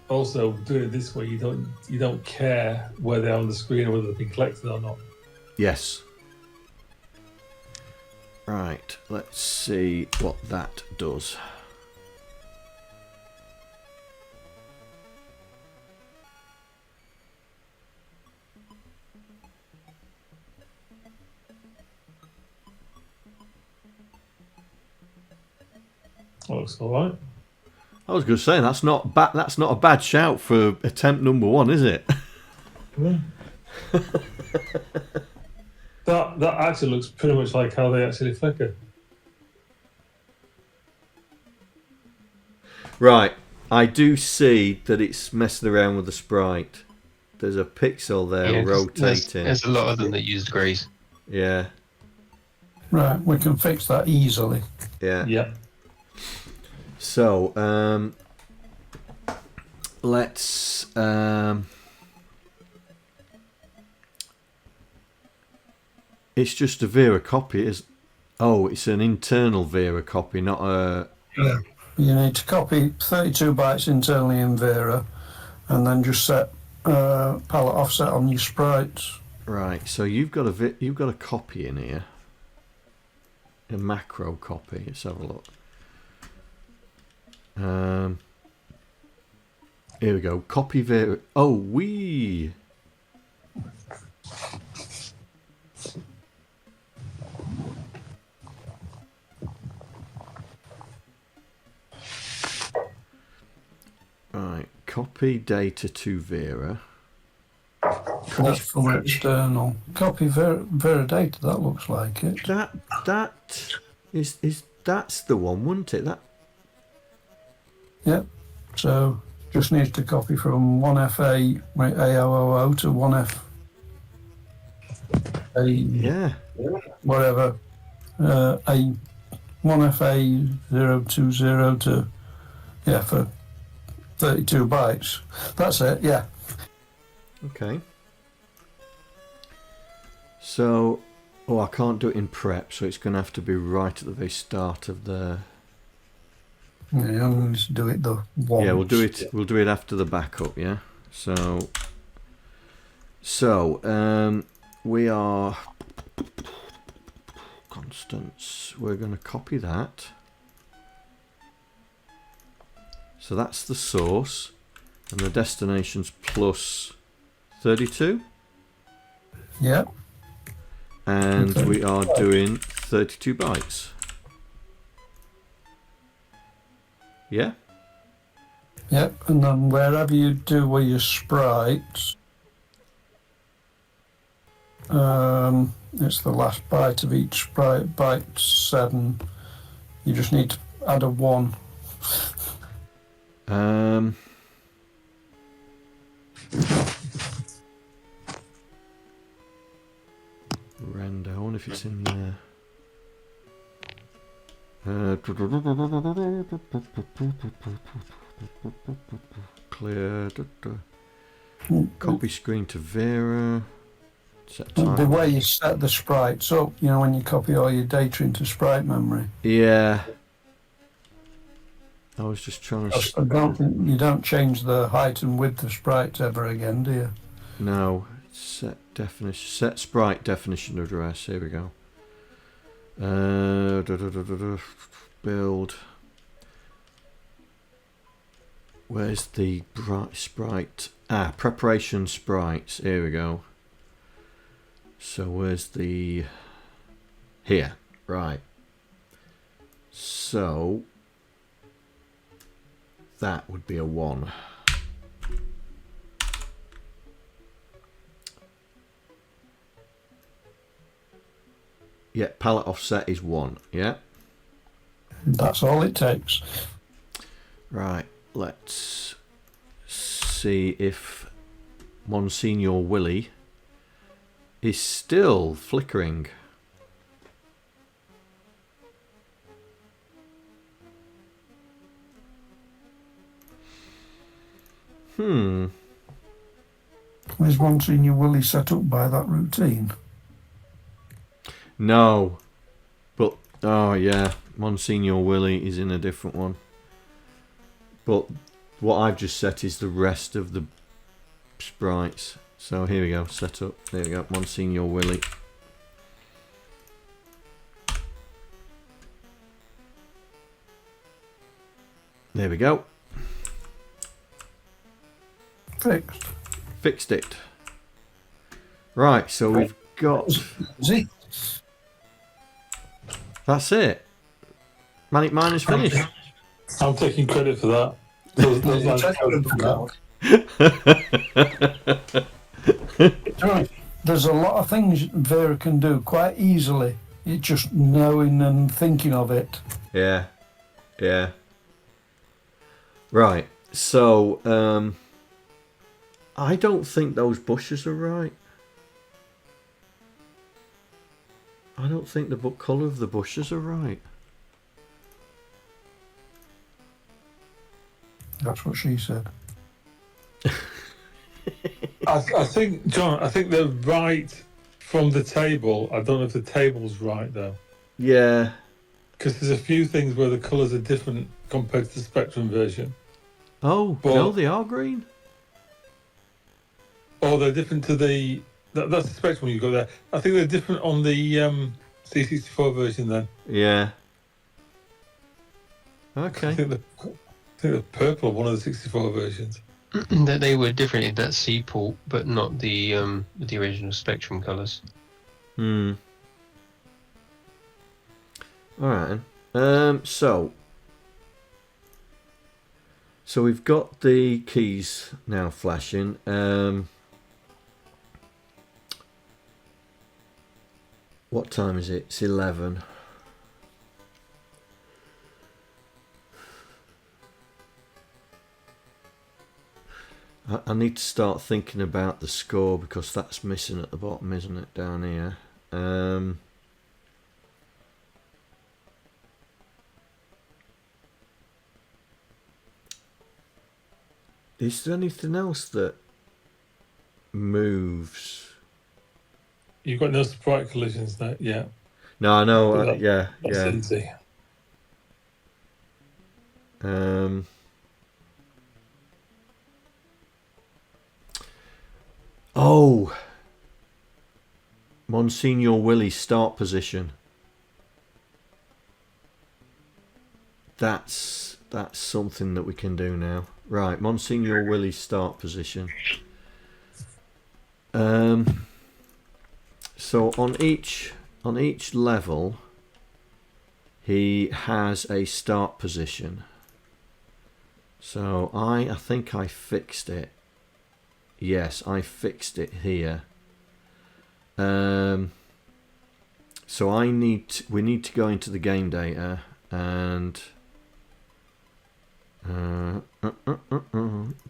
Also, doing it this way, you don't care where they are on the screen or whether they've been collected or not. Yes. Right, let's see what that does. That looks all right. I was going to say that's not a bad shout for attempt number 1, is it? Yeah. that actually looks pretty much like how they actually flicker. Right, I do see that it's messing around with the sprite. There's a pixel there Yeah, rotating. there's a lot of them that use greys. Yeah, Right, we can fix that easily. yeah. Yeah. So, let's it's just a Vera copy, it's an internal Vera copy, not a... Yeah. You need to copy 32 bytes internally in Vera, and then just set palette offset on your sprites. Right, so you've got a copy in here. A macro copy, let's have a look. Here we go. Copy Vera. Oh, we. Right. Copy data to Vera. That's from external. Copy Vera data, that looks like it. That is that's the one, wouldn't it? That. Yep. So just needs to copy from 1FA A000 to 1F A Yeah. whatever A 1FA 020 to for 32 bytes. That's it. Yeah. Okay. So, I can't do it in prep, so it's going to have to be right at the very start of the. Yeah, I'm going to do it the once. Yeah, we'll do it. We'll do it after the backup. Yeah. So we are Constance. We're going to copy that. So that's the source, and the destination's plus 32. Yeah. And Okay. we are doing 32 bytes. Yeah? Yep, and then wherever you do with your sprites, it's the last byte of each sprite, byte 7. You just need to add a 1. Render, I wonder if it's in there. Clear. Copy screen to Vera. Set time. The way you set the sprites up, you know, when you copy all your data into sprite memory. Yeah. I was just trying to... You don't change the height and width of sprites ever again, do you? No. Set definition. Set sprite definition address. Here we go. Build. Where's the sprite? Preparation sprites. Here we go. So where's the... Here. Right. So that would be a 1. Yeah, palette offset is 1. Yeah. That's all it takes. Right. Let's see if Monsignor Willie is still flickering. Is Monsignor Willie set up by that routine? No. But, oh yeah, Monsignor Willie is in a different one. But what I've just set is the rest of the sprites. So here we go, set up. There we go, Monsignor Willie. There we go. Fixed. Fixed it. Right, so we've got... See? That's it. Manic Miner's finished. I'm taking credit for that. There's a lot of things Vera can do quite easily. It's just knowing and thinking of it. Yeah. Yeah. Right. So, I don't think those bushes are right. I don't think the colour of the bushes are right. That's what she said. I think, John, I think they're right from the table. I don't know if the table's right, though. Yeah. Because there's a few things where the colours are different compared to the Spectrum version. Oh, But- no, they are green. Or they're different to the... That's the Spectrum you got there. I think they're different on the C64 version then. Yeah. I Okay. think the purple of one of the 64 versions. That they were different in that C port, but not the original Spectrum colours. Alright. So we've got the keys now flashing. What time is it? It's 11. I need to start thinking about the score because that's missing at the bottom, isn't it? Down here. Is there anything else that moves? You've got no sprite collisions there, yeah. No, I know. That- Yeah, That's yeah. easy. Oh, Monsignor Willie's start position. That's that's something that we can do now. Right, Monsignor Willie's start position. So on each level, he has a start position. So I think I fixed it. Yes, I fixed it here. So we need to go into the game data and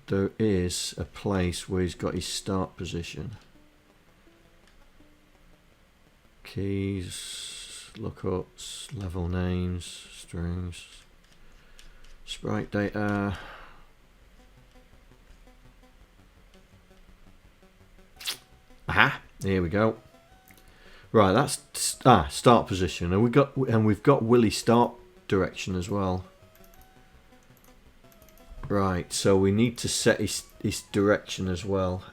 there is a place where he's got his start position. Keys, lookups, level names, strings, sprite data. Aha! Here we go. Right, that's start position, and we've got Willie's start direction as well. Right, so we need to set his direction as well.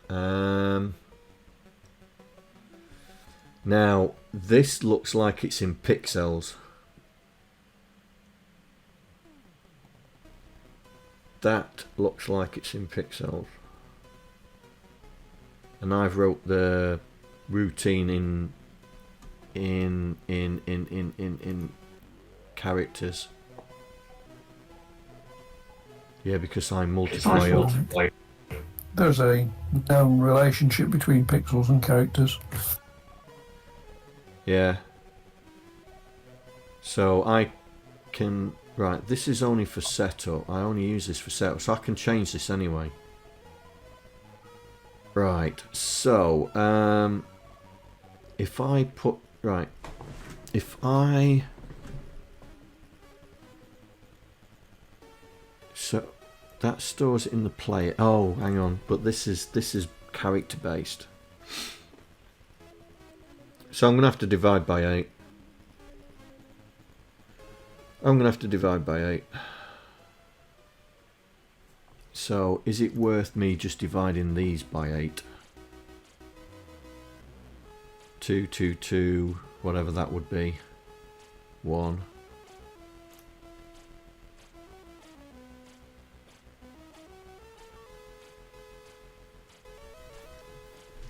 Now this looks like it's in pixels. That looks like it's in pixels. And I've wrote the routine in characters. Yeah, because I multiply up. There's a known relationship between pixels and characters. Yeah. So I can... Right, this is only for setup. I only use this for setup, so I can change this anyway. Right, so if I put... Right, if I... So that stores it in the player. Oh, hang on, but this is character based. So I'm gonna have to divide by 8. I'm gonna have to divide by 8. So is it worth me just dividing these by 8? 2, 2, 2, whatever that would be. 1.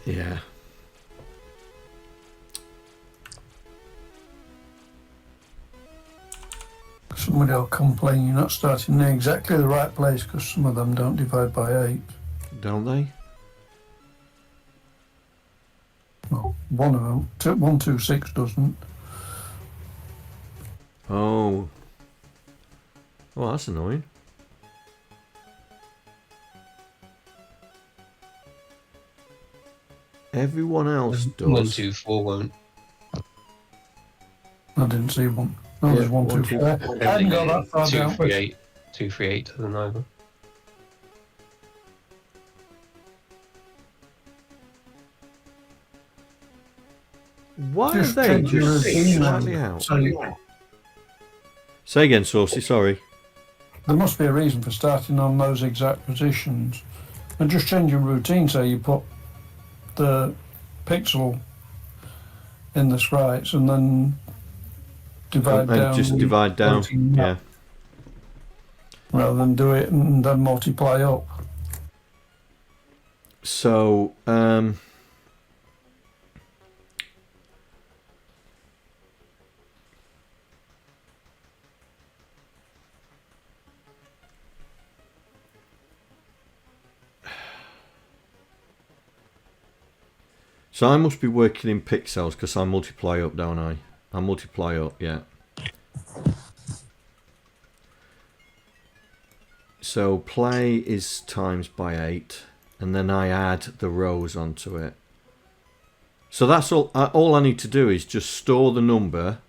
Yeah. Somebody will complain you're not starting in exactly the right place because some of them don't divide by 8. Don't they? Well, one of them, 126 doesn't. Oh. Well, that's annoying. Everyone else does. 1, 2, 4 won't. I didn't see one. No, there's 1, 2, 4. I hadn't got that far 2, down. 3, 8. 2, 3, 8 doesn't either. Why Just are they change your just routine slightly then. out? So Say again, Saucy, sorry. there must be a reason for starting on those exact positions. And just change your routine so you put the pixel in the sprites and then divide And down. just divide down, routine yeah. rather than do it and then multiply up. So, so I must be working in pixels because I multiply up, don't I? I multiply up, yeah. So play is times by 8, and then I add the rows onto it. So that's all. All I need to do is just store the number,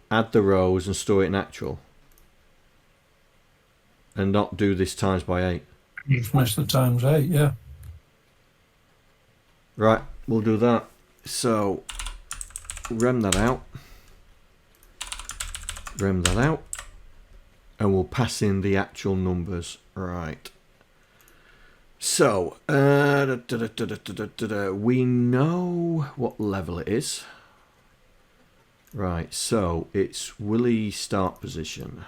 add the rows, and store it in actual, and not do this times by 8. You've missed the times 8, yeah. Right, we'll do that. So rem that out, and we'll pass in the actual numbers. Right. So we know what level it is. Right, so it's Willie start position.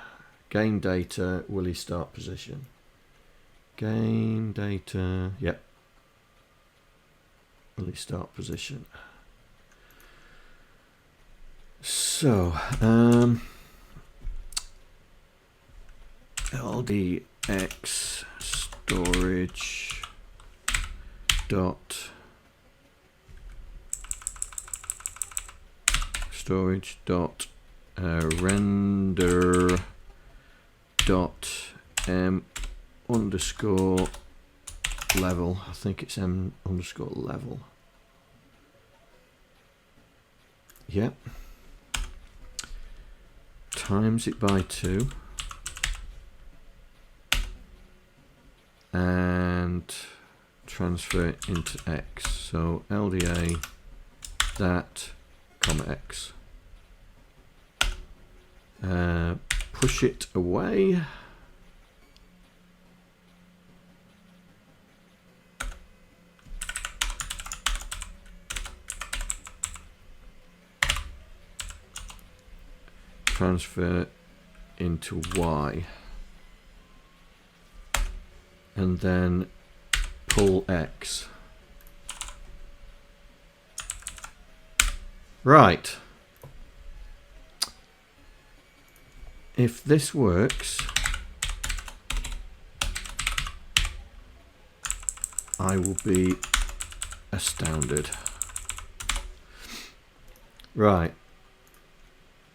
Game data, Wiele start position. Game data, yep. Wiele start position. So, LDX storage dot render dot underscore level. I think it's m underscore level. Yep. Times it by 2 and transfer it into x. So LDA that comma x. Push it away. Transfer into y. And then pull x. Right. If this works, I will be astounded. Right.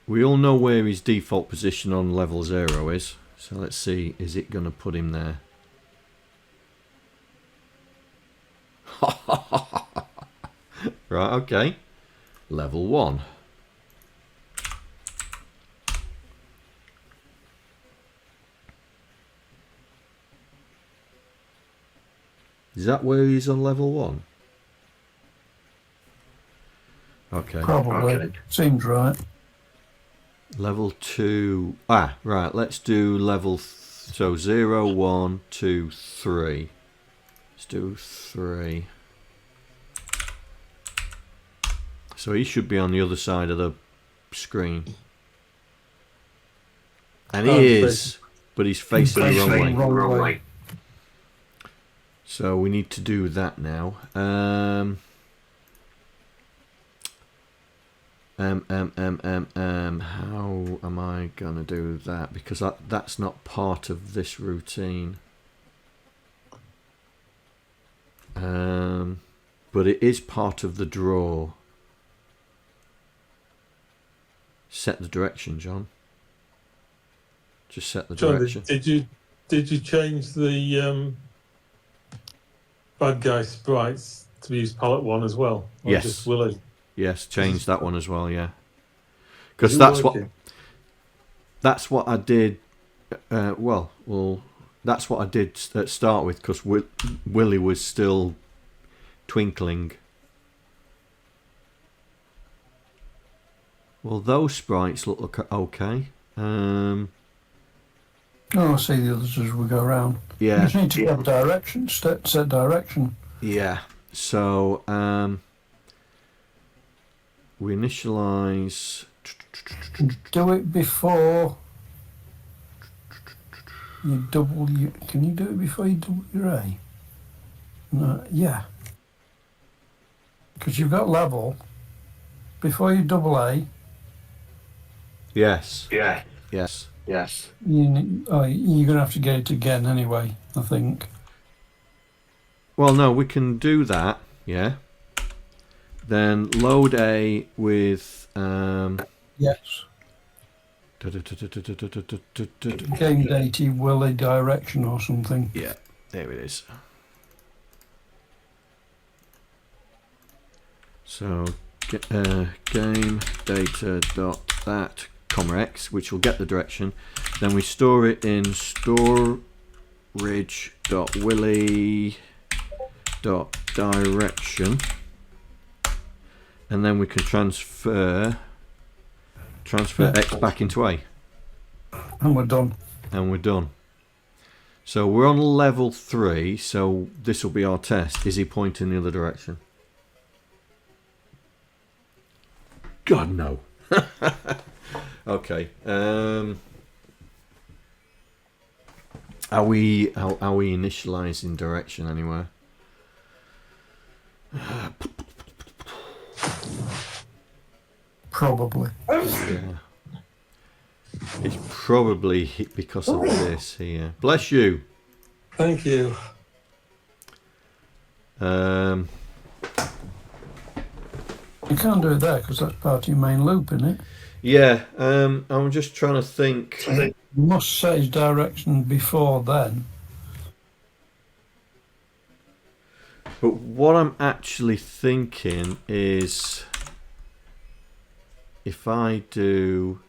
We all know where his default position on level 0 is. So let's see, is it going to put him there? Right, okay. Level 1. Is that where he's on level 1? Okay. Probably. Okay. Seems right. Level 2. Ah, right. Let's do level. So 0, 1, 2, 3. Let's do 3. So he should be on the other side of the screen. And he is, but he's facing the wrong way. So we need to do that now. How am I gonna do that? Because that's not part of this routine. But it is part of the draw. Set the direction, John. Just set the direction. Did you change the bad guy sprites to use palette 1 as well? Or Yes. Just Wiele? Yes, change that one as well. Yeah, because that's what I did. Well, that's what I did at start with, because Wiele was still twinkling. Well, those sprites look okay. Oh, I'll see the others as we go around. Yeah. You just need to have direction, set direction. Yeah. So we initialize. Do it before you double. Can you do it before you double your A? No. Yeah. Because you've got level before you double A. Yes. Yeah. Yes. Yes. You're going to have to get it again anyway, I think. Well, no, we can do that. Yeah. Then load A with. Yes. Game data Wiele direction or something. Yeah, there it is. So game data dot that comma x, which will get the direction. Then we store it in storage dot Wiele dot direction, and then we can transfer x back into A. And we're done. And we're done. So we're on level 3, so this will be our test. Is he pointing the other direction? God, no. Okay. Are we initializing direction anywhere? Probably. Yeah. It's probably because of this here. Bless you. Thank you. You can't do it there because that's part of your main loop, isn't it? Yeah. I'm just trying to think. You must set his direction before then. But what I'm actually thinking is, if I do.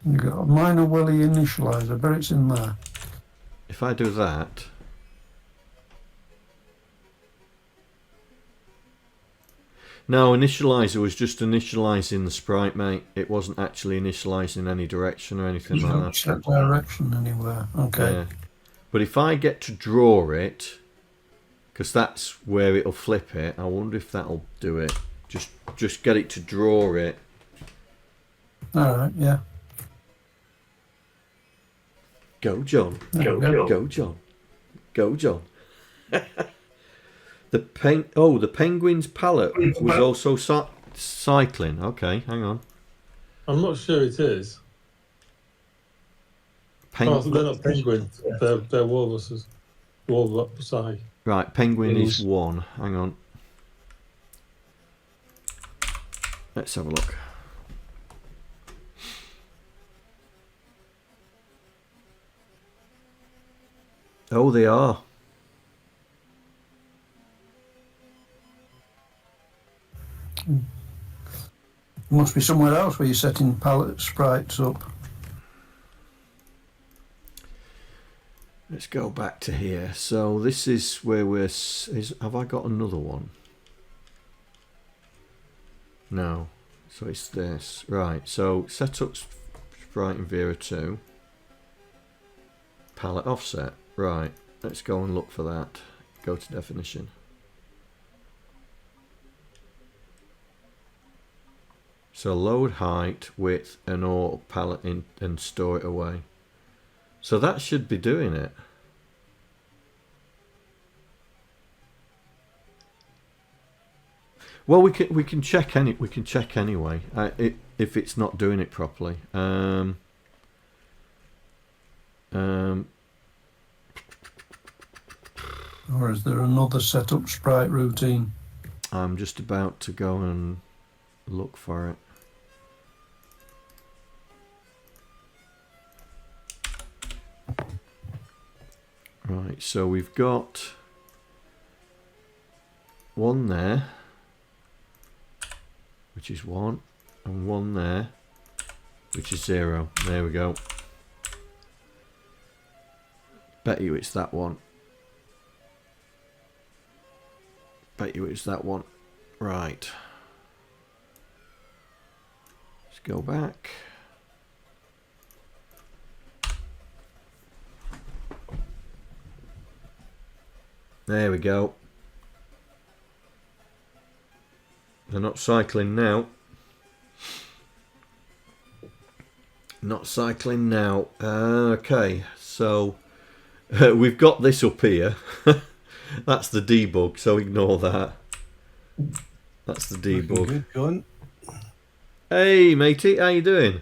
You've got a minor Wiele initializer, but it's in there. If I do that. No, initializer was just initializing the sprite, mate. It wasn't actually initializing any direction or anything like that. Set direction anywhere. Okay. Yeah. But if I get to draw it, because that's where it'll flip it, I wonder if that'll do it. Just get it to draw it. All right. Yeah. Go, John. Go, John. Go, John. The penguin's palette was also cycling. Okay, hang on. I'm not sure it is. They're not penguins. They're walruses. Walrus. Right, penguin is 1. Hang on. Let's have a look. Oh, they are. Must be somewhere else where you're setting palette sprites up. Let's go back to here. So this is where have I got another one? No. So it's this. Right. So set up sprite in Vera 2. Palette offset. Right. Let's go and look for that. Go to definition. So load height, width, and auto palette in and store it away. So that should be doing it. Well, we can check anyway. If it's not doing it properly. Or is there another setup sprite routine? I'm just about to go and look for it. Right, so we've got one there, which is 1, and one there, which is 0. There we go. Bet you it's that one. Bet you it's that one. Right. Let's go back. There we go. They're not cycling now. Not cycling now. Okay, so we've got this up here. That's the debug, so ignore that. That's the debug. Good. Hey, matey, how you doing?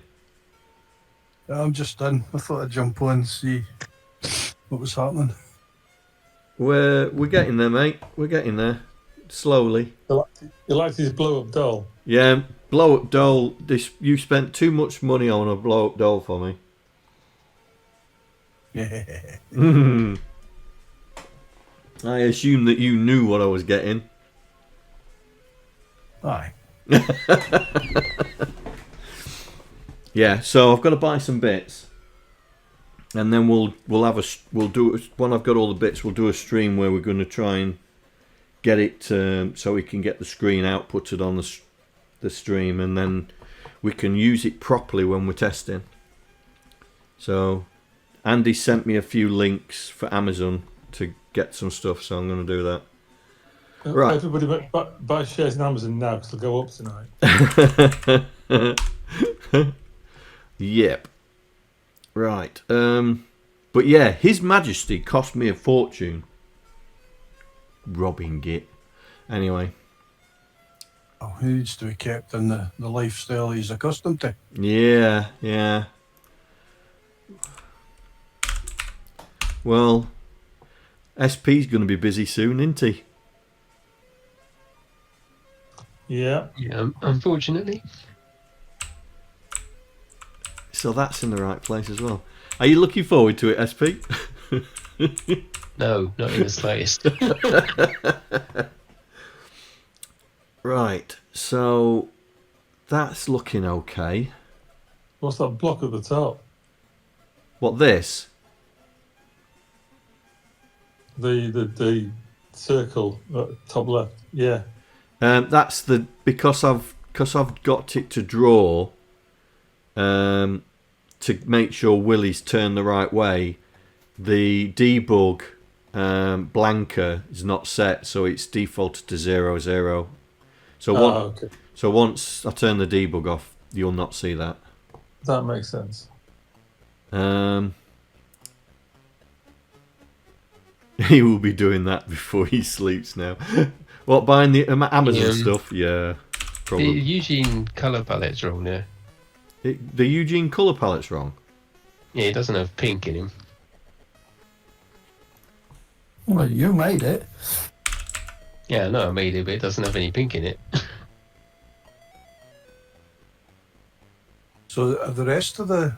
I'm just done. I thought I'd jump on and see what was happening. We're getting there, mate. We're getting there. Slowly. You liked his blow-up doll? Yeah, blow-up doll. You spent too much money on a blow-up doll for me. Yeah. I assume that you knew what I was getting. Aye. Yeah, so I've got to buy some bits, and then we'll do it when I've got all the bits. We'll do a stream where we're going to try and get it so we can get the screen outputted on the stream, and then we can use it properly when we're testing. So Andy sent me a few links for Amazon to get some stuff, so I'm going to do that. Right. Everybody buy shares in Amazon now because they'll go up tonight. Yep. Right. But yeah, His Majesty cost me a fortune. Robbing it. Anyway. Oh, he needs to be kept in the lifestyle he's accustomed to. Yeah, yeah. Well, SP's going to be busy soon, isn't he? Yeah. Yeah, unfortunately. So that's in the right place as well. Are you looking forward to it, SP? No, not in the slightest. Right, so that's looking okay. What's that block at the top? What, this? The circle at top left. Yeah. That's because I've got it to draw to make sure Willie's turned the right way. The debug blanker is not set, so it's defaulted to 0, 0. So so once I turn the debug off, you'll not see that. That makes sense. He will be doing that before he sleeps now. What, buying the Amazon stuff? Yeah, The probably. Eugene colour palette's wrong there. The Eugene colour palette's wrong. Yeah, he doesn't have pink in him. Well, you made it. Yeah, I know I made it, but it doesn't have any pink in it. So are the rest of the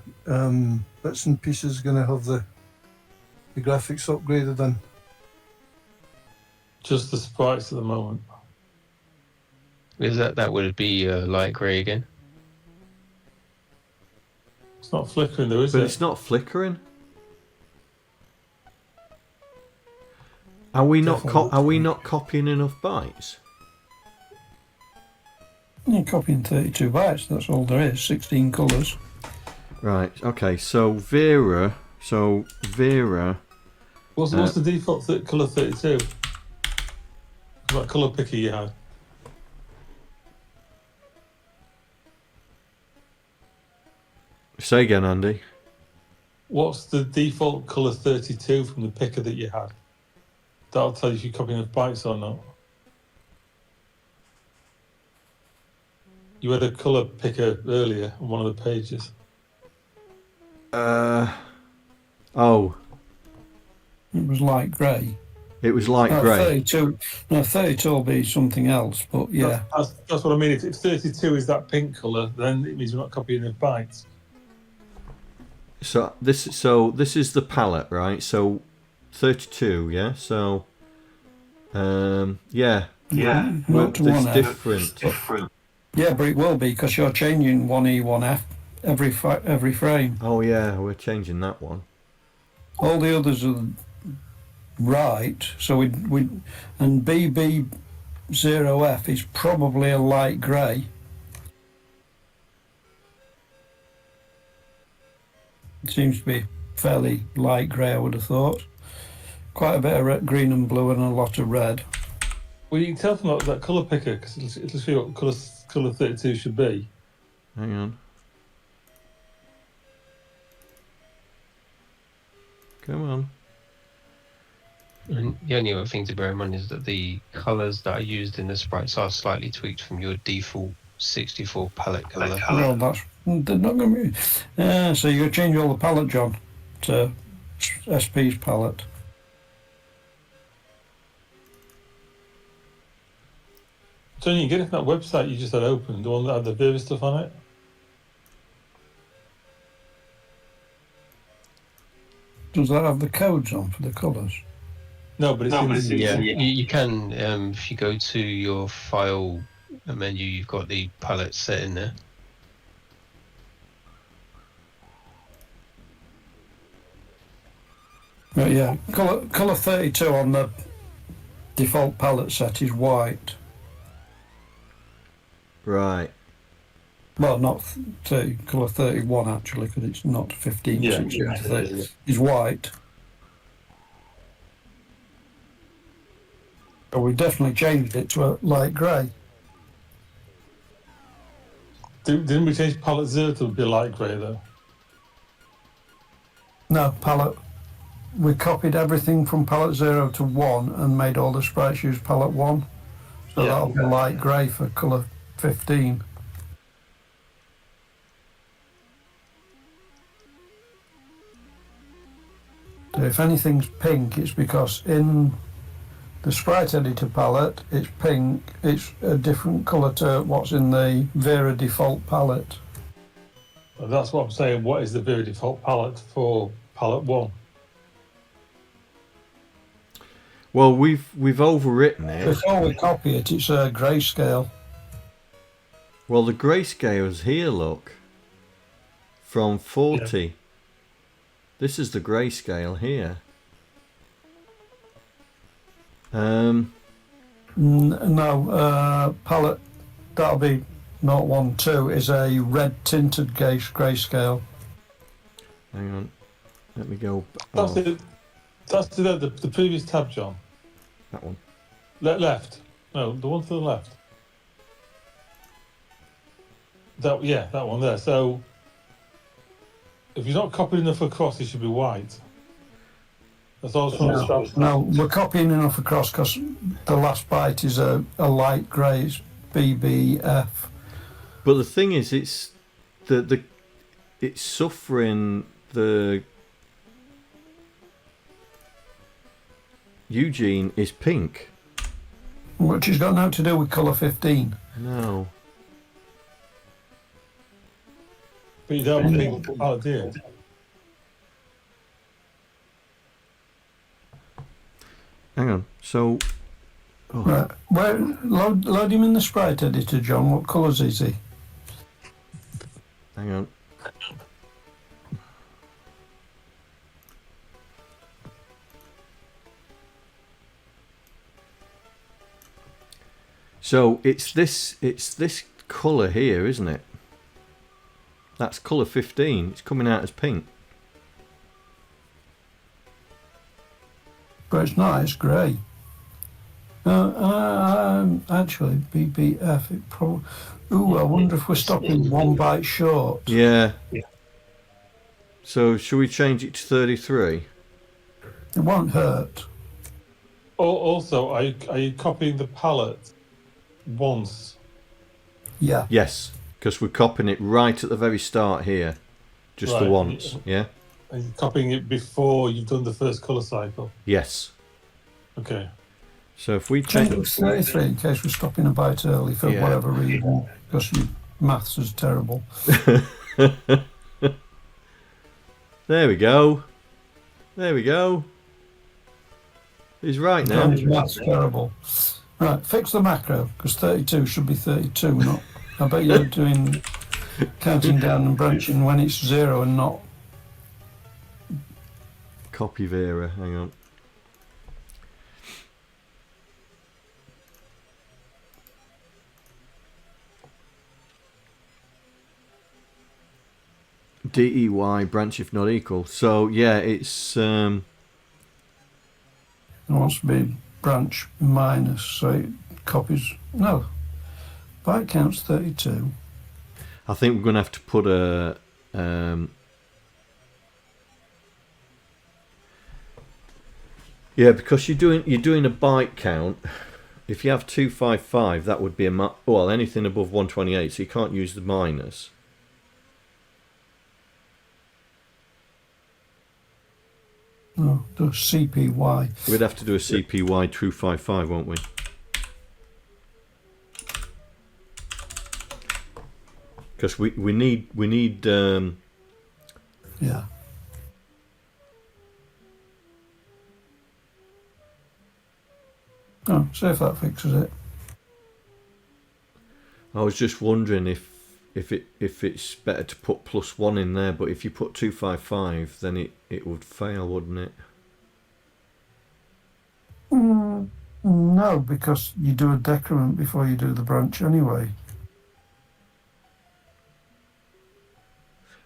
bits and pieces going to have the graphics upgraded then? Just the sprites at the moment. Is that would be light grey again? It's not flickering though, is But it? it's not flickering. Are we not copying enough bytes? You're copying 32 bytes, that's all there is, 16 colours. Right. Okay. So Vera. What's the default colour 32? What colour picker you had? Say again, Andy. What's the default colour 32 from the picker that you had? That'll tell you if you're copying enough bytes or not. You had a colour picker earlier on one of the pages. Oh, It was light grey. it was light grey. 32 will be something else, but yeah. That's what I mean. If 32 is that pink colour, then it means we're not copying enough bytes. So this is the palette, right? So 32, yeah. So yeah. Not to It's 1F. different. Yeah, but it will be because you're changing 1E, 1F every frame. Oh yeah, we're changing that one. All the others are right, so we and BB0F is probably a light grey. It seems to be fairly light grey, I would have thought. Quite a bit of red, green and blue and a lot of red. Well, you can tell from that colour picker because it'll show you what colour 32 should be. Hang on. Come on. And the only other thing to bear in mind is that the colours that are used in the sprites are slightly tweaked from your default 64 palette colour. Well, they're not going to be. So you're going to change all the palette, John, to SP's palette. So you can get it from that website you just had open, the one that had the Viva stuff on it. Does that have the codes on for the colours? No, but it's Yeah, you can, if you go to your file menu, you've got the palette set in there. But yeah, colour 32 on the default palette set is white. Right. Well, not 30, colour 31 actually, because it's not 15, Yeah, 16 yeah, to 30. Is white. But we definitely changed it to a light grey. Didn't we change palette 0 to be light grey though? No, palette. We copied everything from palette 0 to 1 and made all the sprites use palette 1. So that'll be light grey for colour 15. So if anything's pink, it's because in the sprite editor palette, it's pink. It's a different colour to what's in the Vera default palette. And that's what I'm saying. What is the Vera default palette for palette 1? Well, we've overwritten it. Before we copy it, it's a grayscale. Well, the grayscale's here, look. From 40. Yeah. This is the grayscale here. No, palette, that'll be 012 is a red tinted grayscale. Hang on, let me go. That's it. That's the previous tab, John. That one. Left. No, the one to the left. That one there. So if you're not copying enough across, it should be white. That's all. No, we're copying enough across because the last byte is a light grey. It's BBF. But the thing is, it's it's suffering the. Eugene is pink. Which has got nothing to do with colour 15. No. But you don't pink palette, do you? Hang on. So. Oh. Right. Where, load him in the sprite editor, John. What colours is he? Hang on. So it's this colour here, isn't it? That's colour 15. It's coming out as pink. But it's not, it's grey. Actually, BBF, it probably... Ooh, I wonder if we're stopping 1 byte short. Yeah. So, should we change it to 33? It won't hurt. Also, are you copying the palette once? Yeah. Yes, because we're copying it right at the very start here. Just the once, yeah? And you're copying it before you've done the first colour cycle? Yes. Okay. So if we change change it to 33 in case we're stopping a byte early for whatever reason, because your maths is terrible. There we go. There we go. He's right now. His maths terrible. Right, fix the macro, because 32 should be 32, not... I bet you're doing counting down and branching when it's 0 and not... Copy Vera, hang on. DEY branch if not equal. So yeah, it's It wants to be branch minus, so it copies. No, byte counts 32. I think we're going to have to put a yeah, because you're doing a byte count. If you have 255, that would be well, anything above 128, so you can't use the minus. No, do CPY. We'd have to do a CPY 255, won't we? Because we need yeah. Oh, see if that fixes it. I was just wondering if it's better to put +1 in there, but if you put 255, then it would fail, wouldn't it? No, because you do a decrement before you do the branch anyway.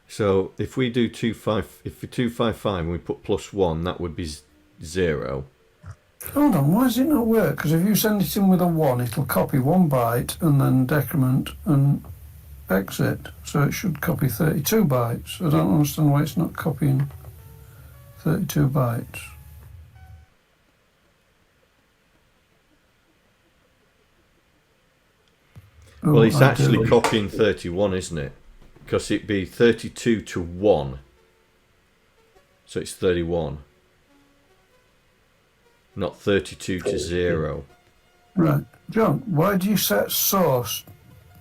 So if we do 255 and we put +1, that would be 0. Hold on, why does it not work? Because if you send it in with a 1, it'll copy 1 byte and then decrement and exit, so it should copy 32 bytes. I don't understand why it's not copying 32 bytes. Well, it's actually copying 31, isn't it? Because it'd be 32 to 1. So it's 31. Not 32 to 0. Right. John, why do you set source,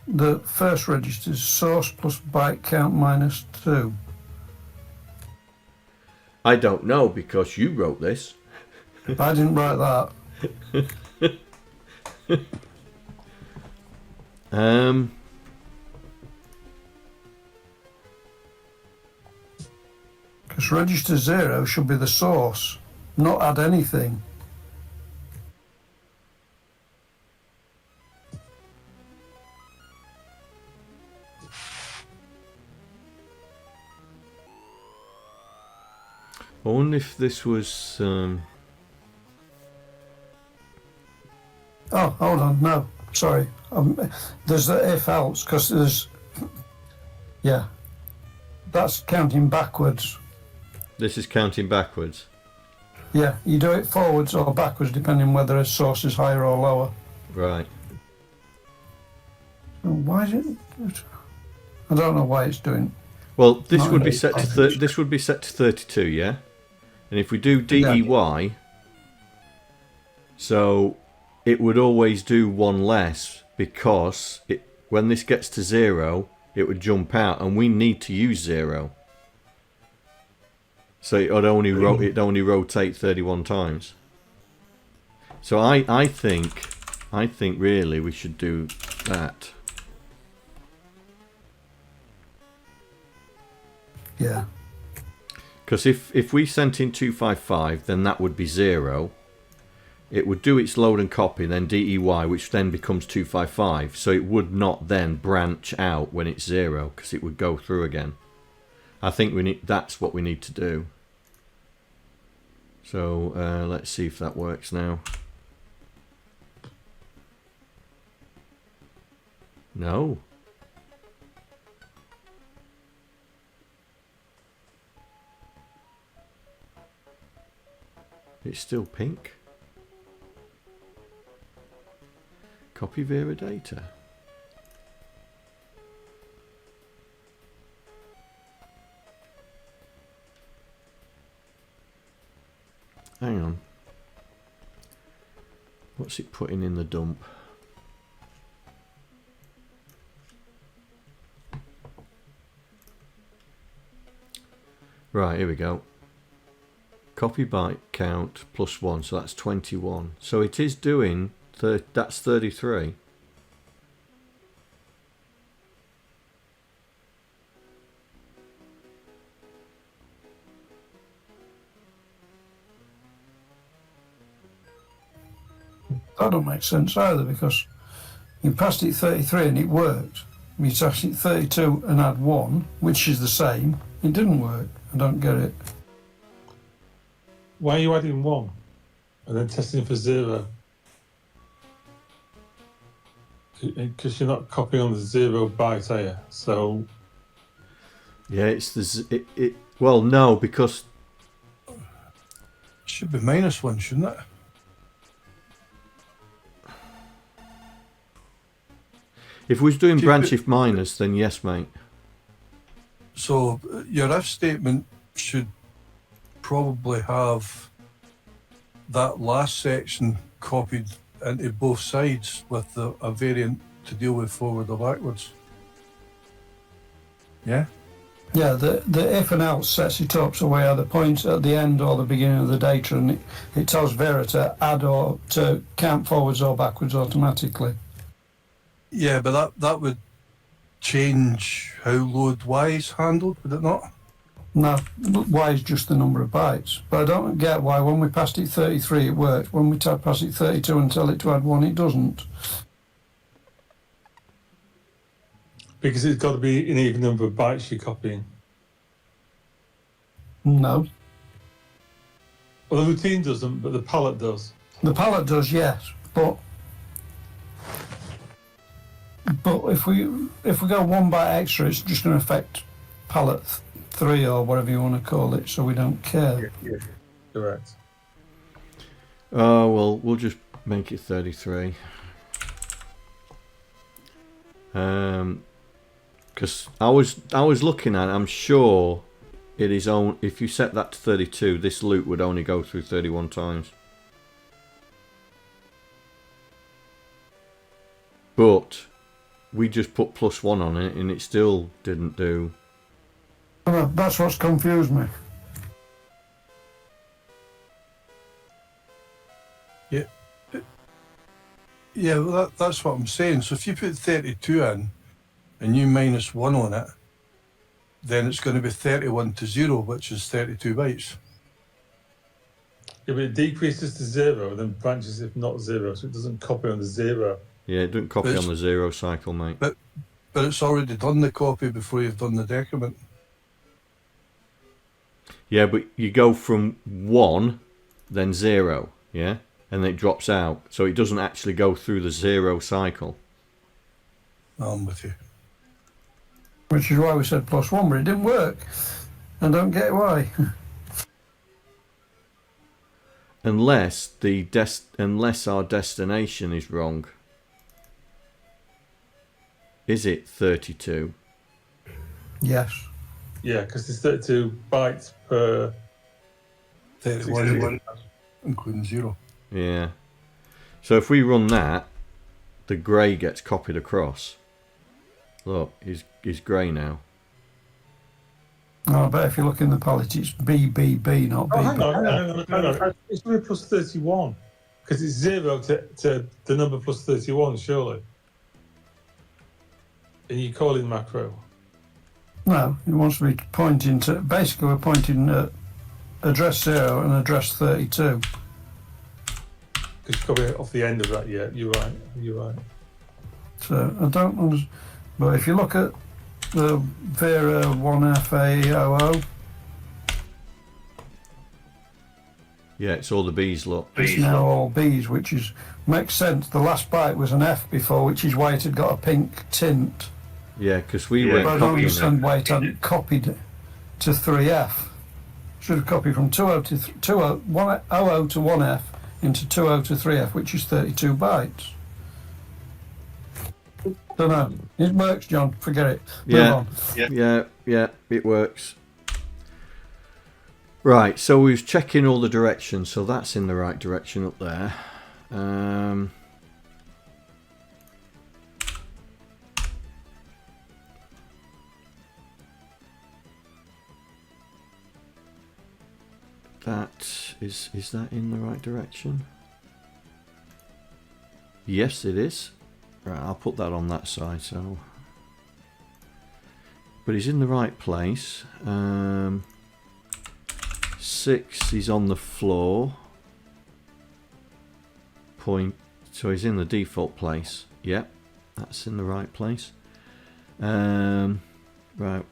the first register is source plus byte count minus 2? I don't know, because you wrote this. I didn't write that. Because register 0 should be the source, not add anything. I wonder if this was... Oh, hold on, no, sorry. There's the if else, because there's... Yeah, that's counting backwards. This is counting backwards. Yeah, you do it forwards or backwards, depending whether a source is higher or lower. Right. Why is it... I don't know why it's doing... Well, this would be set to this would be set to 32, yeah? And if we do DEY, so it would always do one less, because when this gets to 0, it would jump out, and we need to use 0. So it would only rotate 31 times. So I think really we should do that. Yeah. Because if we sent in 255, then that would be 0. It would do its load and copy, then DEY, which then becomes 255. So it would not then branch out when it's 0, because it would go through again. I think that's what we need to do. So let's see if that works now. No. It's still pink. Copy Vera data. Hang on. What's it putting in the dump? Right, here we go. Copy byte count plus 1, so that's 21. So it is doing, that's 33. That don't make sense either, because you passed it 33 and it worked. You passed it 32 and add 1, which is the same. It didn't work. I don't get it. Why are you adding 1 and then testing for 0? Because you're not copying on the 0 byte, are you? So yeah, it's the well, no, because it should be -1, shouldn't it? if we was doing branch if minus, then yes, mate. So your if statement should probably have that last section copied into both sides with a variant to deal with forward or backwards. Yeah? Yeah, the if and else sets it up so we either point at the end or the beginning of the data, and it tells Vera to add or to count forwards or backwards automatically. Yeah, but that would change how load Y is handled, would it not? No, Y is just the number of bytes. But I don't get why when we passed it 33 it worked. When we pass it 32 and tell it to add 1, it doesn't. because it's got to be an even number of bytes you're copying. No. Well, the routine doesn't, but the palette does. The palette does, yes, but But if we go 1 byte extra, it's just going to affect pallet 3 or whatever you want to call it, so we don't care. Yeah, correct. Oh, well, we'll just make it 33. Because I was looking at it, I'm sure it is on. If you set that to 32, this loop would only go through 31 times. But we just put +1 on it, and it still didn't do. Well, that's what's confused me. Yeah, well, that's what I'm saying. So if you put 32 in and you -1 on it, then it's going to be 31 to 0, which is 32 bytes. Yeah, but it decreases to 0 and then branches if not 0, so it doesn't copy on the 0. Yeah, it doesn't copy on the 0 cycle, mate. But it's already done the copy before you've done the decrement. Yeah, but you go from 1, then 0, yeah? And then it drops out. So it doesn't actually go through the 0 cycle. I'm with you. Which is why we said +1, but it didn't work. I don't get why. Unless unless our destination is wrong. Is it 32? Yes. Yeah, because there's 32 bytes per 31, including 0. Yeah. So if we run that, the grey gets copied across. Look, he's grey now. Oh, but if you look in the palette, it's BBB, not Oh, BB. hang on. It's going to be +31 because it's 0 to the number +31, surely. And you call it macro. No, it wants to be pointing to. Basically, we're pointing at address 0 and address 32. Because you've got to be off the end of that, yeah. You're right. So I don't understand. But if you look at the Vera 1FA00, Yeah, it's all the B's, look. it's now all B's, which makes sense. The last byte was an F before, which is why it had got a pink tint. Yeah, because we But weren't I don't copying understand it. why it hadn't copied it to 3F. Should have copied from 00 to 1F into 20 to 3F, which is 32 bytes. Don't know. It works, John. Forget it. Move on. Yeah, it works. Right, so we was checking all the directions, so that's in the right direction up there. That is that in the right direction? Yes, it is. Right, I'll put that on that side. So, but he's in the right place. 6, he's on the floor. So he's in the default place. Yep, that's in the right place. Right,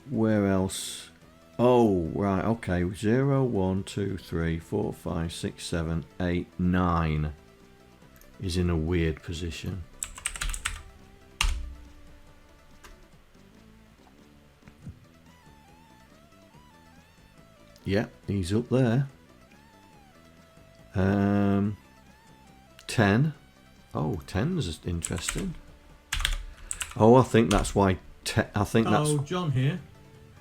where else? Oh, right, okay. 0, 1, 2, 3, 4, 5, 6, 7, 8, 9 is in a weird position. Yeah, he's up there. 10. Oh, 10's interesting. Oh, I think that's why. I think Hello, that's. John here.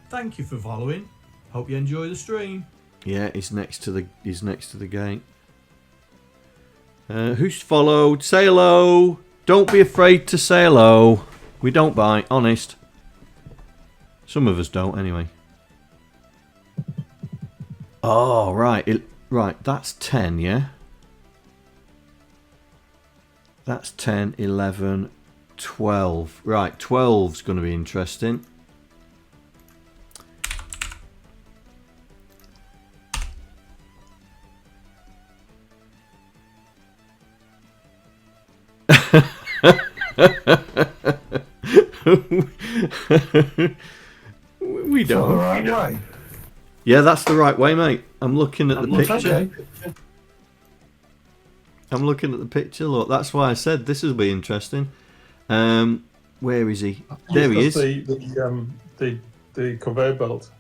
Thank you for following. Hope you enjoy the stream. Yeah, he's next to the gate. Who's followed? Say hello. Don't be afraid to say hello. We don't bite, honest. Some of us don't, anyway. Oh, right. Right, that's 10, yeah? That's 10, 11, 12. Right, 12's going to be interesting. We don't. The right way. Yeah, that's the right way, mate. I'm looking at the picture. Okay. I'm looking at the picture. Look, that's why I said this will be interesting. Where is he? There he is. The conveyor belt.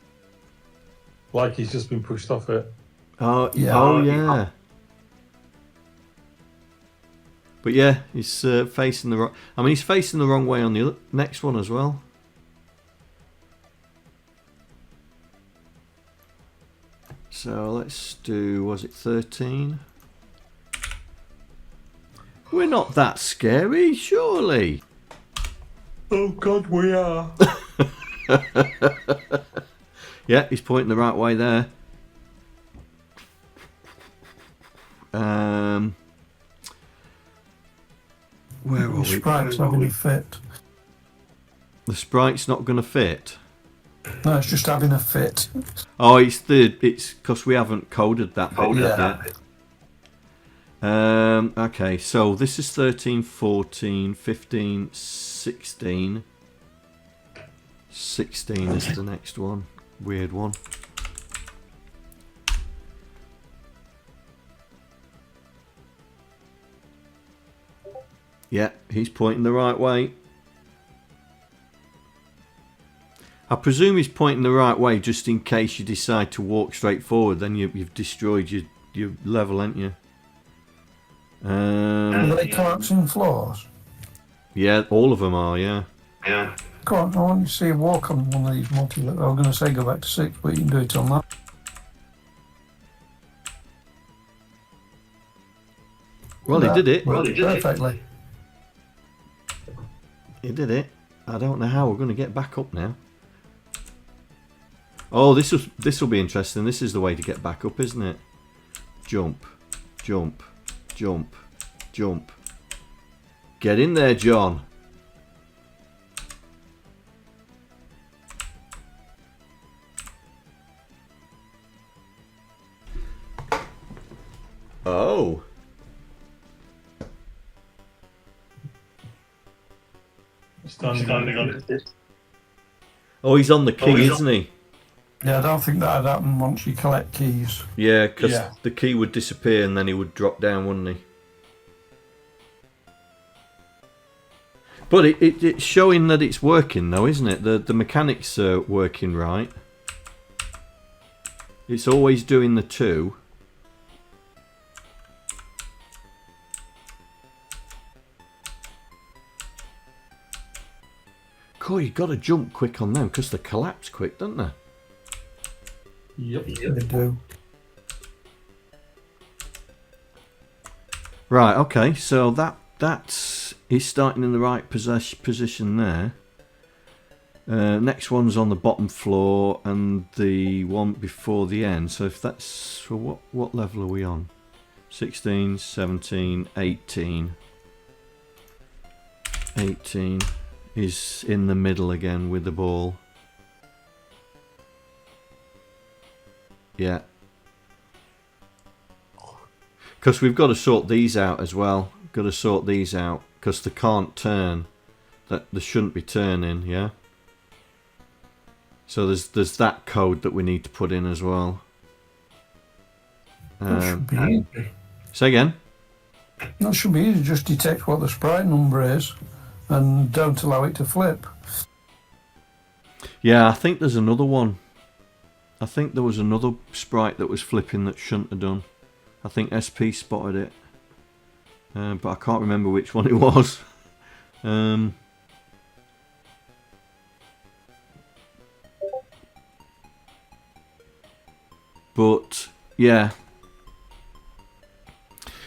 Like he's just been pushed off it. Oh, Yeah. oh yeah. But yeah, he's facing the wrong... I mean, he's facing the wrong way on the next one as well. So let's do... Was it 13? We're not that scary, surely. Oh God, we are. Yeah, he's pointing the right way there. Where are The we? sprite's not going to fit. The sprite's not going to fit. No, it's just having a fit. Oh, it's because we haven't coded that bit yet. Okay, so this is 13, 14, 15, 16. 16 is the next one. Weird one. Yeah, he's pointing the right way. I presume he's pointing the right way just in case you decide to walk straight forward. Then you've destroyed your level, haven't you? Are they collapsing floors? Yeah, all of them are, yeah. Go on, I want you to see a walk on one of these multi-level. I was going to say go back to 6, but you can do it on that. Well, he did it. Perfectly. He did it. I don't know how we're going to get back up now. Oh, this will be interesting. This is the way to get back up, isn't it? Jump, jump, jump, jump. Get in there, John. Oh. Standing on it. Oh, he's on the key, isn't he? Yeah, I don't think that'd happen once you collect keys. Yeah, because the key would disappear and then he would drop down, wouldn't he? But it's showing that it's working, though, isn't it? The mechanics are working right. It's always doing the 2. Cool, you got to jump quick on them because they collapse quick, don't they? Yep. They do. Right, okay, so that's he's starting in the right position there. Next one's on the bottom floor and the one before the end. So if that's... So what level are we on? 16, 17, 18. 18 is in the middle again with the ball. Yeah. Because we've got to sort these out as well. Got to sort these out because they can't turn. That they shouldn't be turning. Yeah. So there's that code that we need to put in as well. Say again. That should be easy. Just detect what the sprite number is, and don't allow it to flip. Yeah, I think there's another one. I think there was another sprite that was flipping that shouldn't have done. I think SP spotted it. But I can't remember which one it was. But, yeah.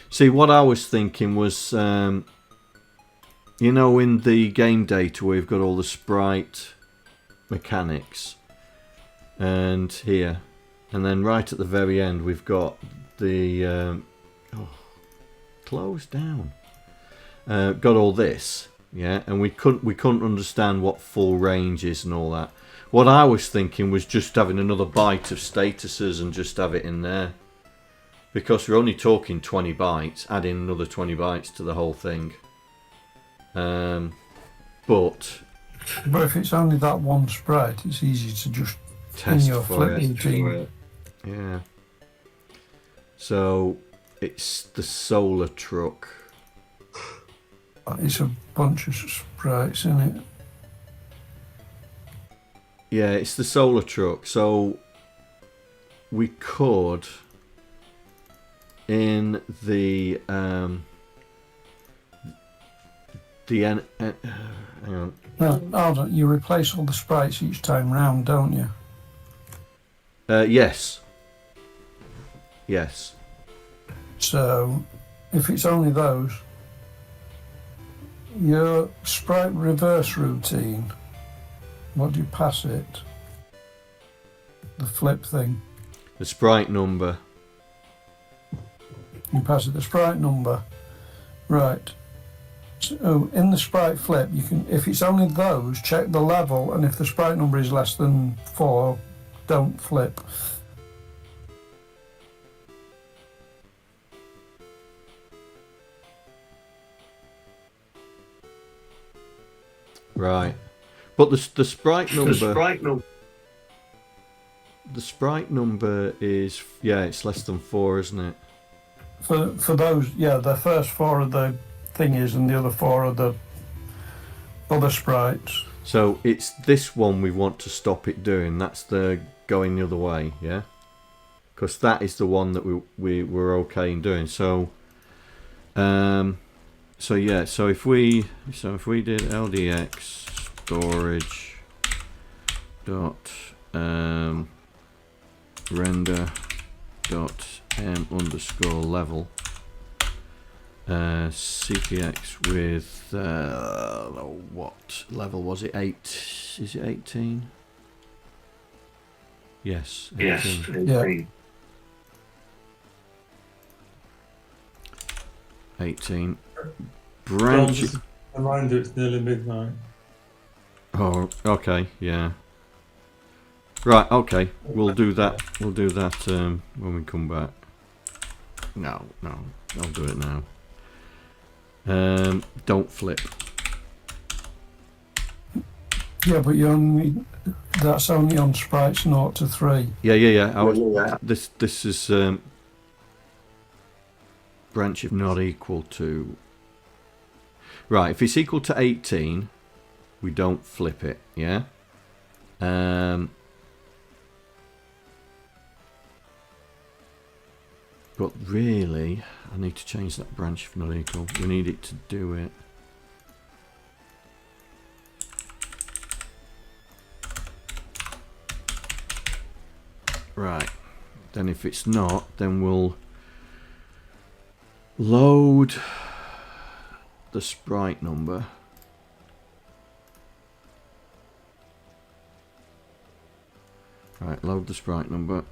See, what I was thinking was, you know, in the game data where we've got all the sprite mechanics, and here, and then right at the very end we've got the close down. Got all this, yeah, and we couldn't understand what full range is and all that. What I was thinking was just having another byte of statuses and just have it in there, because we're only talking 20 bytes. Adding another 20 bytes to the whole thing. But if it's only that one sprite, it's easy to just test in your flip routine. Yeah. So it's the solar truck. It's a bunch of sprites, isn't it? Yeah, it's the solar truck. So we could in the hang on. No, hold on. You replace all the sprites each time round, don't you? Yes. Yes. So, if it's only those, your sprite reverse routine, what do you pass it? The flip thing. The sprite number. You pass it the sprite number. Right. So in the sprite flip, you can, if it's only those, check the level, and if the sprite number is less than 4, don't flip. Right. But the sprite number. The sprite number is, yeah, it's less than 4, isn't it? For those, yeah, the first 4 are the thingies and the other 4 are the other sprites. So it's this one we want to stop it doing. That's the going the other way, yeah? Because that is the one that we were okay in doing. So so yeah, so if we did LDX storage dot render dot m underscore level CPX with what level was it? 8? Is it 18? Yes. 18. Yes. 18. Yeah. 18. John, Branch. just a reminder, it's nearly midnight. Oh, okay, yeah. Right, okay. We'll do that. We'll do that when we come back. No, I'll do it now. Don't flip. Yeah, but that's only on sprites 0 to 3. Yeah. This is branch if not equal to. Right, if it's equal to 18, we don't flip it. Yeah. But really, I need to change that branch if not equal. We need it to do it. Right. Then if it's not, then we'll load the sprite number. Right, load the sprite number.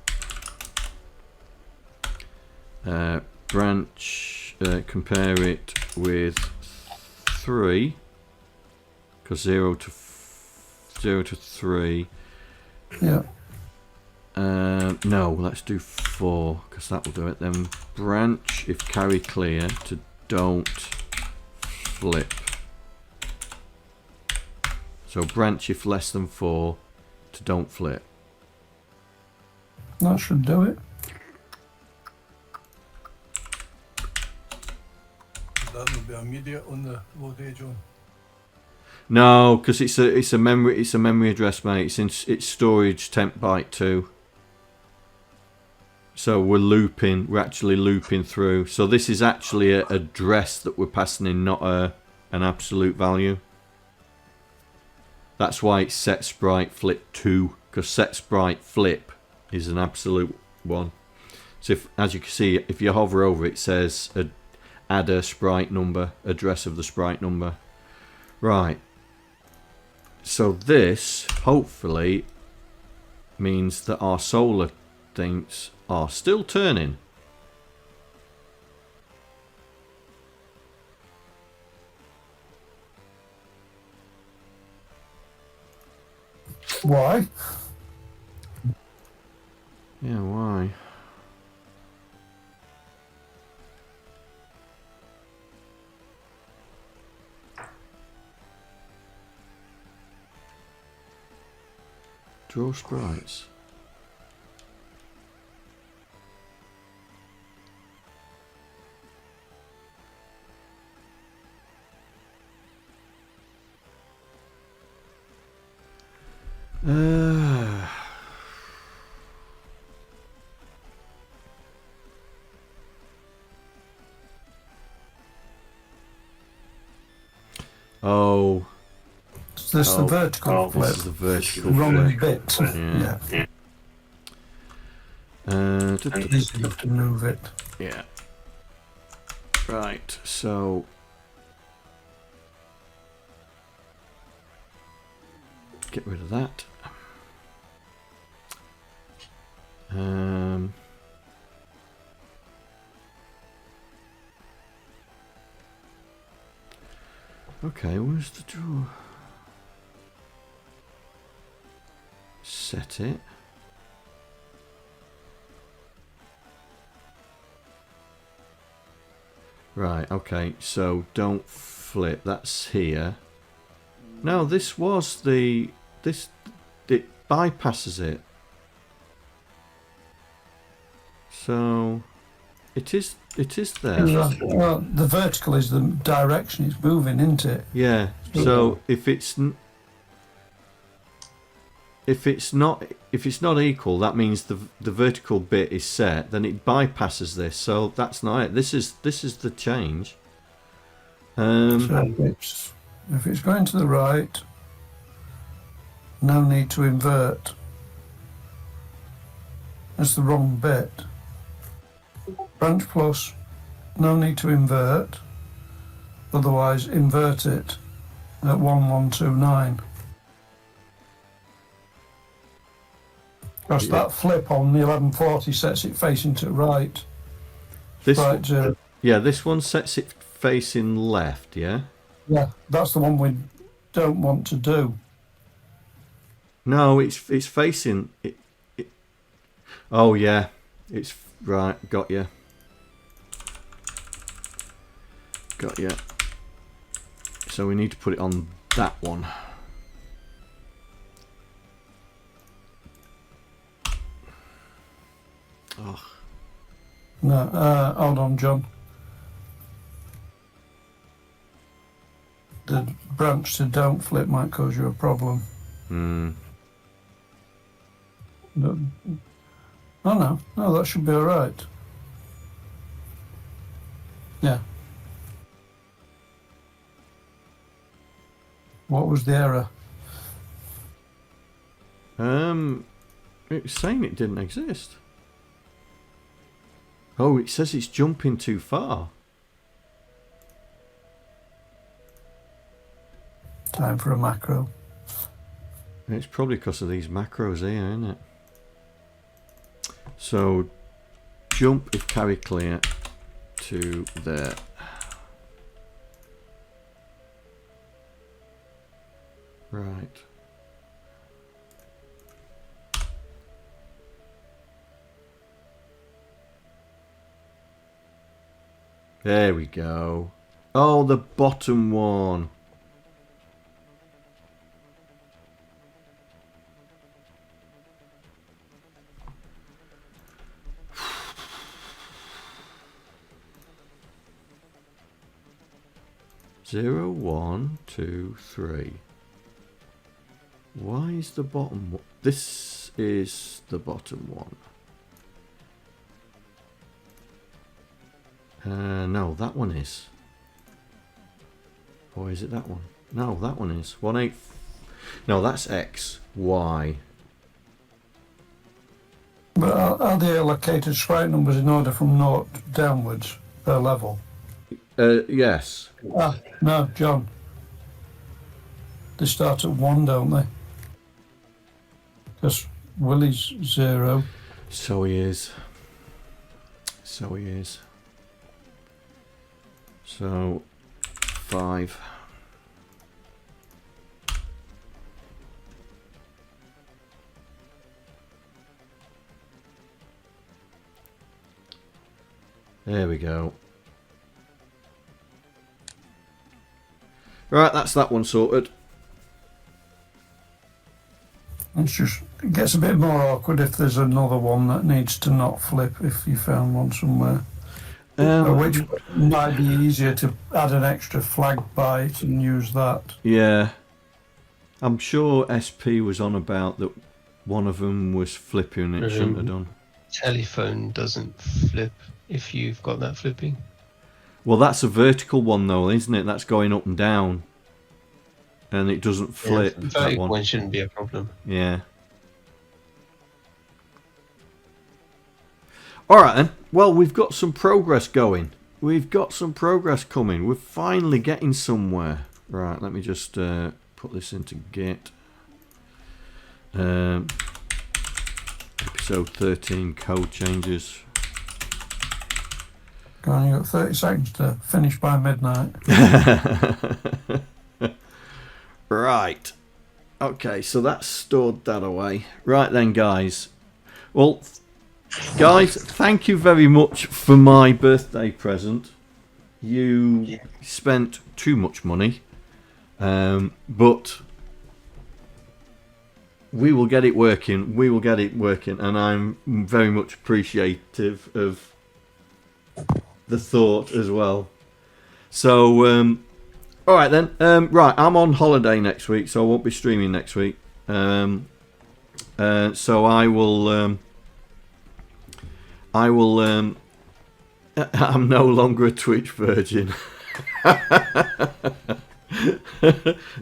Branch, compare it with 3, because 0 to 3. Yeah. No, let's do 4, because that will do it. Then branch if carry clear to don't flip. So branch if less than 4 to don't flip. That should do it. That will be immediate on the load age on. No, because it's a memory address, mate. It's storage temp byte 2. So we're actually looping through. So this is actually an address that we're passing in, not an absolute value. That's why it's set sprite flip 2, because set sprite flip is an absolute one. So as you can see, if you hover over it, says add a sprite number, address of the sprite number. Right. So this hopefully means that our solar things are still turning. Why? Yeah, why? Draw sprites. Oh. Is this the vertical flip? This is the vertical Wrong flip. bit. Yeah. You have to move it. Yeah. Right, so get rid of that. Okay, where's the drawer? Set it. Right, okay, so don't flip, that's here. No, this was the... it bypasses it. So, it is there. Well, the vertical is the direction it's moving, isn't it? Yeah, so if it's not equal, that means the vertical bit is set. Then it bypasses this, so that's not it. This is the change. So if it's going to the right, no need to invert. That's the wrong bit. Branch plus, no need to invert. Otherwise, invert it at 1129. Because that flip on the 1140 sets it facing to right. This Right, yeah, this one sets it facing left. Yeah. yeah, that's the one we don't want to do. No, it's facing it. Oh yeah, it's right. Got you. Got you. So we need to put it on that one. Oh. No, hold on, John. The branch to don't flip might cause you a problem. Hmm. No, oh no, that should be all right. Yeah. What was the error? It's saying it didn't exist. Oh, it says it's jumping too far. Time for a macro. It's probably because of these macros here, isn't it? So, jump if carry clear to there. Right. There we go. Oh, the bottom one. Zero, 1, 2, 3. Why is the bottom one? This is the bottom one. No, that one is. Or is it that one? No, that one is. 1, 8. No, that's X, Y. But are they allocated sprite numbers in order from 0 downwards per level? Yes. Ah, no, John. They start at 1, don't they? Because Willie's 0. So he is. So he is. So 5. There we go. Right, that's that one sorted. It's just, it gets a bit more awkward if there's another one that needs to not flip if you found one somewhere. Which might be easier to add an extra flag by it and use that. Yeah. I'm sure SP was on about that one of them was flipping and it shouldn't have done. Telephone doesn't flip if you've got that flipping. Well, that's a vertical one though, isn't it? That's going up and down. And it doesn't flip. Yeah, that one shouldn't be a problem. Yeah. Alright then. Well, we've got some progress going. We've got some progress coming. We're finally getting somewhere. Right, let me just put this into Git. Episode 13 code changes. Go on, you've got 30 seconds to finish by midnight. Right. Okay, so that's stored that away. Right then, guys. Well, guys, thank you very much for my birthday present. You spent too much money. But we will get it working. We will get it working. And I'm very much appreciative of the thought as well. So, alright then. Right, I'm on holiday next week, so I won't be streaming next week. So I will... I'm no longer a Twitch virgin.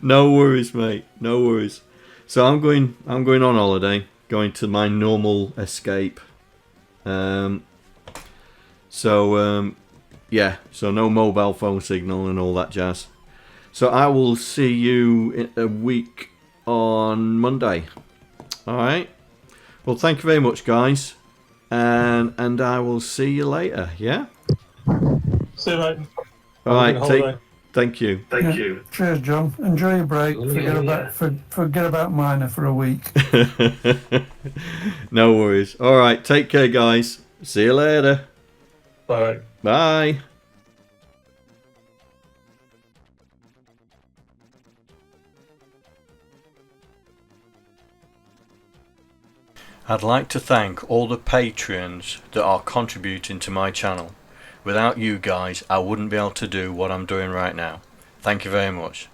No worries, mate. No worries. So I'm going on holiday, going to my normal escape. Yeah, so no mobile phone signal and all that jazz. So I will see you in a week on Monday. All right. Well, thank you very much, guys, and I will see you later. Yeah. See you, mate. All right. Thank you. Thank you. Cheers, John. Enjoy your break. Forget about Miner for a week. No worries. All right. Take care, guys. See you later. Bye. Bye. I'd like to thank all the patrons that are contributing to my channel. Without you guys, I wouldn't be able to do what I'm doing right now. Thank you very much.